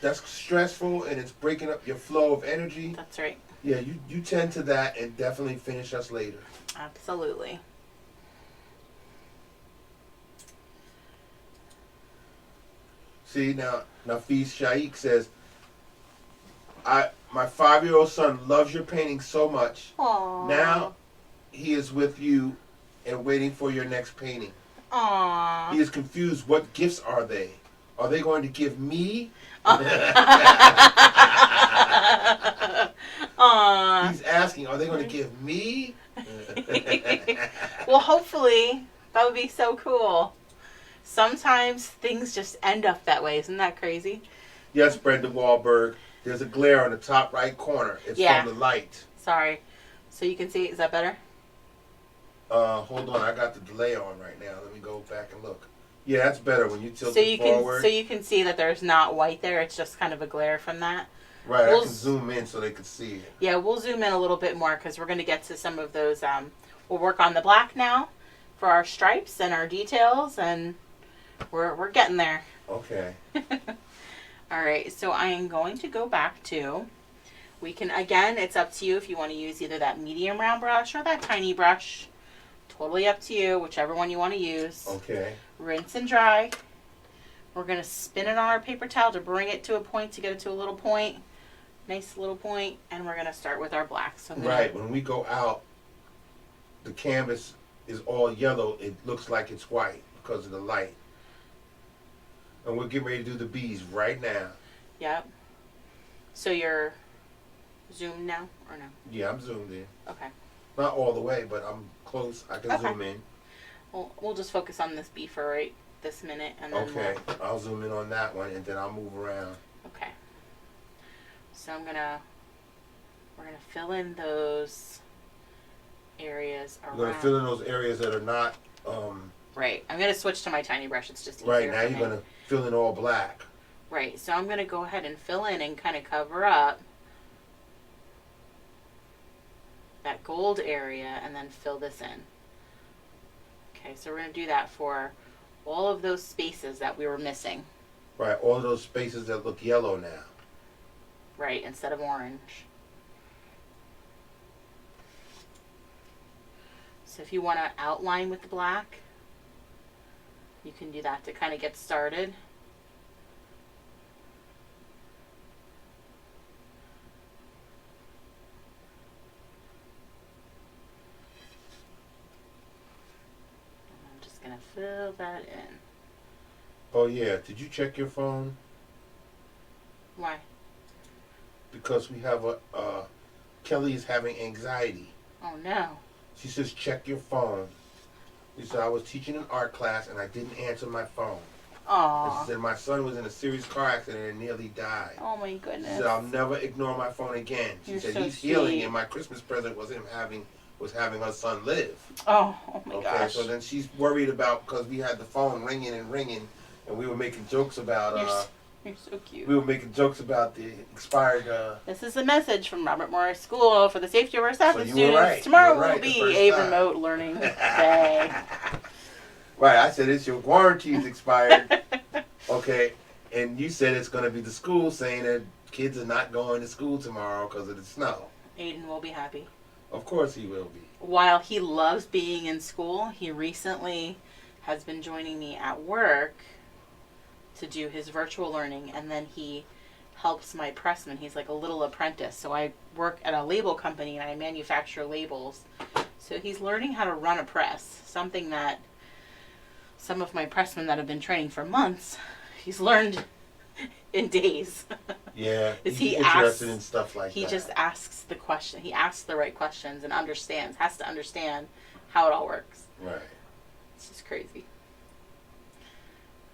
That's stressful and it's breaking up your flow of energy. That's right. Yeah, you tend to that and definitely finish us later. Absolutely. See, now Nafis Shaikh says, my 5-year-old son loves your painting so much. Aww. Now he is with you and waiting for your next painting. Aww. He is confused. What gifts are they? Are they going to give me? Aww. He's asking, are they going to give me? Well, hopefully. That would be so cool. Sometimes things just end up that way. Isn't that crazy? Yes, Brenda Wahlberg. There's a glare on the top right corner. It's from the light. Sorry. So you can see. Is that better? Hold on. I got the delay on right now. Let me go back and look. Yeah, that's better when you tilt it forward. So you can see that there's not white there. It's just kind of a glare from that. Right. I can zoom in so they can see it. Yeah, we'll zoom in a little bit more because we're going to get to some of those. We'll work on the black now for our stripes and our details, and we're getting there. Okay. All right, so I am going to go back to, we can, again, it's up to you if you want to use either that medium round brush or that tiny brush. Totally up to you, whichever one you want to use. Okay. Rinse and dry. We're going to spin it on our paper towel to bring it to a point, to get it to a little point. Nice little point, and we're going to start with our black. So right, when we go out, the canvas is all yellow. It looks like it's white because of the light. And we're getting ready to do the bees right now. Yep. So you're zoomed now, or no? Yeah, I'm zoomed in. Okay. Not all the way, but I'm close. I can zoom in. We'll just focus on this bee for right this minute, and then I'll zoom in on that one, and then I'll move around. Okay. So we're gonna fill in those areas around. You're going to fill in those areas that are not... Right. I'm going to switch to my tiny brush. It's just easier Right, now for you're me. going to fill in all black. Right, so I'm going to go ahead and fill in and kind of cover up that gold area and then fill this in. Okay, so we're going to do that for all of those spaces that we were missing. Right, all of those spaces that look yellow now. Right, instead of orange. So if you want to outline with the black, you can do that to kind of get started. I'm just going to fill that in. Oh, yeah. Did you check your phone? Why? Because we have Kelly is having anxiety. Oh, no. She says, check your phone. She said, I was teaching an art class and I didn't answer my phone. And Aww. she said, my son was in a serious car accident and nearly died. Oh, my goodness. She said, I'll never ignore my phone again. She You're said, so he's healing sweet. and my Christmas present was having her son live. Oh my Okay, gosh. so then she's worried about, because we had the phone ringing and we were making jokes about, You're so cute. we were making jokes about the expired, This is a message from Robert Morris School for the safety of our staff So and you were students. right. Tomorrow You were will right the be first a time. remote learning day. Right, I said it's your warranty's expired. Okay, and you said it's going to be the school saying that kids are not going to school tomorrow because of the snow. Aiden will be happy. Of course he will be. While he loves being in school, he recently has been joining me at work to do his virtual learning, and then he helps my pressman. He's like a little apprentice. So I work at a label company and I manufacture labels. So he's learning how to run a press, something that some of my pressmen that have been training for months, he's learned in days. Yeah, Is he's he interested asks- in stuff like He that. just asks the question. He asks the right questions and has to understand how it all works. Right. It's just crazy.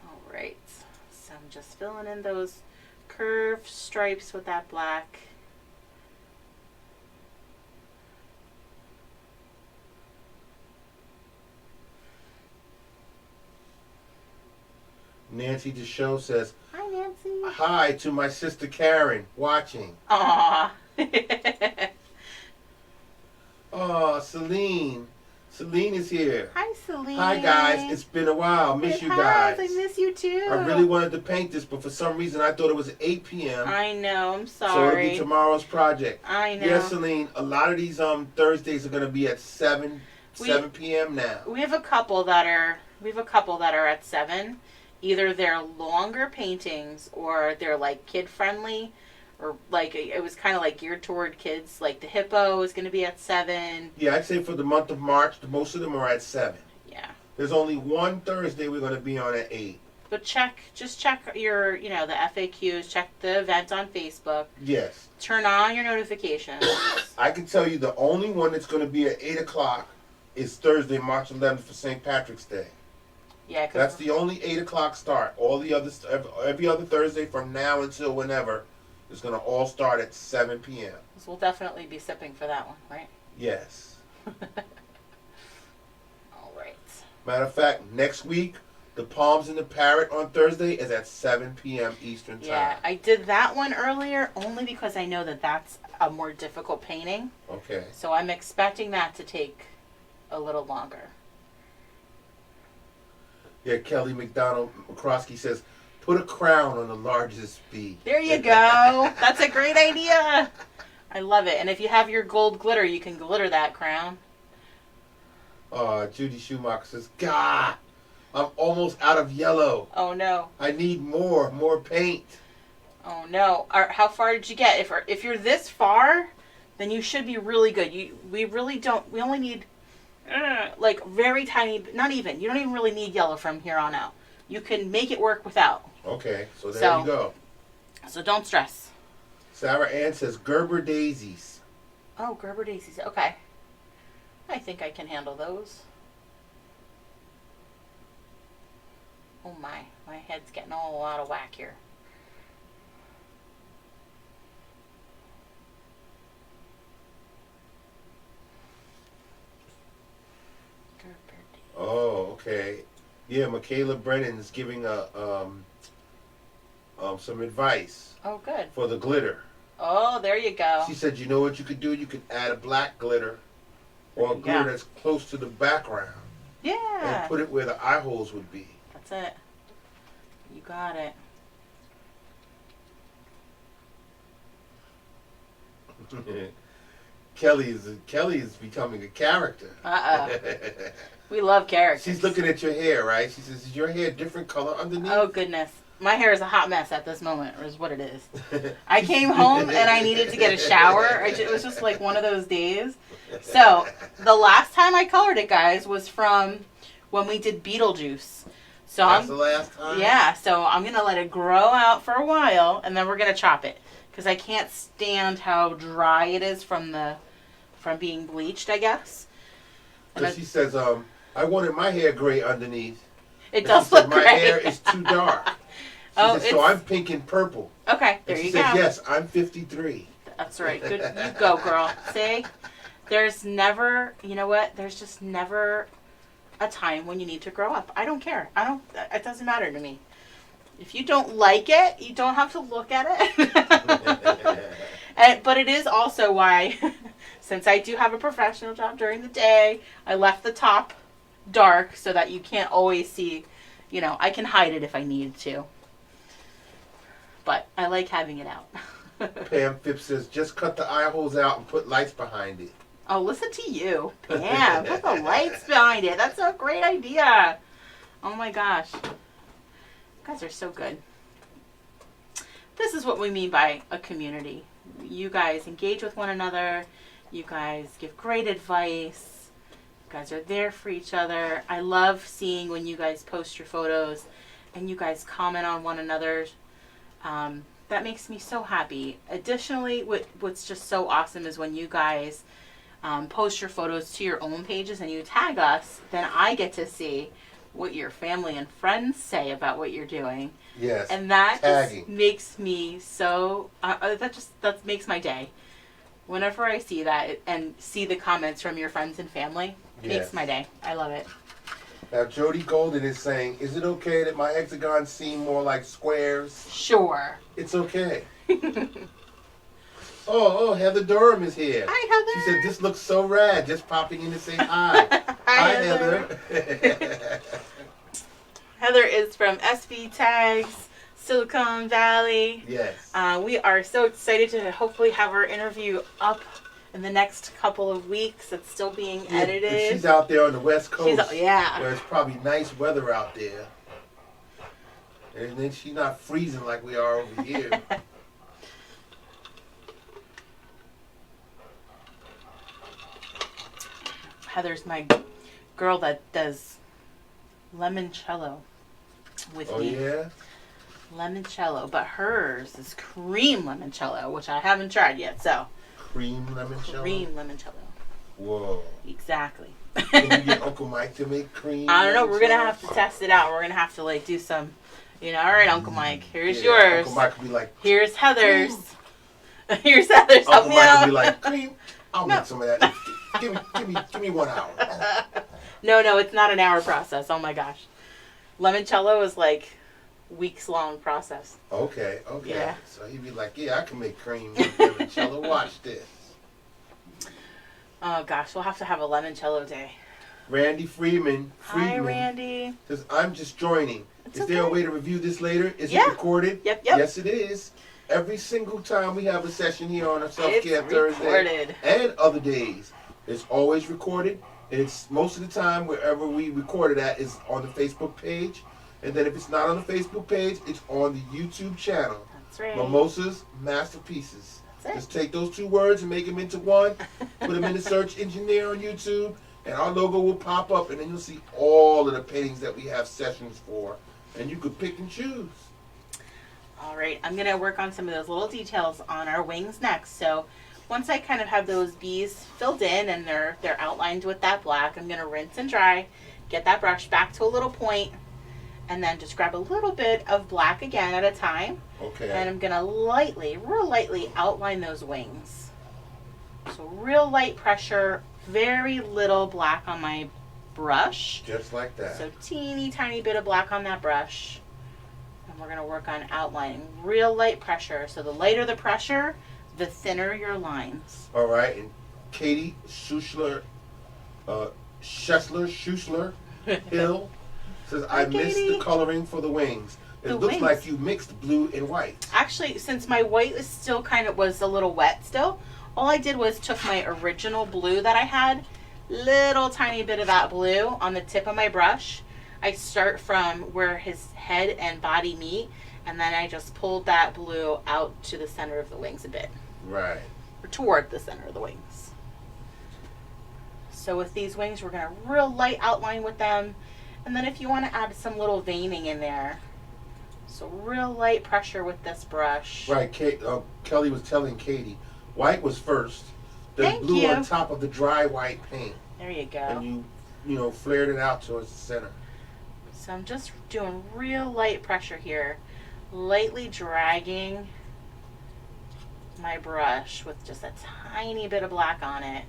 All right. So I'm just filling in those curved stripes with that black. Nancy DeShow says, Hi, Nancy. hi to my sister Karen watching. Aw. Oh, Celine. Celine is here. Hi, Celine. Hi, guys. It's been a while. Miss you Hi, guys. I miss you too. I really wanted to paint this, but for some reason I thought it was 8 p.m. I know. I'm So it'll sorry. be tomorrow's project. I know. Yes, Celine. A lot of these Thursdays are going to be at 7 p.m. now. We have a couple that are at 7. Either they're longer paintings or they're like kid friendly, or like it was kind of like geared toward kids. Like the hippo is going to be at 7. Yeah, I'd say for the month of March, most of them are at 7. Yeah. There's only one Thursday we're going to be on at 8. But just check your, the FAQs, check the event on Facebook, Yes. turn on your notifications. I can tell you the only one that's going to be at 8 o'clock is Thursday, March 11th for St. Patrick's Day. Yeah, That's because the only 8 o'clock start. All the others, every other Thursday from now until whenever, is going to all start at 7 p.m. we'll definitely be sipping for that one, right? Yes. All right. Matter of fact, next week, the Palms and the Parrot on Thursday is at 7 p.m. Eastern Time. Yeah, I did that one earlier only because I know that that's a more difficult painting. Okay. So I'm expecting that to take a little longer. Yeah, Kelly McDonald McCroskey says, put a crown on the largest bee. There you go. That's a great idea. I love it. And if you have your gold glitter, you can glitter that crown. Judy Schumacher says, God, I'm almost out of yellow. Oh, no. I need more paint. Oh, no. How far did you get? If you're this far, then you should be really good. We only need like very tiny, not even. You don't even really need yellow from here on out. You can make it work without. Okay, so there you go. So don't stress. Sarah Ann says, Gerber daisies. Oh, Gerber daisies. Okay. I think I can handle those. Oh my head's getting all out of whack here. Oh, okay. Yeah, Michaela Brennan's giving some advice. Oh, good. For the glitter. Oh, there you go. She said, you know what you could do? You could add a black glitter or a glitter that's close to the background. Yeah. And put it where the eye holes would be. That's it. You got it. Kelly is becoming a character. We love characters. She's looking at your hair, right? She says, is your hair a different color underneath? Oh, goodness. My hair is a hot mess at this moment, is what it is. I came home and I needed to get a shower. It was just like one of those days. So, the last time I colored it, guys, was from when we did Beetlejuice. So That's the last time? Yeah, so I'm going to let it grow out for a while, and then we're going to chop it. Because I can't stand how dry it is from being bleached, I guess. Because she says, I wanted my hair gray underneath. It does look gray. My hair is too dark. She says, so I'm pink and purple. Okay, there you go. She said, yes, I'm 53. That's right. Good. You go, girl. See? There's never, you know what? There's just never a time when you need to grow up. I don't care. It doesn't matter to me. If you don't like it, you don't have to look at it. But it is also why, since I do have a professional job during the day, I left the top dark so that you can't always see, I can hide it if I need to. But I like having it out. Pam Phipps says, just cut the eye holes out and put lights behind it. Oh, listen to you. Pam, put the lights behind it. That's a great idea. Oh my gosh. You guys are so good. This is what we mean by a community. You guys engage with one another. You guys give great advice. You guys are there for each other. I love seeing when you guys post your photos and you guys comment on one another's. That makes me so happy. Additionally, what's just so awesome is when you guys post your photos to your own pages and you tag us, then I get to see what your family and friends say about what you're doing. Yes. And that just makes me so, that makes my day. Whenever I see that and see the comments from your friends and family, it makes my day. I love it. Now, Jody Golden is saying, is it okay that my hexagons seem more like squares? Sure. It's okay. Oh, Heather Durham is here. Hi, Heather. She said, this looks so rad, just popping in to say hi. Hi, Heather. Heather is from SB Tags, Silicon Valley. Yes. We are so excited to hopefully have our interview up in the next couple of weeks. It's still being edited. And she's out there on the West Coast. Yeah. Where it's probably nice weather out there. And then she's not freezing like we are over here. Heather's my girl that does limoncello with me. Oh, yeah? Limoncello. But hers is cream limoncello, which I haven't tried yet, so. Cream limoncello? Cream limoncello. Whoa. Exactly. Can you get Uncle Mike to make cream? I don't know. We're going to have to test it out. We're going to have to, do some, all right, Uncle Mike, here's yours. Uncle Mike will be like, here's Heather's. Here's Heather's. Uncle Mike will be like, cream? I'll make some of that. Give me 1 hour. No, it's not an hour process. Oh my gosh. Limoncello is weeks-long process. Okay. Yeah. So he'd be like, yeah, I can make cream with limoncello. Watch this. Oh gosh, we'll have to have a limoncello day. Randy Freeman. Hi, Randy. Says, I'm just joining. Is there a way to review this later? Is it recorded? Yep. Yes, it is. Every single time we have a session here on a Self-Care Thursday recorded. And other days, it's always recorded. It's most of the time wherever we record it at is on the Facebook page. And then if it's not on the Facebook page, it's on the YouTube channel. That's right. Mimosas Masterpieces. That's it. Just take those two words and make them into one. Put them in the search engine there on YouTube. And our logo will pop up. And then you'll see all of the paintings that we have sessions for. And you could pick and choose. All right. I'm going to work on some of those little details on our wings next. So once I kind of have those bees filled in and they're outlined with that black, I'm going to rinse and dry, get that brush back to a little point, and then just grab a little bit of black again at a time. Okay. And I'm going to real lightly outline those wings. So real light pressure, very little black on my brush. Just like that. So teeny tiny bit of black on that brush. And we're going to work on outlining. Real light pressure. So the lighter the pressure, the thinner your lines. All right. And Katie Schussler Hill says, I missed the coloring for the wings. It looks like you mixed blue and white. Actually, since my white is still was a little wet still, all I did was took my original blue that I had, little tiny bit of that blue on the tip of my brush. I start from where his head and body meet, and then I just pulled that blue out to the center of the wings a bit. Right. Or toward the center of the wings. So with these wings, we're going to real light outline with them. And then if you want to add some little veining in there, so real light pressure with this brush. Right. Kelly was telling Katie, white was first, then blue on top of the dry white paint. There you go. And you flared it out towards the center. So I'm just doing real light pressure here, lightly dragging my brush with just a tiny bit of black on it.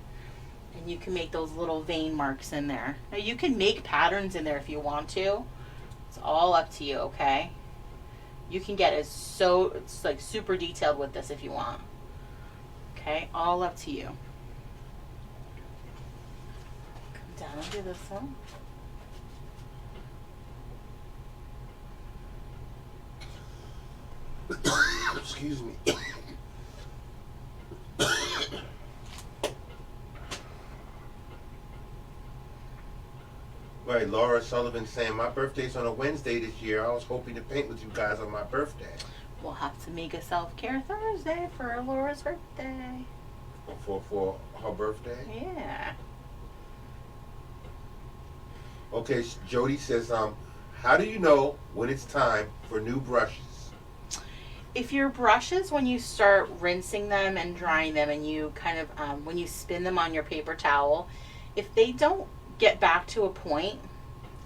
And you can make those little vein marks in there. Now you can make patterns in there if you want to. It's all up to you, okay? You can get it's like super detailed with this if you want. Okay, all up to you. Come down and do this one. Excuse me. Right, Laura Sullivan saying, my birthday's on a Wednesday this year. I was hoping to paint with you guys on my birthday. We'll have to make a self-care Thursday for Laura's birthday. For her birthday? Yeah. Okay, Jody says, how do you know when it's time for new brushes? If your brushes, when you start rinsing them and drying them, and you kind of, when you spin them on your paper towel, if they don't get back to a point,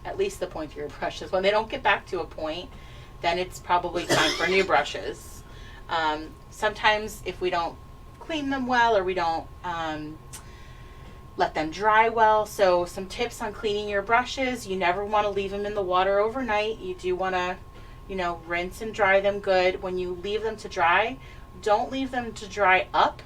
at least the point of your brushes, when they don't get back to a point, then it's probably time for new brushes. Sometimes if we don't clean them well, or we don't let them dry well, so some tips on cleaning your brushes: you never want to leave them in the water overnight. You do want to rinse and dry them good. When you leave them to dry, don't leave them to dry up.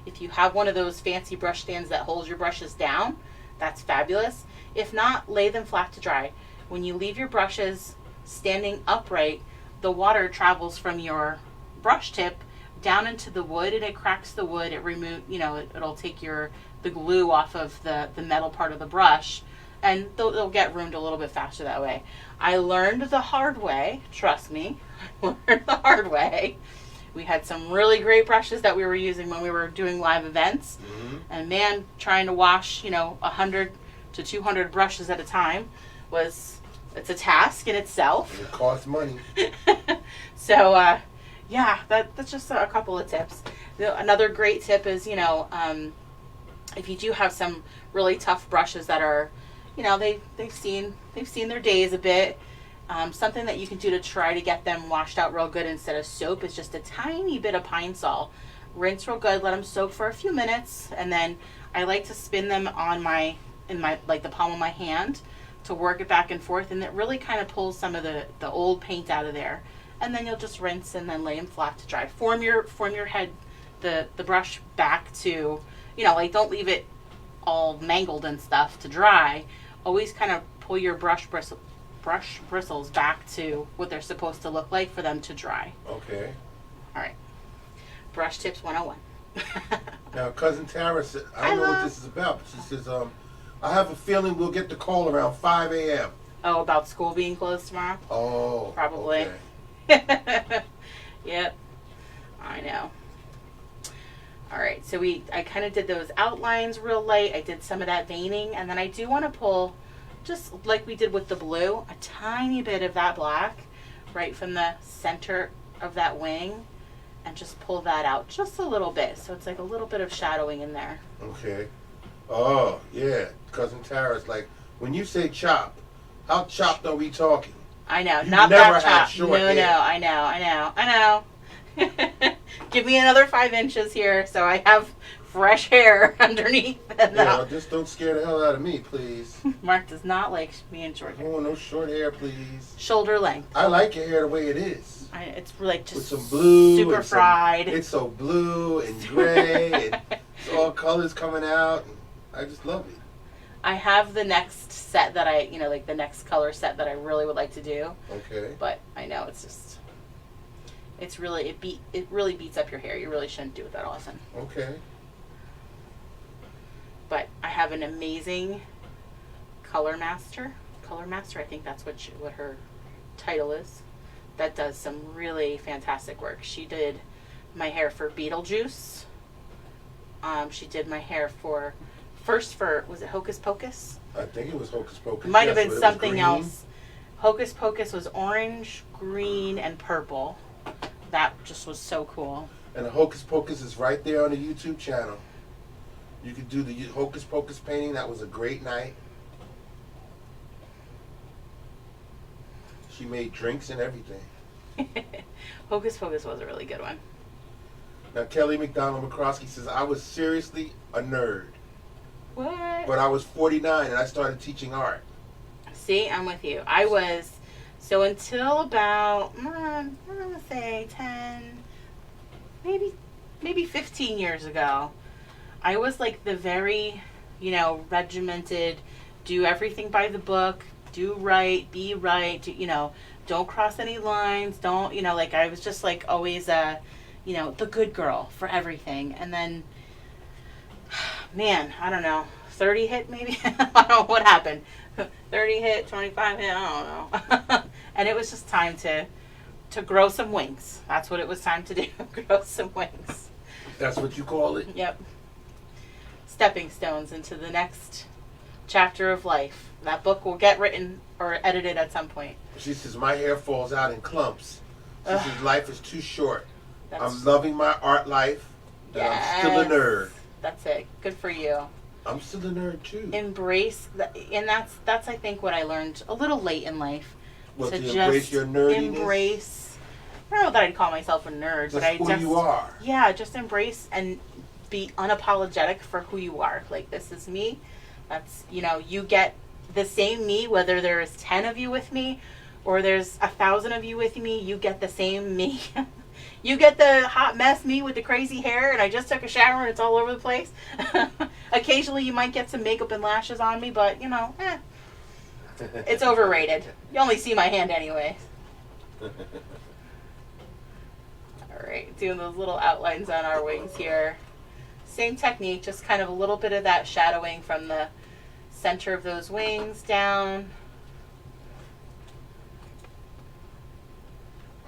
If you have one of those fancy brush stands that holds your brushes down, that's fabulous. If not, lay them flat to dry. When you leave your brushes standing upright, the water travels from your brush tip down into the wood, and it cracks the wood. It it'll take the glue off of the metal part of the brush, and they'll get ruined a little bit faster that way. I learned the hard way. Trust me, I learned the hard way. We had some really great brushes that we were using when we were doing live events. Mm-hmm. And man, trying to wash 100 to 200 brushes at a time it's a task in itself. It costs money. So yeah, that's just a couple of tips. Another great tip is if you do have some really tough brushes that are they've seen their days a bit. Something that you can do to try to get them washed out real good instead of soap is just a tiny bit of Pine Sol. Rinse real good, let them soak for a few minutes, and then I like to spin them in the palm of my hand to work it back and forth, and it really kind of pulls some of the old paint out of there. And then you'll just rinse and then lay them flat to dry. Form your head, the brush back to, don't leave it all mangled and stuff to dry. Always kind of pull your brush bristles back to what they're supposed to look like for them to dry. Okay. All right. Brush tips 101. Now, Cousin Tara said, I don't know what this is about, but she says, I have a feeling we'll get the call around 5 a.m. Oh, about school being closed tomorrow? Oh. Probably. Okay. Yep. I know. All right. So I kind of did those outlines real light. I did some of that veining, and then I do want to pull, just like we did with the blue, a tiny bit of that black right from the center of that wing, and just pull that out just a little bit. So it's like a little bit of shadowing in there. Okay. Oh, yeah. Cousin Tara's like, when you say chop, how chopped are we talking? I know. You not never that had chop. short hair. No, I know. Give me another 5 inches here. So I have fresh hair underneath. And yeah, just don't scare the hell out of me, please. Mark does not like me in short I hair. don't want no short hair, please. Shoulder length. I like your hair the way it is. It's like just with some blue, super fried. It's so blue and gray, and it's all colors coming out. And I just love it. I have the next set that like the next color set that I really would like to do. Okay. But I know it really beats up your hair. You really shouldn't do it that often. Okay. But I have an amazing color master, I think that's what her title is, that does some really fantastic work. She did my hair for Beetlejuice. She did my hair for was it Hocus Pocus? I think it was Hocus Pocus. It might have been something else. Hocus Pocus was orange, green, and purple. That just was so cool. And the Hocus Pocus is right there on the YouTube channel. You could do the Hocus Pocus painting. That was a great night. She made drinks and everything. Hocus Pocus was a really good one. Now, Kelly McDonald McCroskey says, I was seriously a nerd. What? But I was 49 and I started teaching art. See, I'm with you. I was, so until about, I'm going to say 10, maybe 15 years ago, I was like the very, regimented, do everything by the book, do right, be right, don't cross any lines, don't, I was just like always the good girl for everything. And then, man, I don't know, 30 hit maybe? I don't know what happened. 30 hit, 25 hit, I don't know. And it was just time to grow some wings. That's what it was time to do, grow some wings. That's what you call it? Yep. Stepping stones into the next chapter of life. That book will get written or edited at some point. She says, my hair falls out in clumps. She says, life is too short. That's, I'm loving my art life, and I'm still a nerd. That's it. Good for you. I'm still a nerd, too. Embrace, and that's I think, what I learned a little late in life. Well, to embrace your nerdiness? Embrace, I don't know that I'd call myself a nerd, but I just just... who you are. Yeah, just embrace and be unapologetic for who you are. Like, this is me. That's, you get the same me, whether there's 10 of you with me or there's 1,000 of you with me, you get the same me. You get the hot mess me with the crazy hair and I just took a shower and it's all over the place. Occasionally you might get some makeup and lashes on me, but it's overrated. You only see my hand anyways. Alright, doing those little outlines on our wings here. Same technique, just kind of a little bit of that shadowing from the center of those wings down.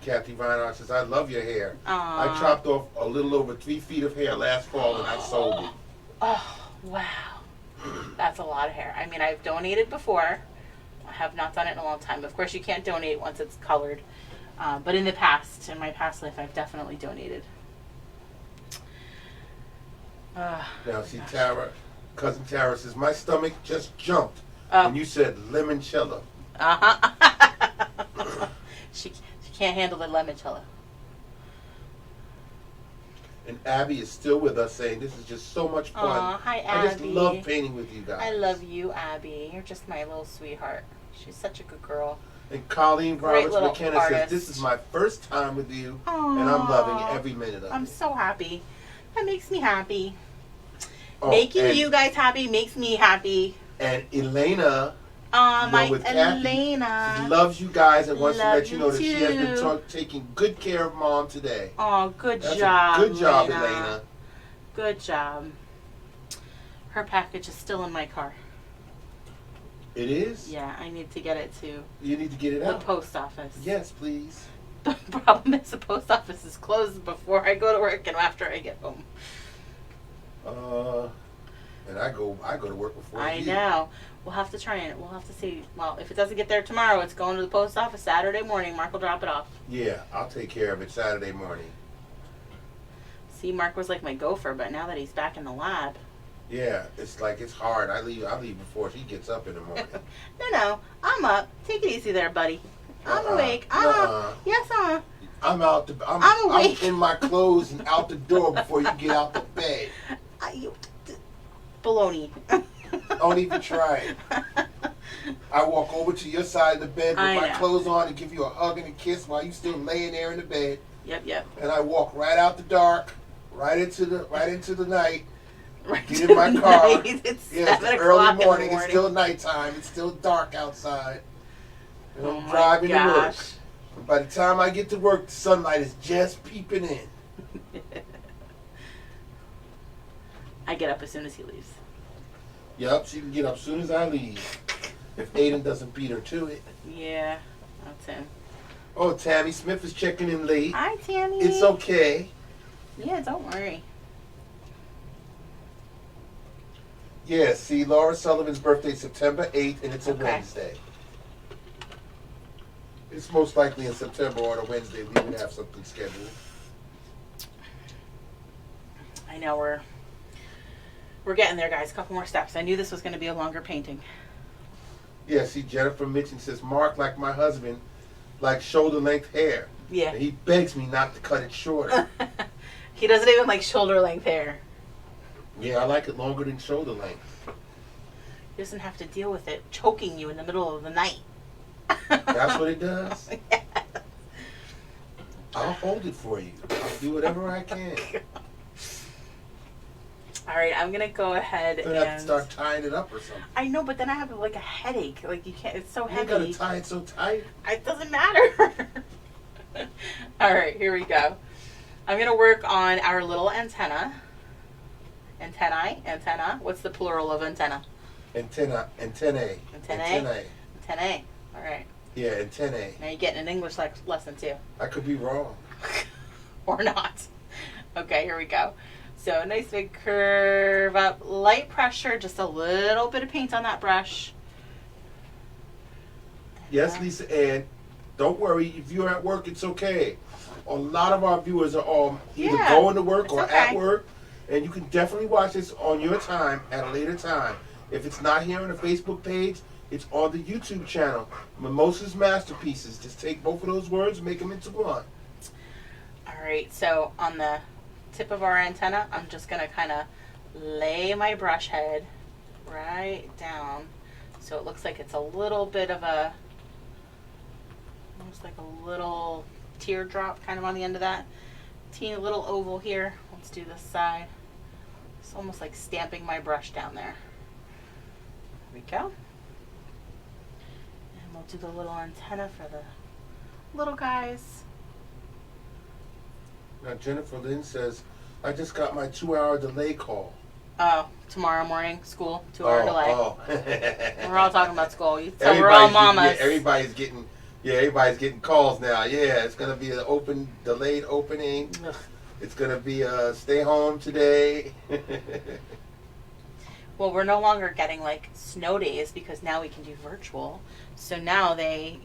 Kathy Reinhardt says, I love your hair. Aww. I chopped off a little over 3 feet of hair last fall and I sold it. Oh, wow. That's a lot of hair. I mean, I've donated before. I have not done it in a long time. Of course, you can't donate once it's colored. But in my past life, I've definitely donated. Now, see, Tara, cousin Tara says, my stomach just jumped when you said limoncello. Uh-huh. She can't handle the limoncello. And Abby is still with us saying, this is just so much fun. Aw, hi, Abby. I just love painting with you guys. I love you, Abby. You're just my little sweetheart. She's such a good girl. And Colleen Great Roberts McKenna artist. says, this is my first time with you, Aww. and I'm loving every minute of I'm it. so happy. That makes me happy. Oh, Making you guys happy makes me happy. And Elena, my with Kathy, Elena. she loves you guys and wants to Love let you know that she has too. been taking good care of Mom today. Oh, good That's job, a good job, Elena. Elena. Good job. Her package is still in my car. It is? Yeah, I need to get it to You need to get it the out. post office. Yes, please. The problem is the post office is closed before I go to work and after I get home. And I go to work before I you. know. We'll have to try it. We'll have to see. Well, if it doesn't get there tomorrow, it's going to the post office Saturday morning. Mark will drop it off. Yeah, I'll take care of it Saturday morning. See, Mark was like my gopher, but now that he's back in the lab. Yeah, it's hard. I leave before she gets up in the morning. No, I'm up. Take it easy there, buddy. I'm awake. Yes, I'm out. I'm awake. in my clothes and out the door before you get out the bed. baloney. Don't even try it. I walk over to your side of the bed with my clothes on and give you a hug and a kiss while you still laying there in the bed. Yep. And I walk right out the dark, right into the night. Get in my car. It's it's early morning. It's still nighttime. It's still dark outside. And I'm driving to work. And by the time I get to work, the sunlight is just peeping in. I get up as soon as he leaves. Yep, she can get up as soon as I leave. If Aiden doesn't beat her to it. Yeah, that's him. Oh, Tammy Smith is checking in late. Hi, Tammy. It's okay. Yeah, don't worry. Yeah, see, Laura Sullivan's birthday is September 8th, and it's a Wednesday. It's most likely in September or on a Wednesday. We would have something scheduled. I know we're getting there, guys. A couple more steps. I knew this was going to be a longer painting. Yeah, see, Jennifer Mitchell says, Mark, like my husband, like shoulder-length hair. Yeah. And he begs me not to cut it shorter. He doesn't even like shoulder-length hair. Yeah, I like it longer than shoulder-length. He doesn't have to deal with it choking you in the middle of the night. That's what it does? Yeah. I'll hold it for you. I'll do whatever I can. All right, I'm going to go ahead and have to start tying it up or something. I know, but then I have like a headache. Like you can't, it's so heavy. You got to tie it so tight. It doesn't matter. All right, here we go. I'm going to work on our little antenna. Antenna. What's the plural of antenna? Antennae. Antennae. All right. Yeah, antennae. Now you're getting an English lesson too. I could be wrong. Or not. Okay, here we go. So nice big curve up, light pressure, just a little bit of paint on that brush. Yes, Lisa Ann. Don't worry, if you're at work, it's okay. A lot of our viewers are all either going to work or at work, and you can definitely watch this on your time at a later time. If it's not here on the Facebook page, it's on the YouTube channel. Mimosas Masterpieces. Just take both of those words and make them into one. All right, so on the tip of our antenna, I'm just going to kind of lay my brush head right down so it looks like it's a little bit of almost like a little teardrop kind of on the end of that. Teeny little oval here. Let's do this side. It's almost like stamping my brush down there. There we go. And we'll do the little antenna for the little guys. Now, Jennifer Lynn says, I just got my 2-hour delay call. Oh, tomorrow morning, school, 2-hour delay. Oh. We're all talking about school. So we're all mamas. Everybody's getting calls now. Yeah, it's going to be an delayed opening. Ugh. It's going to be a stay home today. Well, we're no longer getting like snow days because now we can do virtual. So now they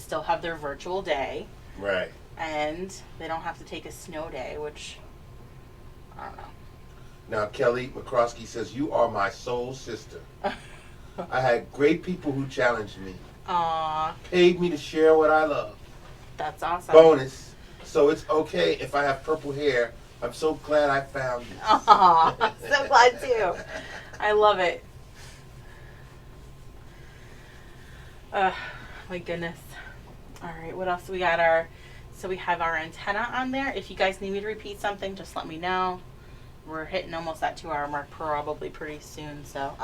still have their virtual day. Right. And they don't have to take a snow day, which, I don't know. Now, Kelly McCroskey says, you are my soul sister. I had great people who challenged me. Aww. Paid me to share what I love. That's awesome. Bonus. So it's okay if I have purple hair. I'm so glad I found you. Aww. So glad too. I love it. My goodness. All right, what else? We got so we have our antenna on there. If you guys need me to repeat something, just let me know. We're hitting almost that 2-hour mark probably pretty soon. So,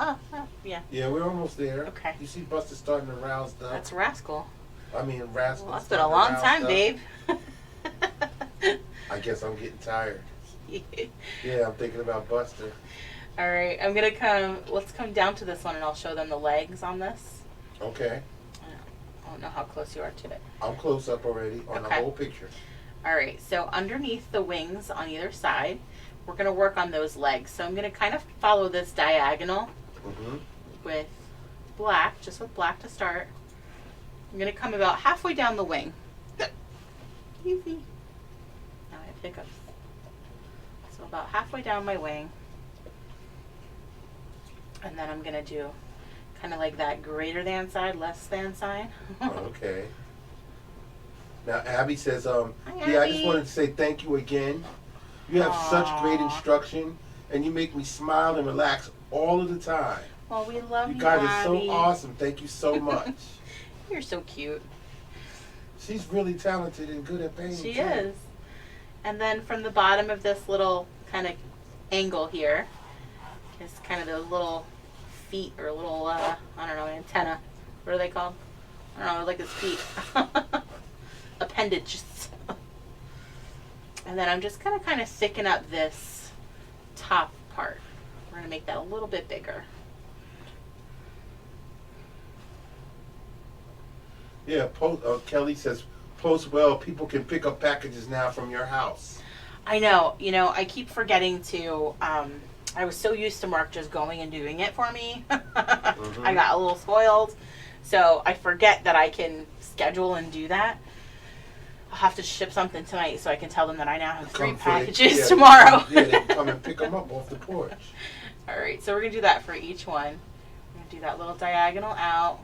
yeah. Yeah, we're almost there. Okay. You see Buster starting to rouse up. That's Rascal. I mean, Rascal. Well, that's been a long time, babe. I guess I'm getting tired. Yeah, I'm thinking about Buster. All right, let's come down to this one and I'll show them the legs on this. Okay. I don't know how close you are to it. I'm close up already on the whole picture. All right, so underneath the wings on either side, we're going to work on those legs. So I'm going to kind of follow this diagonal with black, just with black to start. I'm going to come about halfway down the wing. Easy. Now I have hiccups. So about halfway down my wing. And then I'm going to do kind of like that greater than side, less than sign. Okay. Now, Abby says, Hi, yeah, I Abby. just wanted to say thank you again. You have such great instruction, and you make me smile and relax all of the time. Well, we love you, You guys Abby. are so awesome. Thank you so much. You're so cute. She's really talented and good at painting. She too. is. And then from the bottom of this little kind of angle here is kind of those little feet or little, I don't know, antenna. What are they called? I don't know, like his feet. Appendages. And then I'm just going to kind of thicken up this top part. We're going to make that a little bit bigger. Yeah, Kelly says, post well, people can pick up packages now from your house. I know. You know, I keep forgetting to, I was so used to Mark just going and doing it for me. Mm-hmm. I got a little spoiled. So I forget that I can schedule and do that. I'll have to ship something tonight so I can tell them that I now have 3 packages tomorrow. Yeah, they can come and pick them up off the porch. All right, so we're going to do that for each one. We're going to do that little diagonal out.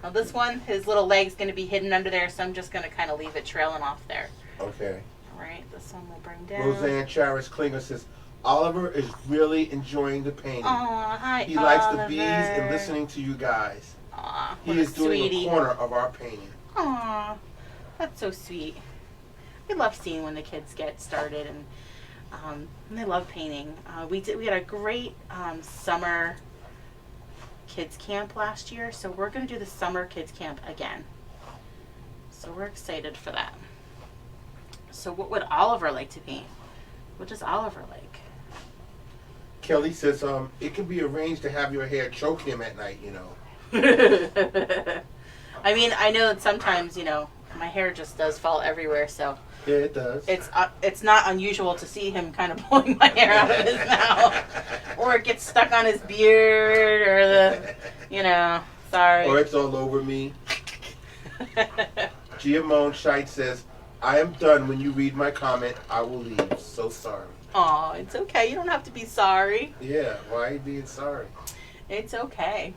Now this one, his little leg's going to be hidden under there, so I'm just going to kind of leave it trailing off there. Okay. All right, this one we'll bring down. Roseanne Charis Klinger says, Oliver is really enjoying the painting. Aw, hi, He likes the Oliver. bees and listening to you guys. Aw, He what is doing sweetie. a corner of our painting. Aw, that's so sweet. We love seeing when the kids get started, and they love painting. We had a great summer kids camp last year, so we're going to do the summer kids camp again. So we're excited for that. So what would Oliver like to paint? What does Oliver like? Kelly says, it can be arranged to have your hair choke him at night, you know. I mean, I know that sometimes, you know, my hair just does fall everywhere, so Yeah, it does. it's not unusual to see him kind of pulling my hair out of his mouth, or it gets stuck on his beard, or the, you know, sorry. Or it's all over me. Giamone Scheidt says, I am done. When you read my comment, I will leave. So sorry. Aw, it's okay. You don't have to be sorry. Yeah, why are you being sorry? It's okay.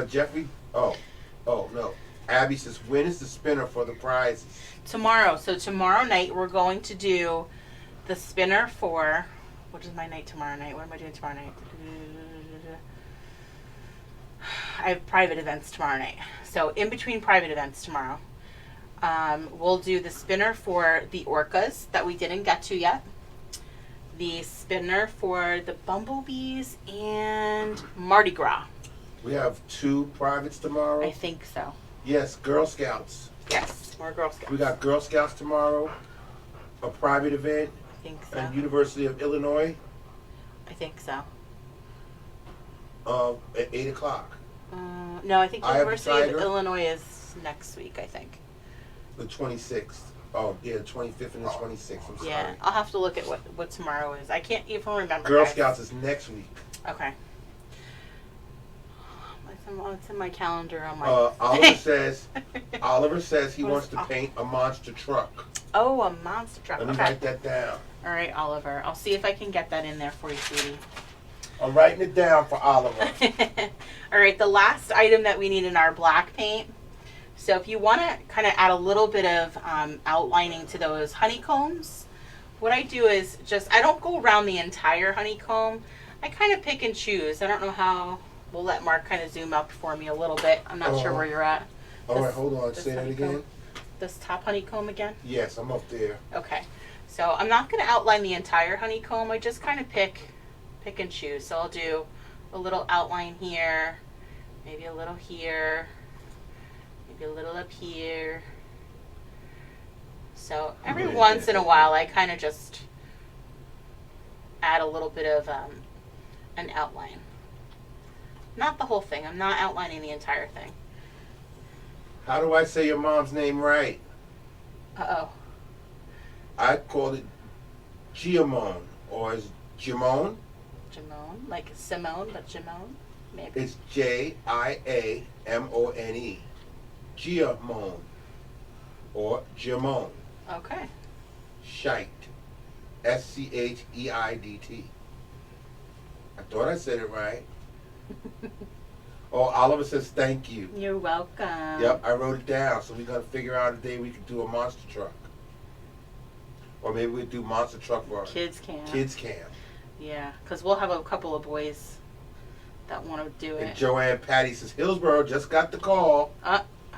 Jeffrey, oh no. Abby says, when is the spinner for the prizes? Tomorrow. So tomorrow night we're going to do the spinner for, what is my night tomorrow night? What am I doing tomorrow night? I have private events tomorrow night. So in between private events tomorrow, we'll do the spinner for the orcas that we didn't get to yet. The spinner for the bumblebees and Mardi Gras. We have 2 privates tomorrow. I think so. Yes, Girl Scouts. Yes, more Girl Scouts. We got Girl Scouts tomorrow, a private event I think so. at University of Illinois I think so. at 8 o'clock. No, I think Eye of the University of Tiger. Illinois is next week, I think. The 26th. Oh, yeah, the 25th and the 26th. I'm sorry. Yeah, I'll have to look at what tomorrow is. I can't even remember. Girl guys. Scouts is next week. Okay. It's in my calendar on my... Oliver says he What wants is- to paint a monster truck. Oh, a monster truck. Let me Okay. write that down. All right, Oliver. I'll see if I can get that in there for you, sweetie. I'm writing it down for Oliver. All right, the last item that we need in our black paint. So if you want to kind of add a little bit of outlining to those honeycombs, what I do is I don't go around the entire honeycomb. I kind of pick and choose. I don't know how. We'll let Mark kind of zoom up for me a little bit. I'm not sure where you're at. All right, hold on. Say that honeycomb. again. This top honeycomb again? Yes, I'm up there. Okay. So I'm not going to outline the entire honeycomb. I just kind of pick and choose. So I'll do a little outline here, maybe a little here, maybe a little up here. So every once in a while I kind of just add a little bit of an outline. Not the whole thing. I'm not outlining the entire thing. How do I say your mom's name right? Uh-oh. I called it Giamone, or is Giamone? Jamone, like Simone, but Jamone, maybe. It's Jiamone. Giamone, or Giamone. Okay. Scheidt. Scheidt. I thought I said it right. Oh, Oliver says thank you. You're welcome. Yep, I wrote it down. So we're going to figure out a day we could do a monster truck. Or maybe we'd do monster truck for Kids camp. kids camp. Yeah, because we'll have a couple of boys that want to do it. And Joanne Patty says, Hillsborough just got the call.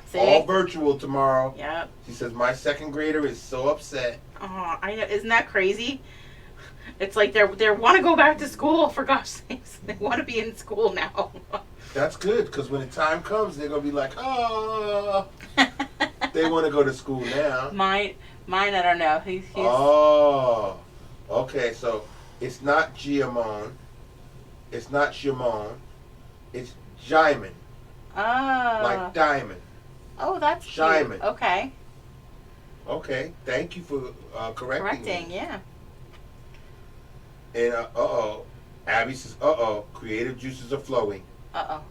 See? All virtual tomorrow. Yep. She says, my second grader is so upset. Oh, I know. Isn't that crazy? It's like they want to go back to school, for gosh sakes. They want to be in school now. That's good, because when the time comes, they're going to be like, oh. They want to go to school now. Mine, I don't know. He's Oh. Okay, so it's not Giamon. It's not Shimon. It's Jaimin. Oh. Like diamond. Oh, that's Jaimin. cute. Okay. Okay, thank you for correcting me. Yeah. And Abby says, creative juices are flowing.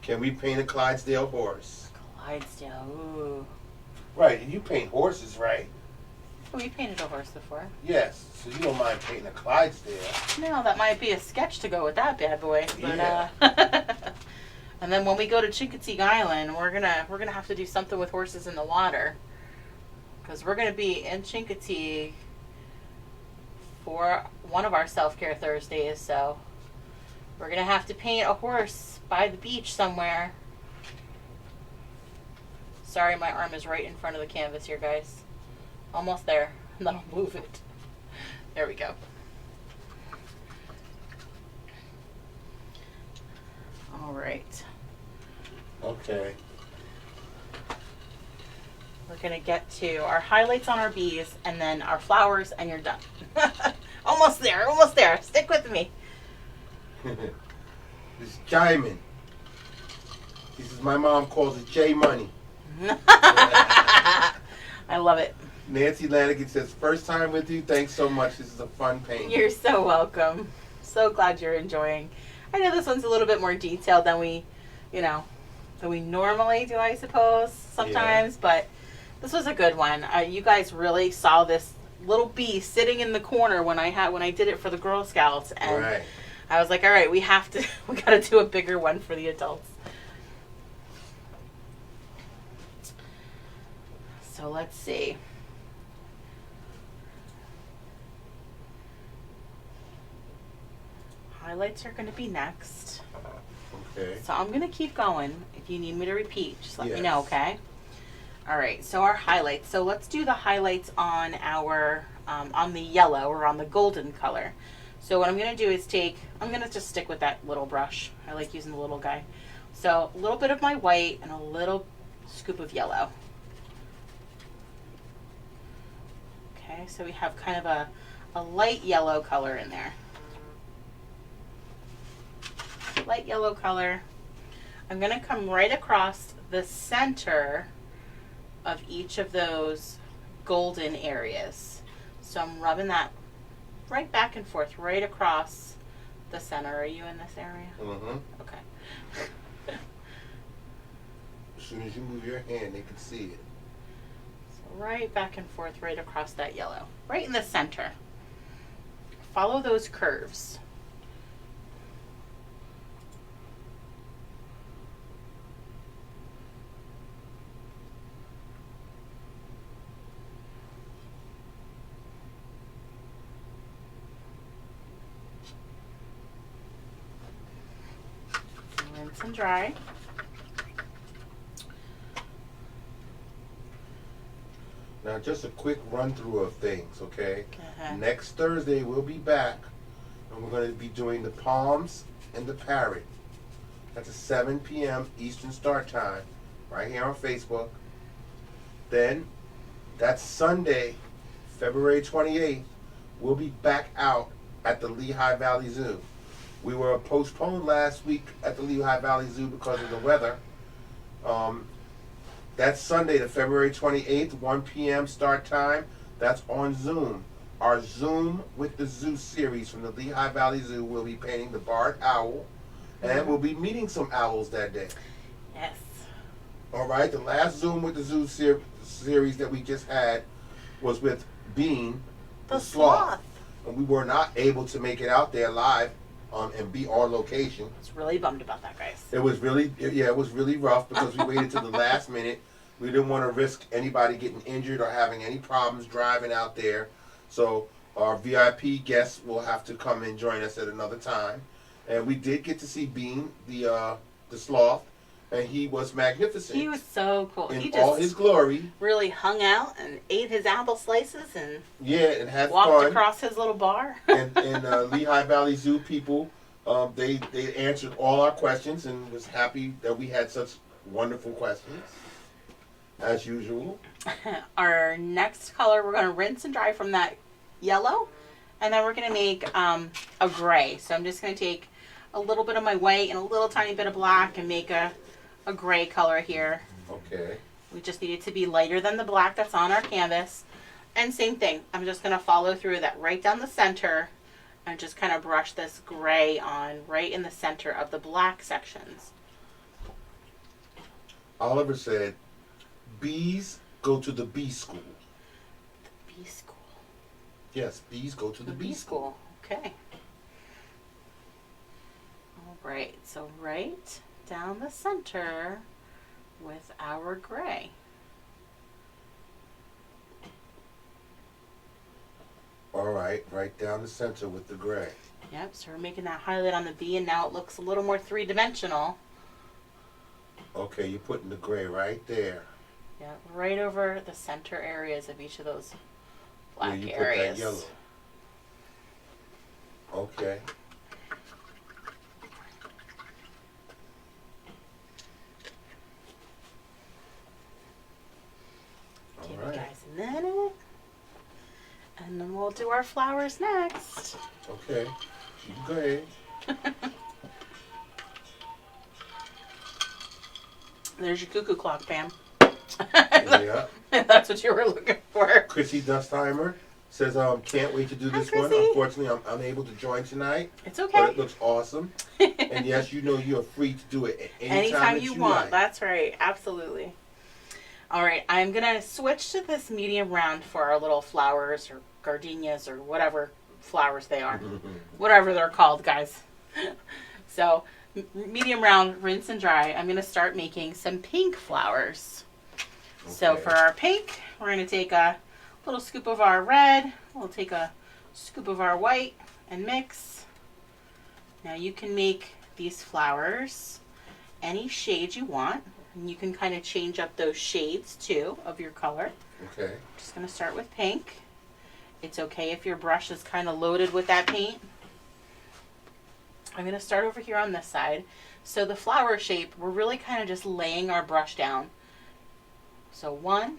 Can we paint a Clydesdale horse? Clydesdale, ooh. Right, and you paint horses, right? We painted a horse before. Yes, so you don't mind painting a Clydesdale. No, that might be a sketch to go with that bad boy. But, yeah. And then when we go to Chincoteague Island, we're gonna have to do something with horses in the water, because we're gonna be in Chincoteague for one of our self-care Thursdays. So we're gonna have to paint a horse by the beach somewhere. Sorry, my arm is right in front of the canvas here, guys. Almost there, and then I'll move it. There we go. All right. Okay. We're gonna get to our highlights on our bees, and then our flowers, and you're done. Almost there, almost there. Stick with me. It's Jaimin. He says, my mom calls it J Money. I love it. Nancy Lanigan says, first time with you. Thanks so much. This is a fun painting. You're so welcome. So glad you're enjoying. I know this one's a little bit more detailed than we normally do, I suppose, sometimes, but this was a good one. You guys really saw this little bee sitting in the corner when I did it for the Girl Scouts, and Right. I was like, all right, we gotta do a bigger one for the adults. So let's see. Highlights are going to be next. Okay. So I'm going to keep going. If you need me to repeat, just let me Yes. know, okay? All right, so our highlights. So let's do the highlights on our, on the yellow or on the golden color. So what I'm going to do is I'm going to just stick with that little brush. I like using the little guy. So a little bit of my white and a little scoop of yellow. Okay, so we have kind of a light yellow color in there. Light yellow color. I'm going to come right across the center of each of those golden areas. So I'm rubbing that right back and forth, right across the center. Are you in this area? Mm-hmm. Okay. As soon as you move your hand, they can see it. So right back and forth, right across that yellow. Right in the center. Follow those curves. Rinse and dry. Now, just a quick run through of things, okay? Uh-huh. Next Thursday, we'll be back, and we're going to be doing the palms and the parrot. That's at 7 p.m. Eastern Start Time, right here on Facebook. Then, that's Sunday, February 28th, we'll be back out at the Lehigh Valley Zoo. We were postponed last week at the Lehigh Valley Zoo because of the weather. That's Sunday, the February 28th, 1 p.m. start time. That's on Zoom. Our Zoom with the Zoo series from the Lehigh Valley Zoo will be painting the barred owl, and we'll be meeting some owls that day. Yes. All right, the last Zoom with the Zoo series that we just had was with Bean, The sloth. and we were not able to make it out there live and be on location. I was really bummed about that, guys. It was really rough because we waited till the last minute. We didn't want to risk anybody getting injured or having any problems driving out there. So Our VIP guests will have to come and join us at another time. And we did get to see Bean, the sloth, and he was magnificent. He was so cool. In He just all his glory. really hung out and ate his apple slices and and had walked fun. across his little bar. and Lehigh Valley Zoo people, they answered all our questions and was happy that we had such wonderful questions, as usual. Our next color, we're going to rinse and dry from that yellow, and then we're going to make a gray. So I'm just going to take a little bit of my white and a little tiny bit of black and make a gray color here. Okay. We just need it to be lighter than the black that's on our canvas. And same thing, I'm just going to follow through that right down the center and just kind of brush this gray on right in the center of the black sections. Oliver said, bees go to the bee school. The bee school. Yes, bees go to the bee school. Okay. All right, so right down the center with our gray. All right down the center with the gray. Yep, so we're making that highlight on the bee, and now it looks a little more three-dimensional. Okay, you're putting the gray right there. Yeah, right over the center areas of each of those black Where you areas. put that yellow. Okay. Give you All right. guys a minute. And then we'll do our flowers next. Okay. You go ahead. There's your cuckoo clock, Pam. Yeah. That's what you were looking for. Chrissy Dustheimer says, can't wait to do Hi, this one. Chrissy. Unfortunately, I'm unable to join tonight. It's okay. But it looks awesome. And yes, you know you're free to do it anytime you want. like. That's right. Absolutely. All right. I'm going to switch to this medium round for our little flowers or gardenias or whatever flowers they are. Whatever they're called, guys. So, medium round, rinse and dry. I'm going to start making some pink flowers. Okay. So for our pink, we're going to take a little scoop of our red. We'll take a scoop of our white and mix. Now you can make these flowers any shade you want. And you can kind of change up those shades too of your color. Okay. Just going to start with pink. It's okay if your brush is kind of loaded with that paint. I'm going to start over here on this side. So the flower shape, we're really kind of just laying our brush down. So 1,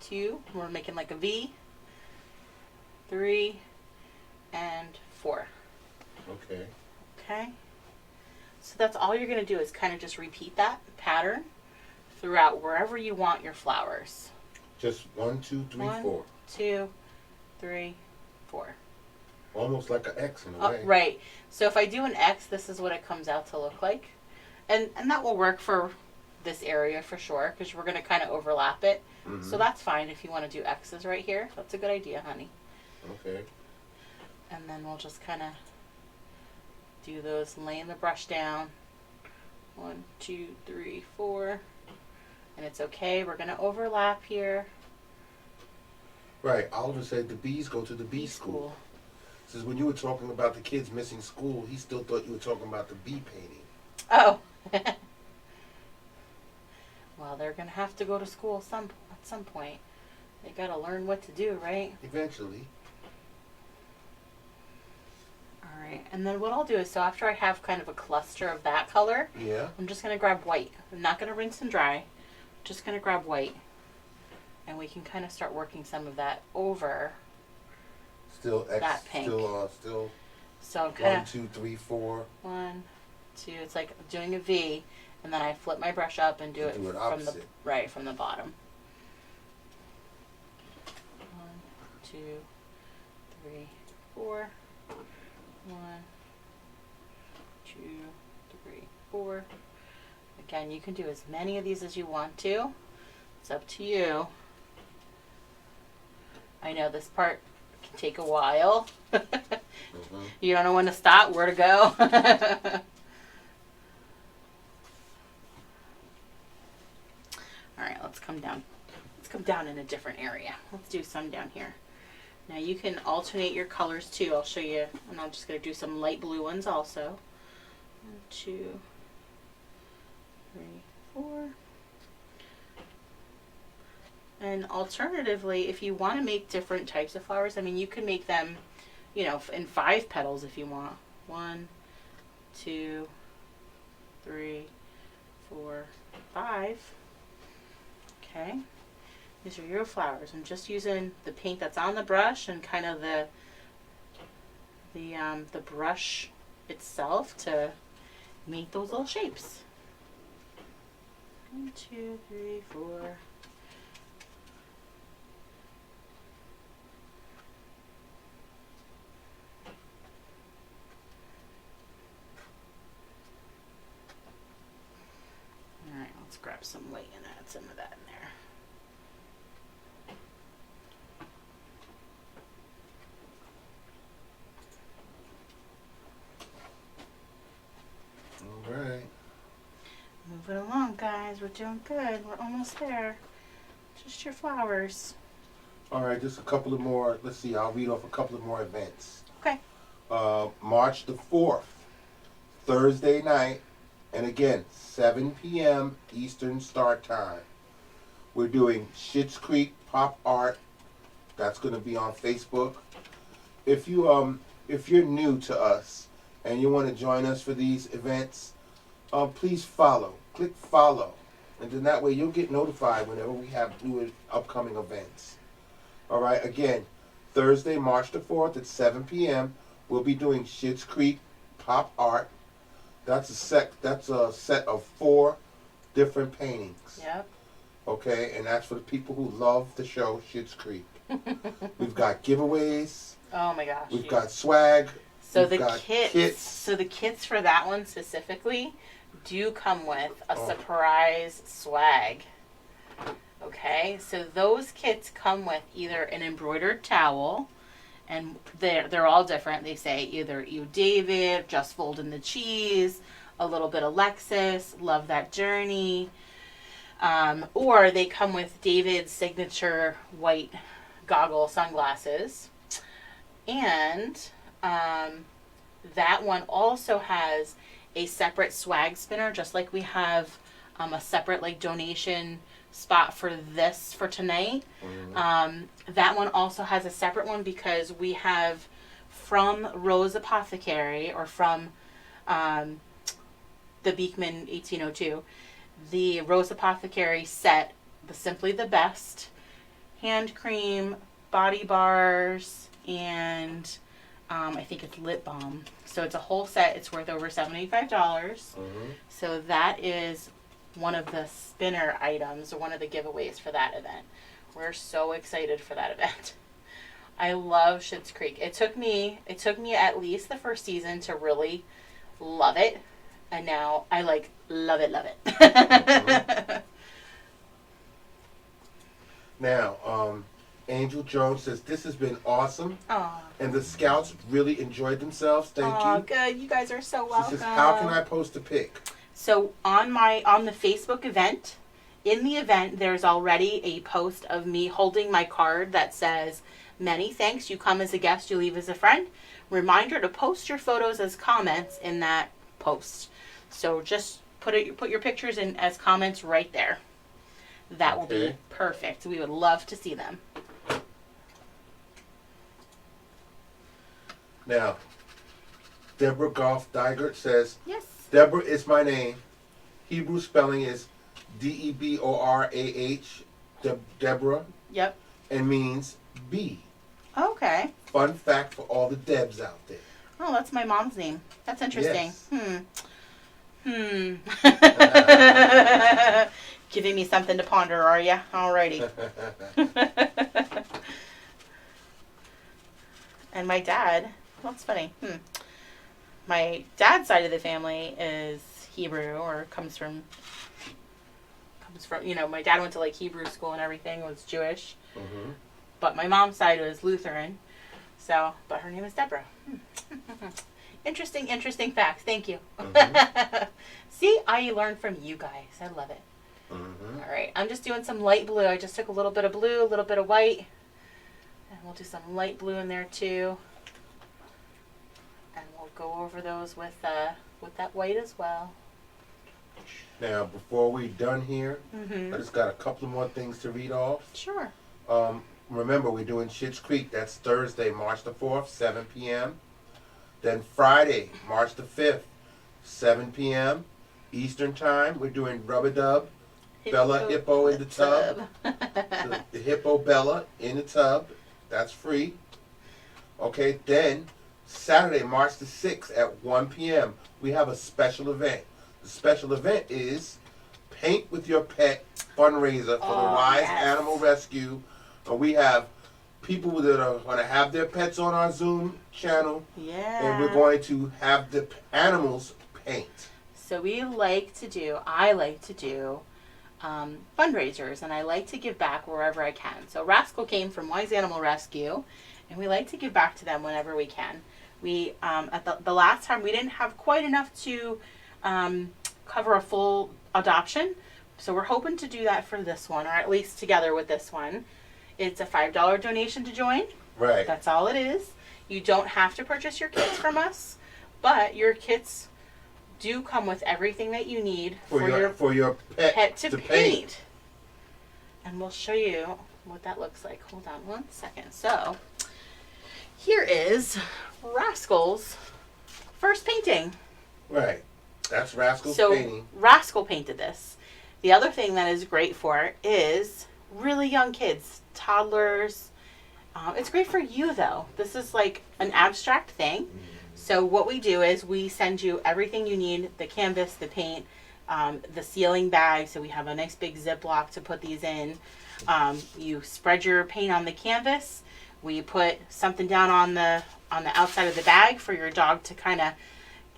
2, we're making like a V, 3, and 4. Okay. Okay. So that's all you're going to do is kind of just repeat that pattern throughout wherever you want your flowers. Just 1, 2, 3, 1, 4. 2, 3, 4. Almost like an X in a way. Right. So if I do an X, this is what it comes out to look like. And that will work for this area for sure, because we're going to kind of overlap it. Mm-hmm. So that's fine if you want to do X's right here. That's a good idea, honey. Okay. And then we'll just kind of do those, laying the brush down. 1, 2, 3, 4. And it's okay. We're going to overlap here. Right. Oliver said the bees go to the bee school. Says when you were talking about the kids missing school, he still thought you were talking about the bee painting. Oh. Well, they're going to have to go to school at some point. They got to learn what to do, right? Eventually. All right. And then what I'll do is, so after I have kind of a cluster of that color, yeah, I'm just going to grab white. I'm not going to rinse and dry. Just going to grab white. And we can kind of start working some of that over still X, that pink. Still so kind 1, 2, 3, 4. 1, 2. It's like doing a V, and then I flip my brush up and do it from the bottom. 1, 2, 3, 4. 1, 2, 3, 4. Again, you can do as many of these as you want to. It's up to you. I know this part can take a while. Mm-hmm. You don't know when to stop, where to go. All right, let's come down. Let's come down in a different area. Let's do some down here. Now you can alternate your colors too. I'll show you, and I'm just going to do some light blue ones also. 1, 2, 3, 4. And alternatively, if you want to make different types of flowers, I mean, you can make them, you know, in 5 petals if you want. 1, 2, 3, 4, 5. Okay. These are your flowers. I'm just using the paint that's on the brush and kind of the brush itself to make those little shapes. 1, 2, 3, 4. All right, let's grab some white and add some of that in there. All right. Moving along, guys. We're doing good. We're almost there. Just your flowers. All right, just a couple of more. Let's see. I'll read off a couple of more events. Okay. March the 4th, Thursday night, and again, 7 p.m. Eastern Start Time. We're doing Schitt's Creek Pop Art. That's going to be on Facebook. If you're new to us and you want to join us for these events, please follow. Click follow. And then that way you'll get notified whenever we have new upcoming events. All right, again, Thursday, March the 4th at 7 p.m. We'll be doing Schitt's Creek Pop Art. That's a set of 4 different paintings. Yep. Okay, and that's for the people who love the show Schitt's Creek. We've got giveaways. Oh my gosh. We've got swag. So We've the got kits. So the kits for that one specifically do come with a surprise swag. Okay, so those kits come with either an embroidered towel, and they're all different. They say either You David, Just Folding the Cheese, a little bit of Lexus, Love That Journey, or they come with David's signature white goggle sunglasses, and that one also has a separate swag spinner, just like we have a separate like donation spot for this for tonight. That one also has a separate one because we have from Rose Apothecary, or from the Beekman 1802, the Rose Apothecary set, the Simply the Best hand cream, body bars, and I think it's lip balm. So it's a whole set. It's worth over $75. So that is one of the spinner items, or one of the giveaways for that event. We're so excited for that event. I love Schitt's Creek. It took me at least the first season to really love it, and now I like love it. Now, Angel Jones says this has been awesome. Aww. And the scouts really enjoyed themselves. Thank you. Oh, good. You guys are so welcome. She says, how can I post a pic? So on the Facebook event, in the event, there's already a post of me holding my card that says, "Many thanks. You come as a guest, you leave as a friend." Reminder to post your photos as comments in that post. So just put your pictures in as comments right there. That will be perfect. We would love to see them. Now, Deborah Goff Digert says, Yes. Deborah is my name. Hebrew spelling is Deborah. Deborah. Yep. And means bee. Okay. Fun fact for all the Debs out there. Oh, that's my mom's name. That's interesting. Yes. Giving me something to ponder, are ya? Alrighty. And my dad, well, that's funny. My dad's side of the family is Hebrew, or comes from, my dad went to like Hebrew school and everything, was Jewish. But my mom's side was Lutheran. So, but her name is Deborah. Interesting facts. Thank you. See, I learned from you guys. I love it. All right, I'm just doing some light blue. I just took a little bit of blue, a little bit of white. And we'll do some light blue in there too. And we'll go over those with that white as well. Now, before we're done here, I just got a couple more things to read off. Sure. Remember, we're doing Schitt's Creek. That's Thursday, March the 4th, 7 p.m. Then Friday, March the 5th, 7 p.m. Eastern Time. We're doing Rubber Dub, Bella Hippo in the tub. The Hippo Bella in the tub. That's free. Okay, then Saturday, March the 6th at 1 p.m. we have a special event. The special event is Paint with Your Pet fundraiser for the Wise Animal Rescue. And we have people that are going to have their pets on our Zoom channel. Yeah. And we're going to have the animals paint. So I like to do fundraisers, and I like to give back wherever I can. So Rascal came from Wise Animal Rescue, and we like to give back to them whenever we can. We at the last time we didn't have quite enough to cover a full adoption, so we're hoping to do that for this one, or at least together with this one. It's a $5 donation to join. Right. That's all it is. You don't have to purchase your kits from us, but your kits do come with everything that you need for your pet to paint. And we'll show you what that looks like. Hold on one second. So here is Rascal's first painting. Right. That's Rascal's painting. Rascal painted this. The other thing that is great for it is really young kids, toddlers. It's great for you though. This is like an abstract thing. So what we do is we send you everything you need: the canvas, the paint, the sealing bag. So we have a nice big Ziploc to put these in. You spread your paint on the canvas. We put something down on the outside of the bag for your dog to kind of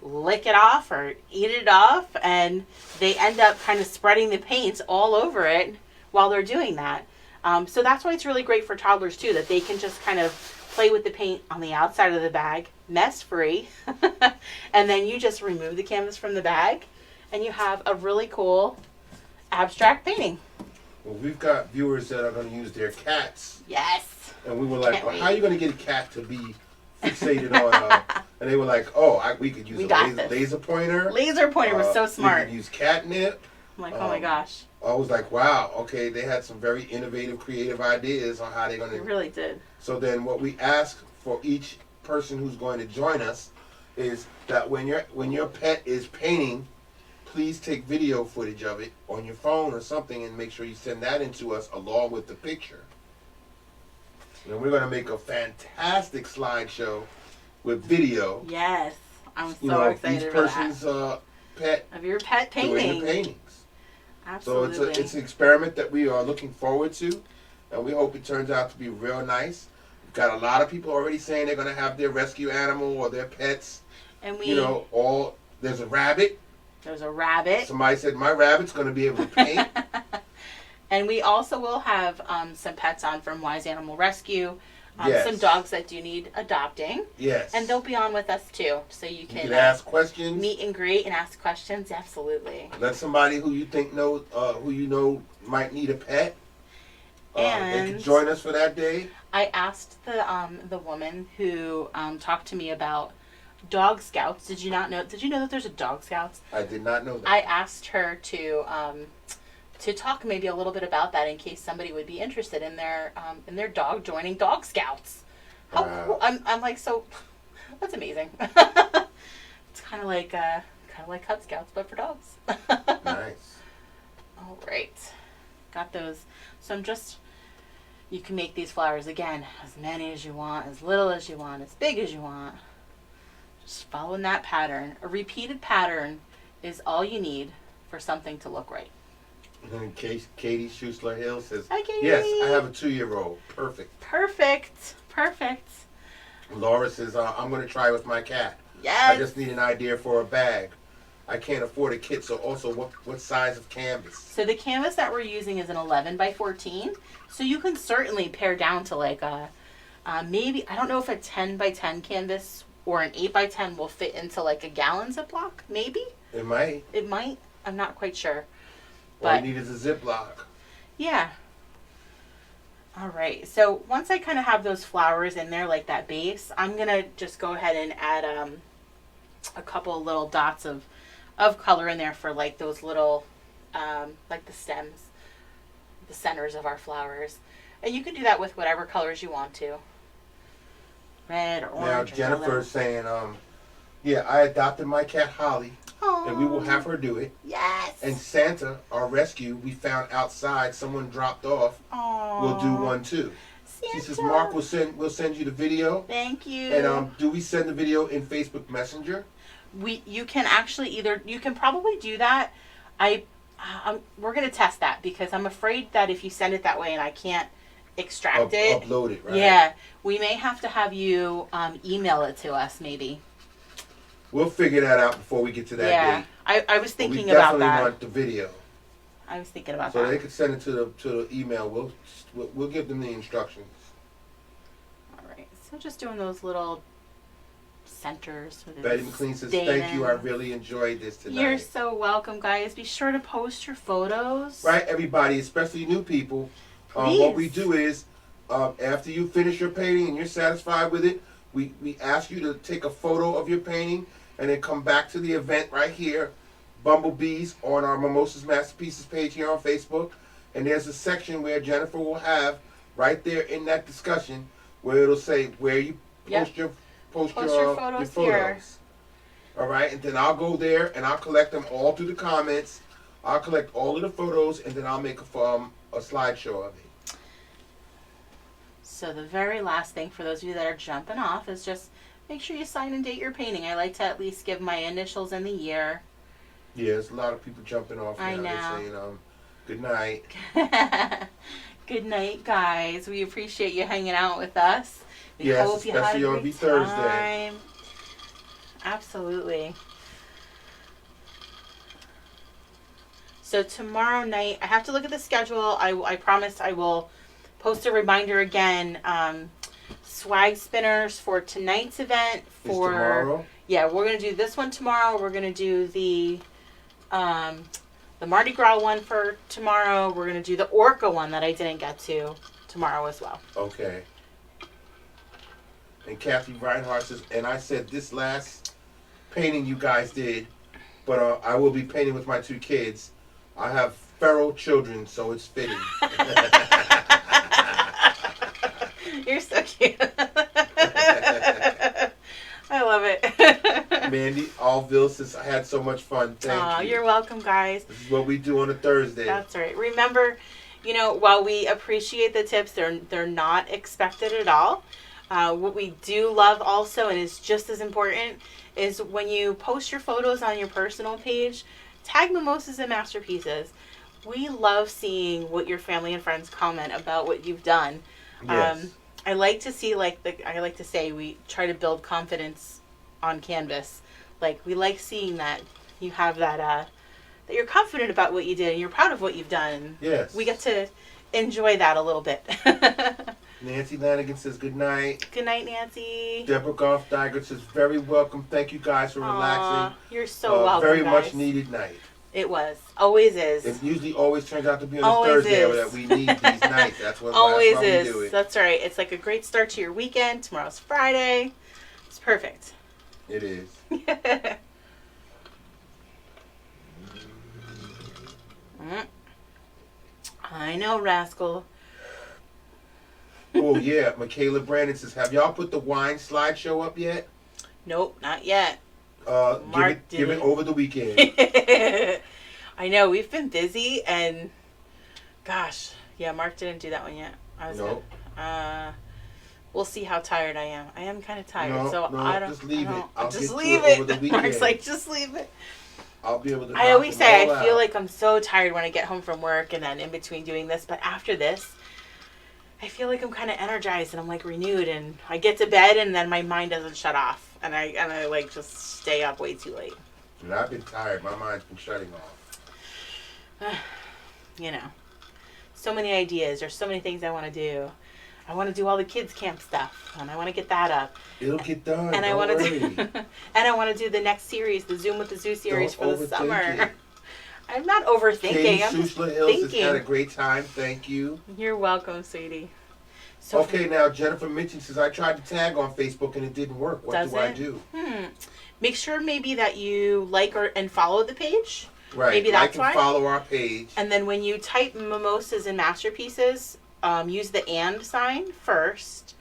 lick it off or eat it off, and they end up kind of spreading the paint all over it while they're doing that. So that's why it's really great for toddlers too, that they can just kind of play with the paint on the outside of the bag, mess free, and then you just remove the canvas from the bag and you have a really cool abstract painting. Well, we've got viewers that are going to use their cats. Yes. And we were like, well, how are you going to get a cat to be fixated on, and they were like, we could use a laser pointer. Laser pointer was so smart. We could use catnip. I'm like, oh my gosh. I was like, wow, okay, they had some very innovative, creative ideas on how they're going to. They really did. So then what we ask for each person who's going to join us is that when your pet is painting, please take video footage of it on your phone or something and make sure you send that in to us along with the picture. And we're going to make a fantastic slideshow with video. Yes, I'm so excited for that. Each person's pet of your pet painting. Doing the paintings. Absolutely. So it's an experiment that we are looking forward to, and we hope it turns out to be real nice. We've got a lot of people already saying they're going to have their rescue animal or their pets. And there's a rabbit. There's a rabbit. Somebody said my rabbit's going to be able to paint. And we also will have some pets on from Wise Animal Rescue. Yes. Some dogs that do need adopting. Yes. And they'll be on with us too. So you can ask questions. Meet and greet and ask questions. Absolutely. Let somebody who you think might need a pet. They can join us for that day. I asked the woman who talked to me about Dog Scouts. Did you know that there's a Dog Scouts? I did not know that. I asked her to talk maybe a little bit about that in case somebody would be interested in their dog joining Dog Scouts. How cool. I'm like, so that's amazing. It's kind of like Cub Scouts but for dogs. Nice. All right, got those. So you can make these flowers again, as many as you want, as little as you want, as big as you want. Just following that pattern. A repeated pattern is all you need for something to look right. And Katie Schussler Hill says, hi, Katie. Yes, I have a 2-year-old. Perfect. Laura says, I'm going to try with my cat. Yes. I just need an idea for a bag. I can't afford a kit, so also what size of canvas? So the canvas that we're using is an 11 by 14. So you can certainly pare down to like maybe, I don't know if a 10 by 10 canvas or an 8 by 10 will fit into like a gallon Ziploc, maybe? It might. I'm not quite sure. All you need is a Ziploc. Yeah. All right. So once I kind of have those flowers in there, like that base, I'm going to just go ahead and add a couple little dots of color in there for like those little, like the stems, the centers of our flowers. And you can do that with whatever colors you want to. Red or orange. Now, Jennifer's saying, yeah, I adopted my cat Holly, and we will have her do it. Yes. And Santa, our rescue, we found outside, someone dropped off. Aww. We'll do one too. Santa. She says, Mark, we'll send you the video. Thank you. And do we send the video in Facebook Messenger? You can actually you can probably do that. We're gonna test that because I'm afraid that if you send it that way and I can't extract it, upload it, right? Yeah, we may have to have you email it to us, maybe. We'll figure that out before we get to that date. I was thinking about that. We definitely want the video. I was thinking about that. So they can send it to the email. We'll give them the instructions. All right. So just doing those little centers. Betty McLean says, thank you. I really enjoyed this tonight. You're so welcome, guys. Be sure to post your photos. Right, everybody, especially new people. What we do is, after you finish your painting and you're satisfied with it, we ask you to take a photo of your painting and then come back to the event right here, Bumblebees, on our Mimosas Masterpieces page here on Facebook. And there's a post where Jennifer will have right there in that discussion where it'll say where you post your photos here. All right, and then I'll go there and I'll collect them all through the comments. I'll collect all of the photos and then I'll make a slideshow of it. So the very last thing for those of you that are jumping off is just make sure you sign and date your painting. I like to at least give my initials and the year. Yeah, there's a lot of people jumping off now. I know. They're saying, good night. Good night, guys. We appreciate you hanging out with us. We yes, hope you had a especially on great Thursday. time. Absolutely. So tomorrow night, I have to look at the schedule. I promise I will post a reminder again. Swag spinners for tonight's event. For tomorrow? Yeah, we're gonna do this one tomorrow. We're gonna do the Mardi Gras one for tomorrow. We're gonna do the Orca one that I didn't get to tomorrow as well. Okay. And Kathy Reinhardt says, and I said this last painting you guys did, but I will be painting with my 2 kids. I have feral children, so it's fitting. You're so cute. I love it. Mandy Allville says, I had so much fun. Thank you. You're welcome, guys. This is what we do on a Thursday. That's right. Remember, while we appreciate the tips, they're not expected at all. What we do love also, and is just as important, is when you post your photos on your personal page, tag Mimosas and Masterpieces. We love seeing what your family and friends comment about what you've done. Yes. I like to see, I like to say, we try to build confidence on canvas. Like, we like seeing that you have that, that you're confident about what you did and you're proud of what you've done. Yes. We get to enjoy that a little bit. Nancy Lanigan says, good night. Good night, Nancy. Deborah Goff Dagger says, very welcome. Thank you guys for relaxing. You're so welcome, very guys. much needed night. It was. Always is. It usually always turns out to be on a Always Thursday is. that we need these nights. That's what Always that's why is. we do it. That's right. It's like a great start to your weekend. Tomorrow's Friday. It's perfect. It is. I know, rascal. Oh, yeah. Michaela Brandon says, have y'all put the wine slideshow up yet? Nope, not yet. Give it over the weekend. I know, we've been busy, and gosh, yeah, Mark didn't do that one yet. Nope. We'll see how tired I am. I am kind of tired, No, I don't. just leave it. I'll just get leave to it over it. the weekend. Mark's like, just leave it. I'll be able to. I always say all I feel out. like I'm so tired when I get home from work, and then in between doing this. But after this, I feel like I'm kind of energized and I'm like renewed, and I get to bed and then my mind doesn't shut off, and I like just stay up way too late. And I've been tired. My mind's been shutting off. So many ideas. There's so many things I want to do. I want to do all the kids camp stuff, and I want to get that up. It'll get done. And I want to do, and I want to do the next series, the Zoom with the Zoo series for the summer. It. I'm not overthinking. Katie I'm just Susla Hills has thinking. had a great time. Thank you. You're welcome, sweetie. So okay, now Jennifer Mitchell says, I tried to tag on Facebook and it didn't work. What do I do? Make sure maybe that you like and follow the page. Right. Maybe that's why. Follow our page. And then when you type mimosas and masterpieces, use the and sign first,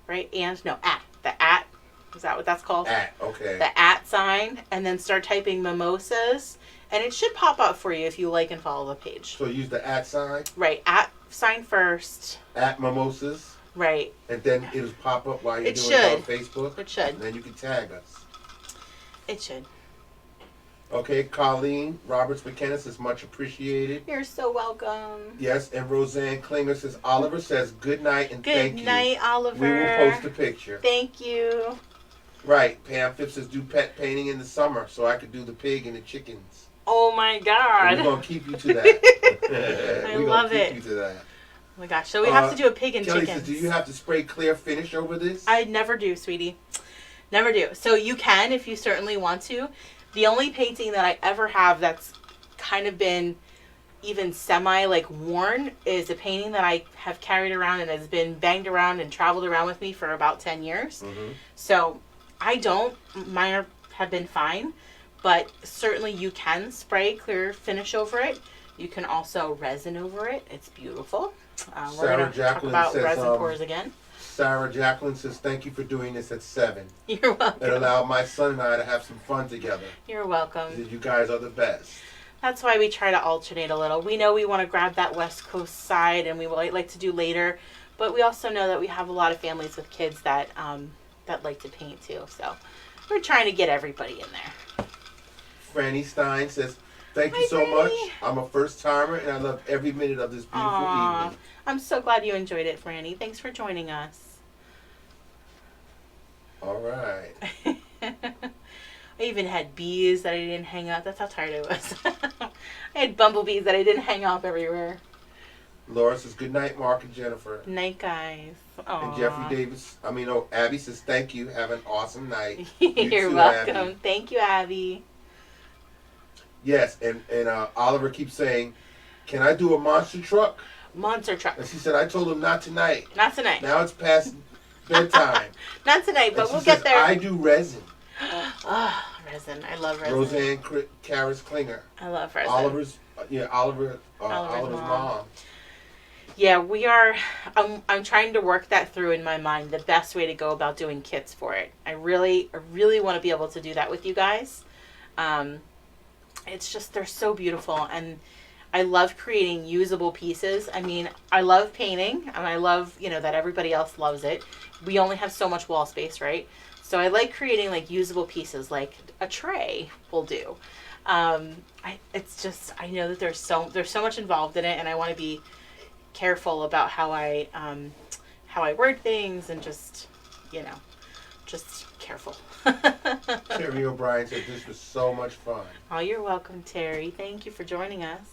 right? At. The at. Is that what that's called? At, okay. The at sign, and then start typing mimosas, and it should pop up for you if you like and follow the page. So use the at sign? Right, at sign first. At mimosas? Right. And then it'll pop up while you're doing it on Facebook? It should. And then you can tag us. It should. Okay, Colleen Roberts McKenna says, much appreciated. You're so welcome. Yes, and Roseanne Klinger says, Oliver says, good night and thank you. Good night, Oliver. We will post a picture. Thank you. Right, Pam Phipps says, do pet painting in the summer so I could do the pig and the chickens. Oh my God. And we're going to keep you to that. I love it. Keep you to that. Oh my gosh, so we have to do a pig and Kelly chickens. says, do you have to spray clear finish over this? I never do, sweetie. Never do. So you can if you certainly want to. The only painting that I ever have that's kind of been even semi worn is a painting that I have carried around and has been banged around and traveled around with me for about 10 years. Mm-hmm. So I don't. Mine have been fine. But certainly you can spray clear finish over it. You can also resin over it. It's beautiful. We're going to talk about resin pours again. Sarah Jacqueline says, thank you for doing this at 7. You're welcome. It allowed my son and I to have some fun together. You're welcome. You guys are the best. That's why we try to alternate a little. We know we want to grab that West Coast side and we would like to do later. But we also know that we have a lot of families with kids that like to paint too. So we're trying to get everybody in there. Franny Stein says, thank you so much. I'm a first timer and I love every minute of this beautiful evening. I'm so glad you enjoyed it, Franny. Thanks for joining us. All right. I even had bees that I didn't hang up. That's how tired I was. I had bumblebees that I didn't hang up everywhere. Laura says, good night, Mark and Jennifer. Night, guys. Aww. And Jeffrey Abby says, thank you. Have an awesome night. You're welcome. Abby. Thank you, Abby. Yes, and Oliver keeps saying, can I do a monster truck? Monster truck. And she said, I told him not tonight. Not tonight. Now it's past bedtime. Not tonight, but we'll get there. I do resin. Resin. I love resin. Roseanne Karras Klinger. I love resin. Oliver's mom. Yeah, we are. I'm trying to work that through in my mind. The best way to go about doing kits for it. I really want to be able to do that with you guys. It's just they're so beautiful, and I love creating usable pieces. I mean, I love painting, and I love that everybody else loves it. We only have so much wall space, right? So I like creating usable pieces, like a tray will do. I know that there's so much involved in it, and I want to be careful about how I word things, and just careful. Terry O'Brien said this was so much fun. Oh, you're welcome, Terry. Thank you for joining us.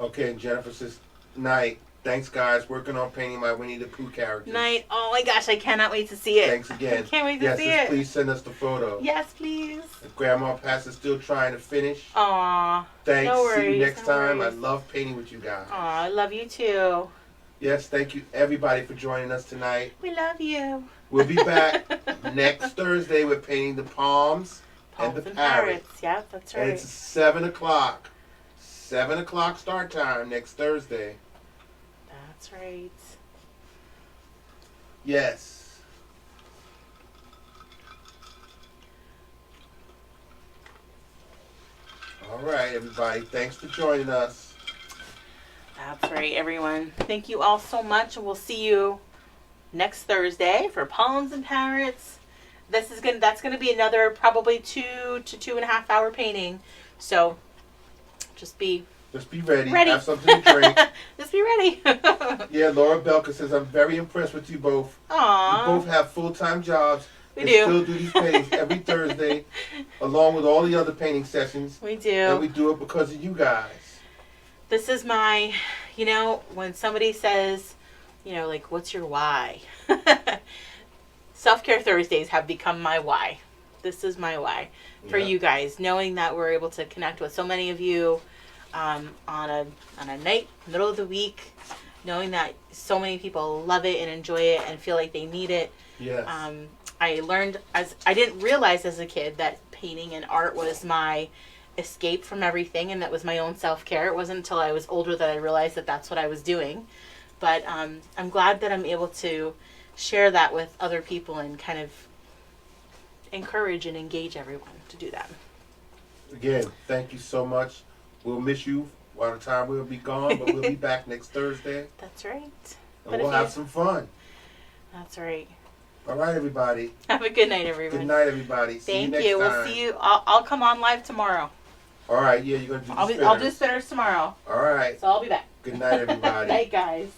Okay, and Jennifer says, night. Thanks, guys. Working on painting my Winnie the Pooh characters. Night. Oh my gosh, I cannot wait to see it. Thanks again. I can't wait to see it. Please send us the photo. Yes, please. And Grandma Pass is still trying to finish. Aw. Thanks. No worries, see you next time. worries. I love painting with you guys. Aw, I love you too. Yes, thank you everybody for joining us tonight. We love you. We'll be back next Thursday with painting the palms and the parrots. Yeah, that's right. And it's 7 o'clock. 7 o'clock start time next Thursday. That's right. Yes. All right, everybody. Thanks for joining us. That's right, everyone. Thank you all so much, and we'll see you next Thursday for Palms and Parrots. That's gonna be another probably 2 to 2.5 hour painting. So just be ready. Have something to drink. Just be ready. Yeah, Laura Belka says, I'm very impressed with you both. Aww. You both have full-time jobs. We and do. Still do these paintings every Thursday, along with all the other painting sessions. We do. And we do it because of you guys. This is my, when somebody says, what's your why? Self-Care Thursdays have become my why. This is my why for you guys, knowing that we're able to connect with so many of you on a night, middle of the week, knowing that so many people love it and enjoy it and feel like they need it. Yes. I learned I didn't realize as a kid that painting and art was my escape from everything, and that was my own self-care. It wasn't until I was older that I realized that that's what I was doing. But I'm glad that I'm able to share that with other people and kind of encourage and engage everyone to do that. Again, thank you so much. We'll miss you while the time we'll be gone, but we'll be back next Thursday. That's right. And we'll have some fun. That's right. All right, everybody. Have a good night, everyone. Good night, everybody. See you next time. We'll see you. I'll come on live tomorrow. All right. Yeah, you're going to do the I'll do spinners tomorrow. All right. So I'll be back. Good night, everybody. Night, guys.